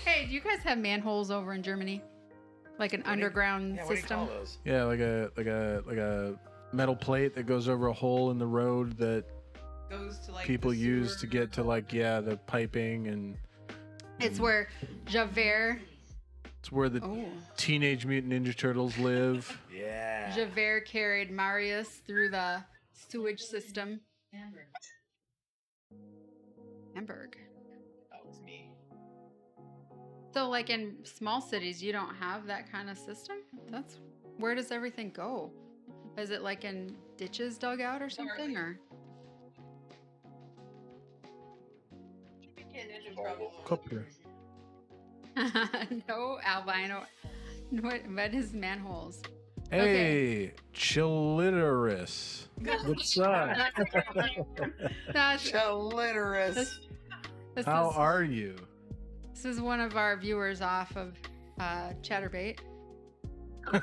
Hey, do you guys have manholes over in Germany? Like an underground Yeah, what do you system? call those? Yeah, like a metal plate that goes over a hole in the road that Goes to like people the use sewer. to get to like the piping, and It's where Javert. it's where the Oh, Teenage Mutant Ninja Turtles live. Yeah. Javert carried Marius through the sewage system. Hamburg. That was me. So, like in small cities, you don't have that kind of system? Where does everything go? Is it like in ditches dug out or something? Or Copper. no, albino. What is manholes? Hey, Chiliterus. What's up? That's, Chiliterus. this How is, are you? This is one of our viewers off of Chatterbait. Is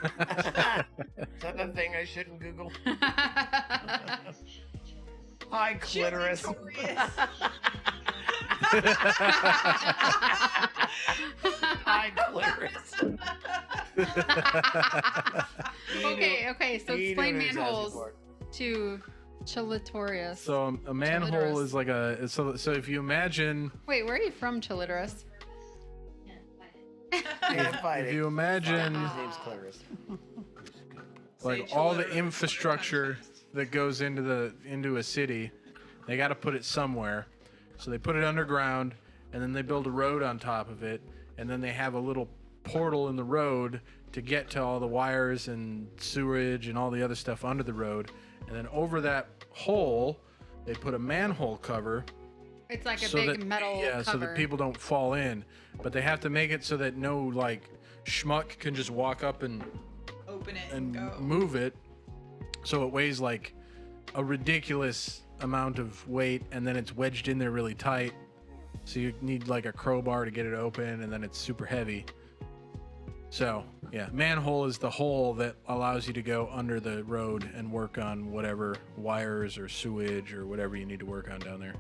that the thing I shouldn't Google? Hi, clitoris. Hi, clitoris. Okay. So explain manholes to Chilitorius. So a manhole is like so if you imagine Wait, where are you from, Chilitorus? if you imagine His name's clitoris. like all the infrastructure that goes into a city, they got to put it somewhere. So they put it underground, and then they build a road on top of it, and then they have a little portal in the road to get to all the wires and sewerage and all the other stuff under the road. And then over that hole, they put a manhole cover. It's like a so big that, metal yeah, cover. so that people don't fall in. But they have to make it so that no like schmuck can just walk up and Open it and go. move it. So it weighs like a ridiculous amount of weight, and then it's wedged in there really tight. So you need like a crowbar to get it open, and then it's super heavy. So yeah, manhole is the hole that allows you to go under the road and work on whatever wires or sewage or whatever you need to work on down there.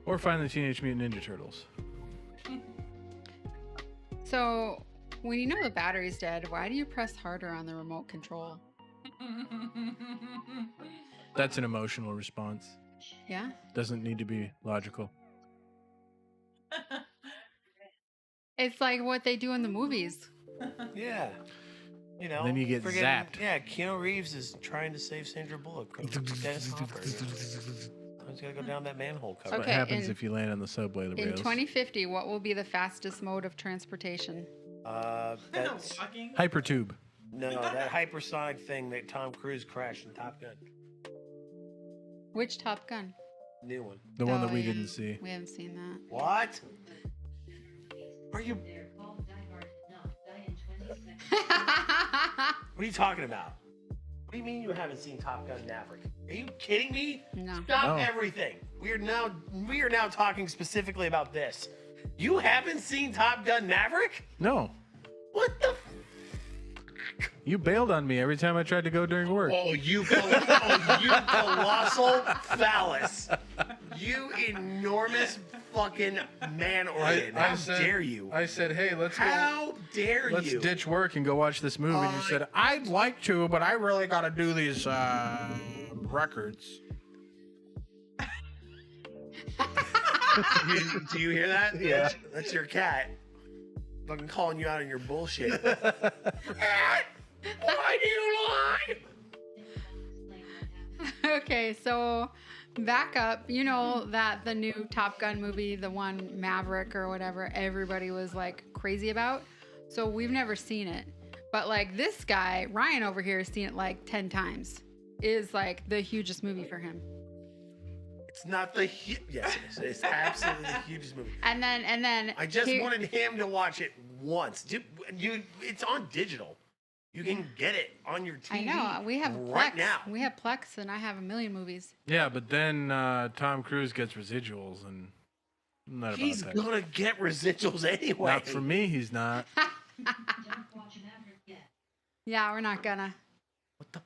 Or find the Teenage Mutant Ninja Turtles. So, when you know the battery's dead, why do you press harder on the remote control? That's an emotional response. Yeah? Doesn't need to be logical. It's like what they do in the movies. Yeah. You know. Then you get zapped. Yeah, Keanu Reeves is trying to save Sandra Bullock from Dennis Hopper. He's got to go down that manhole cover. What Okay, happens in- if you land on the subway In rails? 2050, what will be the fastest mode of transportation? That's Walking. Hypertube. no, that hypersonic thing that Tom Cruise crashed in Top Gun. Which Top Gun? New one. The one that Oh, we yeah. didn't see. We haven't seen that. What? Are you? What are you talking about? What do you mean you haven't seen Top Gun Maverick? Are you kidding me? No. Stop No. everything. We are now talking specifically about this. You haven't seen Top Gun Maverick? No. What the? You bailed on me every time I tried to go during work. You colossal phallus. You enormous fucking man organ. How dare you? I said, hey, let's How dare let's you? ditch work and go watch this movie. And you said, I'd like to, but I really got to do these records. Do you hear that? Yeah. That's your cat. Fucking calling you out on your bullshit. Why do you lie? Okay, so back up. You know that the new Top Gun movie, the one Maverick or whatever, everybody was like crazy about. So we've never seen it. But like this guy, Ryan over here, has seen it like 10 times. It is like the hugest movie for him. It's not the yes, it is. It's absolutely the hugest movie. And then I just wanted him to watch it once. It's on digital. You can get it on your TV. I know we have right Plex. now. We have Plex, and I have a million movies. Yeah, but then Tom Cruise gets residuals, and I'm not He's about that. gonna get residuals anyway. Not for me, he's not. Yeah, we're not gonna. What the?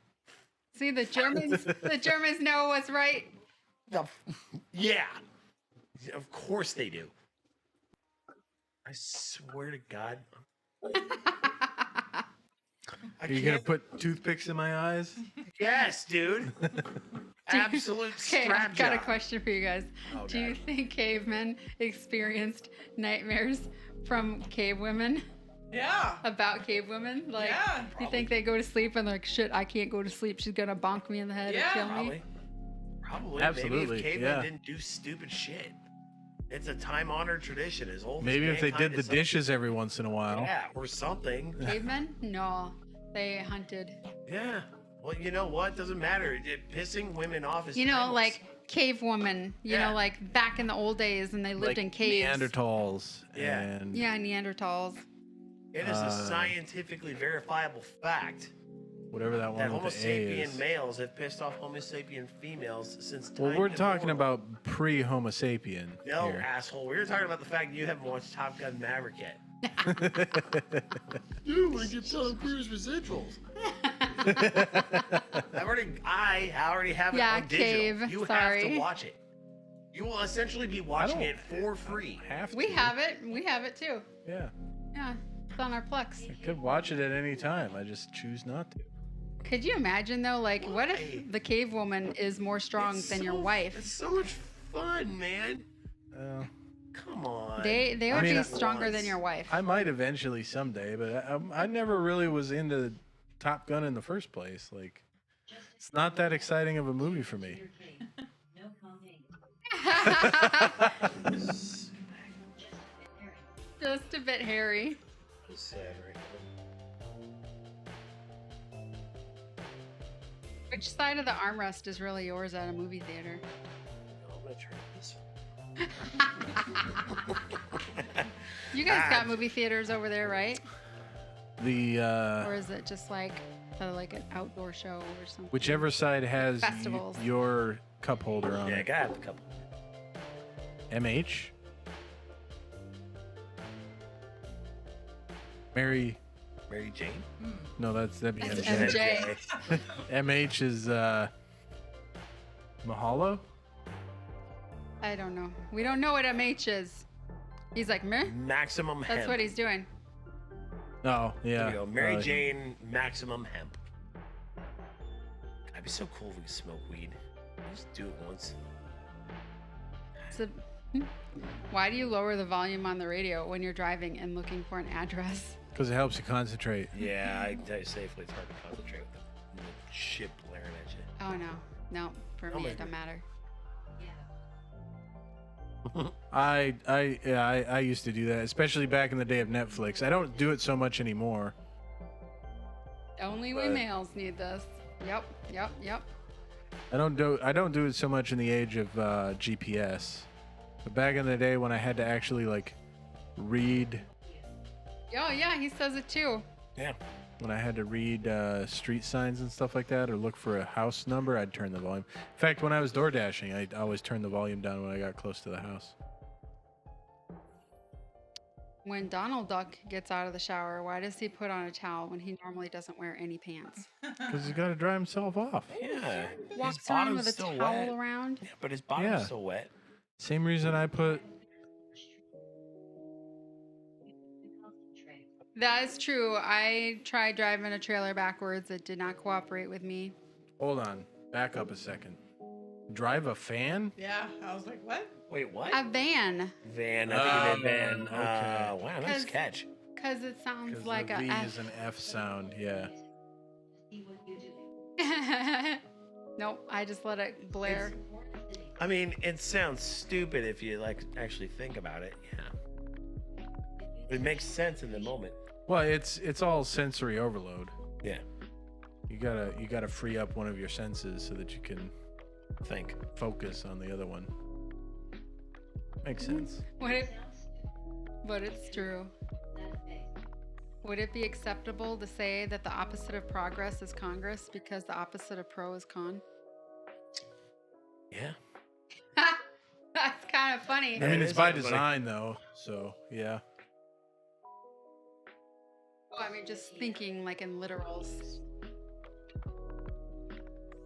See, the Germans know what's right. Yeah, of course they do. I swear to God. Are you gonna put toothpicks in my eyes? Yes, dude. Absolute Okay, strap I've got a job. question for you guys. Oh, Do you God. think cavemen experienced nightmares from cave women? Yeah. About cave women? Like, Yeah, you think they go to sleep and they're like, shit, I can't go to sleep. She's gonna bonk me in the head Yeah, and kill me? Probably. Absolutely, Maybe if cavemen yeah. didn't do stupid shit. It's a time-honored tradition. As old Maybe as if they did mankind the is something. dishes every once in a while. Yeah, or something. Cavemen? No, they hunted. Yeah. Well, you know what? Doesn't matter. Pissing women off is You know, timeless. like cave woman. You Yeah. know, like back in the old days, and they lived Like in caves. Neanderthals. Yeah. And Yeah, Neanderthals. It is a scientifically verifiable fact whatever that that one Homo with the A sapien is. males have pissed off Homo sapien females since time. Well, we're talking immemorial. about pre-Homo sapien No, here. asshole. We were talking about the fact that you haven't watched Top Gun Maverick yet. Dude, we get Tom Cruise residuals. I already have it Yeah, on digital. Cave, You have sorry. to watch it. You will essentially be watching it for free. Have to. We have it. We have it too. Yeah. Yeah, it's on our Plex. I could watch it at any time. I just choose not to. Could you imagine though? Like, what Why? if the cave woman is more strong It's than your so- wife? It's so much fun, man. Come on. They would mean, be I- stronger than your wife. I might eventually someday, but I never really was into Top Gun in the first place. Like, it's not that exciting of a movie for me. Just a bit hairy. Sad right now. Which side of the armrest is really yours at a movie theater? I'm gonna turn this. You guys got movie theaters over there, right? The Or is it just like an outdoor show or something? whichever side has Festivals. your cup holder on Yeah, I it. got a couple. MH. Mary. Mary Jane. No, that'd be That's MJ. MJ. MH is Mahalo. I don't know. We don't know what MH is. He's like, meh? Maximum hemp. That's what he's doing. Oh yeah. There we go. Mary Uh, Jane, maximum hemp. That'd be so cool if we could smoke weed. Just do it once. So, why do you lower the volume on the radio when you're driving and looking for an address? Because it helps you concentrate. Yeah, I can tell you safely, it's hard to concentrate with the shit blaring at you. Oh no, for Oh me my it don't God. matter. I used to do that, especially back in the day of Netflix. I don't do it so much anymore. Only we But- males need this. Yep. I don't do it so much in the age of GPS. But back in the day when I had to actually like read, Oh yeah, he says it too. Yeah. when I had to read street signs and stuff like that, or look for a house number, I'd turn the volume. In fact, when I was door dashing, I'd always turn the volume down when I got close to the house. When Donald Duck gets out of the shower, why does he put on a towel when he normally doesn't wear any pants? Because he's got to dry himself off. Yeah. Walks his around bottom's with a still towel wet. around. Yeah, but his bottom's Yeah. still wet. Same reason I put. That is true. I tried driving a trailer backwards. It did not cooperate with me. Hold on. Back up a second. Drive a fan? Yeah, I was like, what? Wait, what? A van, Van. I think you meant van. okay. Wow, nice 'Cause- catch. because it sounds Because like the a V F. is an F sound. Yeah. Nope, I just let it blare. I mean, it sounds stupid if you like actually think about it. Yeah. It makes sense in the moment. Well, it's all sensory overload. Yeah. You gotta free up one of your senses so that you can Think. focus on the other one. Makes sense. But it's true. Would it be acceptable to say that the opposite of progress is Congress because the opposite of pro is con? Yeah. That's kind of funny. I mean, it it's is by kinda funny. design though, so yeah. Oh, I mean, just thinking like in literals.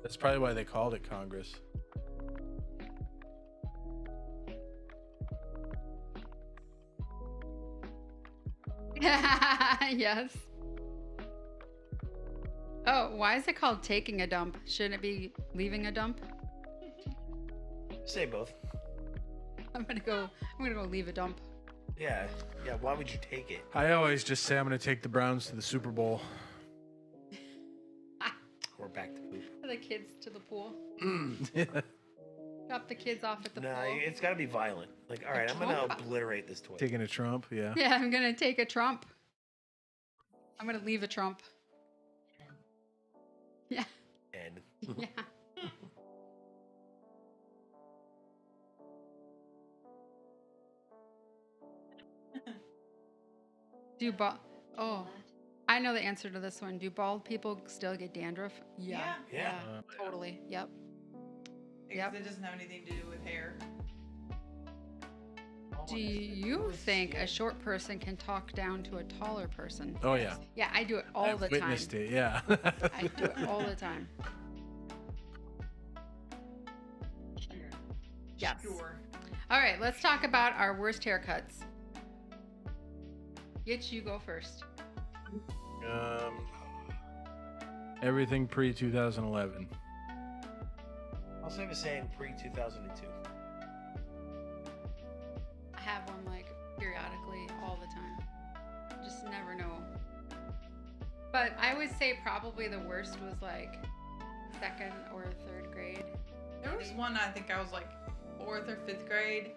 That's probably why they called it Congress. Yes. Oh, why is it called taking a dump? Shouldn't it be leaving a dump? Say both. I'm gonna go leave a dump. Yeah. Yeah. Why would you take it? I always just say I'm gonna take the Browns to the Super Bowl. Or back to poop. For the kids to the pool. Drop the kids off at the No, pool. it's got to be violent. Like, all right, I'm gonna Trump? obliterate this toy. Taking a Trump, yeah. Yeah, I'm gonna take a Trump. I'm gonna leave a Trump. Yeah. And Yeah. Do oh, I know the answer to this one. Do bald people still get dandruff? Yeah. Yeah. Totally. Yep. Because Yep. it doesn't have anything to do with hair. Do you think a short person can talk down to a taller person? Oh yeah. Yeah, I do it all I've the time. witnessed it. Yeah. I do it all the time. Yes. Sure. All right, let's talk about our worst haircuts. Get you go first. Everything pre 2011. I'll say the same pre-2002. I have one like periodically all the time. Just never know. But I would say probably the worst was like 2nd or 3rd grade. There was one, I think I was like 4th or 5th grade,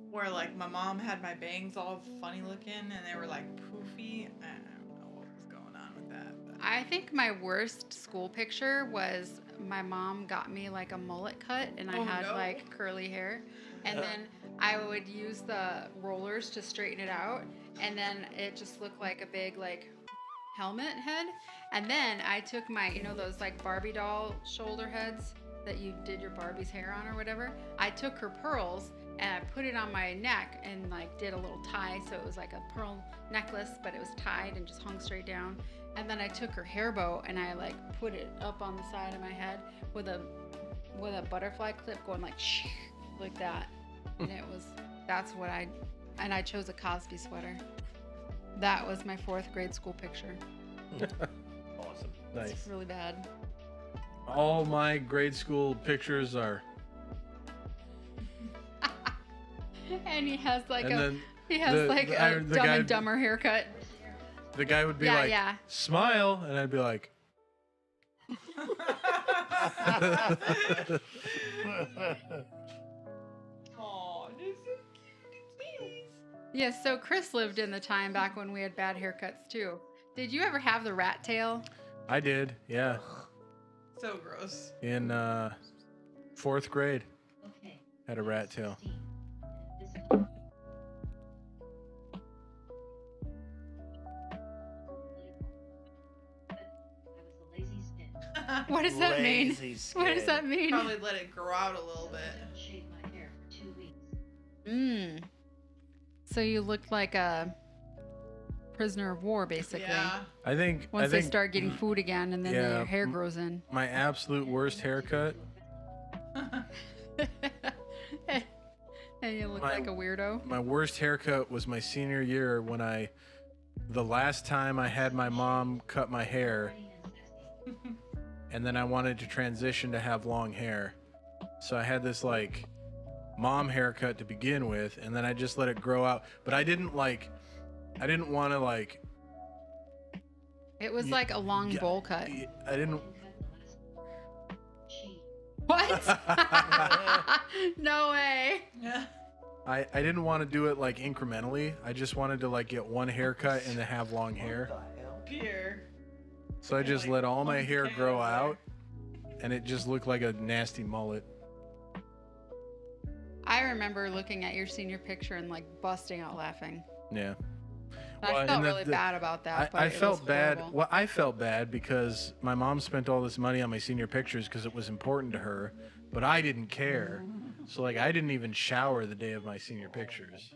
where like my mom had my bangs all funny looking and they were like poofy. I don't know what was going on with that. But. I think my worst school picture was my mom got me like a mullet cut and I had like curly hair. And then I would use the rollers to straighten it out. And then it just looked like a big like helmet head. And then I took my, you know, those like Barbie doll shoulder heads that you did your Barbie's hair on or whatever. I took her pearls and I put it on my neck and like did a little tie. So it was like a pearl necklace, but it was tied and just hung straight down. And then I took her hair bow and I like put it up on the side of my head with a butterfly clip going like that. And that's what and I chose a Cosby sweater. That was my 4th grade school picture. Awesome. Nice. It's really bad. All my grade school pictures are. And he has like And a then a the Dumb guy- and Dumber haircut. The guy would be Yeah, like, yeah. smile, and I'd be like, Aw, this is cute. Yeah, so Chris lived in the time back when we had bad haircuts too. Did you ever have the rat tail? I did, yeah, So gross. in 4th grade, had a rat tail. What does that mean? Lazy What does skin. that mean? Probably let it grow out a little bit. So you looked like a prisoner of war, basically. Yeah. I think Once they start getting food again, and then Yeah, their hair grows in. my absolute worst haircut. And you look My- like a weirdo. My worst haircut was my senior year when the last time I had my mom cut my hair, and then I wanted to transition to have long hair. So I had this like mom haircut to begin with, and then I just let it grow out. But I didn't want to like. It was like a long yeah, bowl cut. I didn't. What? No way. Yeah. I didn't want to do it like incrementally. I just wanted to like get one haircut and then have long hair. Pierre. So I just let all my hair grow out, and it just looked like a nasty mullet. I remember looking at your senior picture and like busting out laughing. Yeah. I Well, felt and really bad about that. But I it felt was bad. horrible. Well, I felt bad because my mom spent all this money on my senior pictures because it was important to her, but I didn't care. So like I didn't even shower the day of my senior pictures.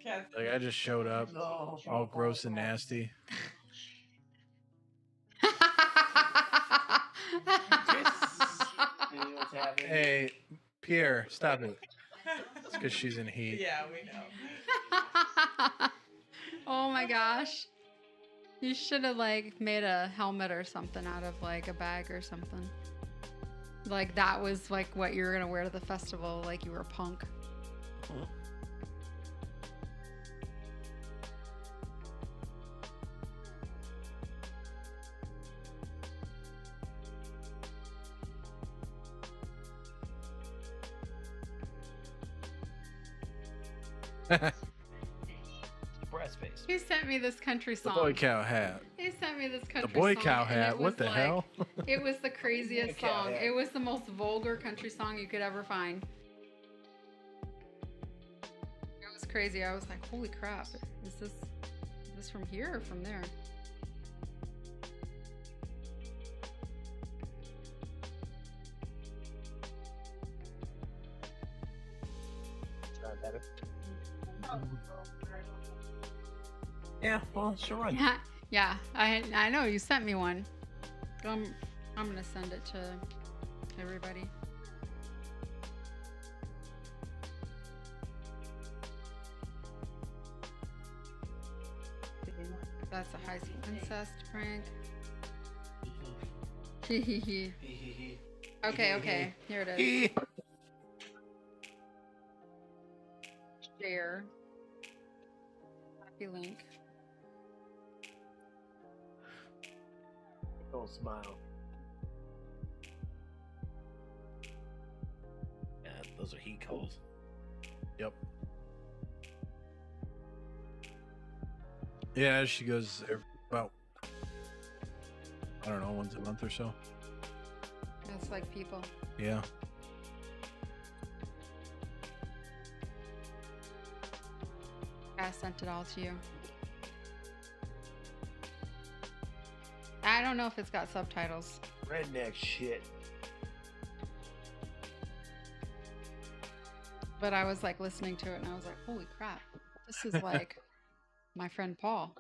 Like I just showed up all gross and nasty. Hey, Pierre, stop it. It's because she's in heat. Yeah, we know. Oh my gosh. You should have like made a helmet or something out of like a bag or something. Like that was like what you were gonna wear to the festival, like you were a punk. Breast face. He sent me this country The song. boy cow hat. He sent me this country The boy song, cow and hat. it What was the like- hell? It was the craziest Boy cow song. hat. It was the most vulgar country song you could ever find. It was crazy. I was like, holy crap. Is this from here or from there? Yeah, well, sure run. Yeah, I know you sent me one. I'm gonna send it to everybody. That's a high school incest prank. Okay, here it is. Share. Happy link. Don't smile. Yeah, those are heat calls. Yep. Yeah, she goes about, I don't know, once a month or so. That's like people. Yeah. I sent it all to you. I don't know if it's got subtitles. Redneck shit. But I was like listening to it and I was like, holy crap. This is like my friend Paul.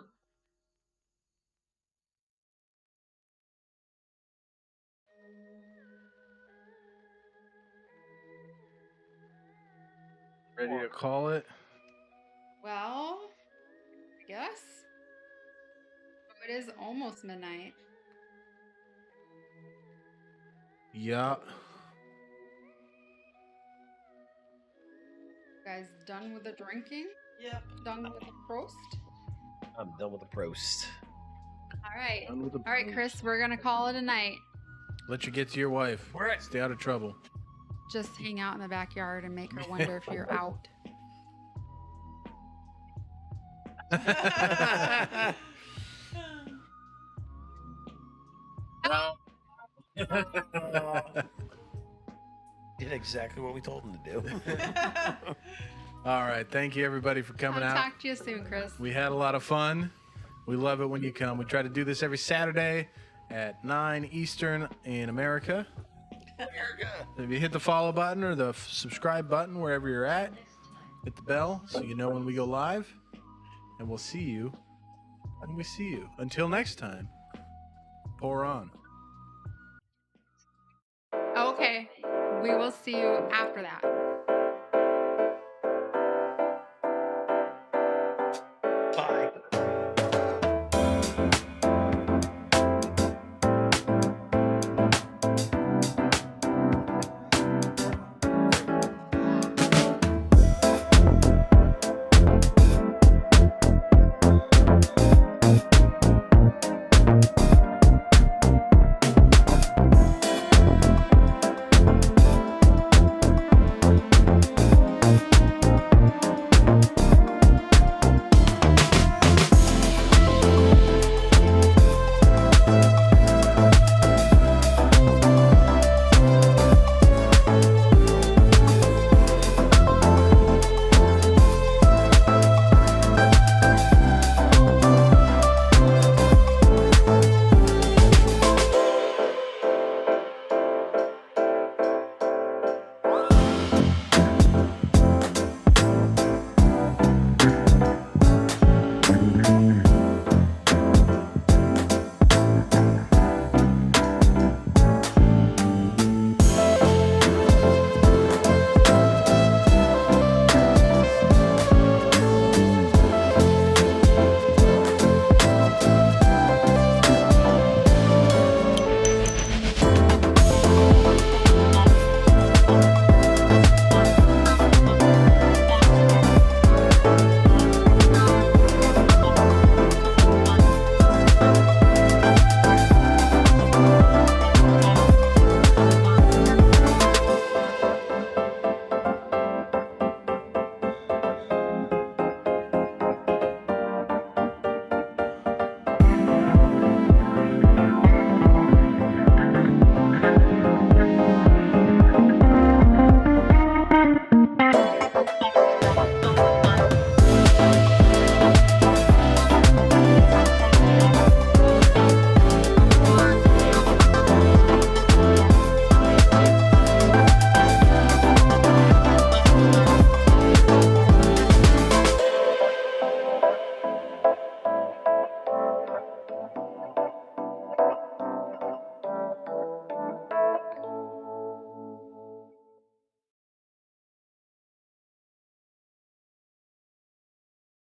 Ready to call it? Well, I guess. It is almost midnight. Yeah. You guys done with the drinking? Yep. Done with the prost? I'm done with the roast. All right. Done with the All right, Chris, we're going to call it a night. Let you get to your wife. We're at- Stay out of trouble. Just hang out in the backyard and make her wonder if you're out. Did exactly what we told him to do. All right. Thank you, everybody, for coming I'll out. talk to you soon, Chris. We had a lot of fun. We love it when you come. We try to do this every Saturday at 9 Eastern in America. America. If you hit the follow button or the subscribe button wherever you're at, hit the bell so you know when we go live. And we'll see you when we see you. Until next time, pour on. Okay. We will see you after that. Bye.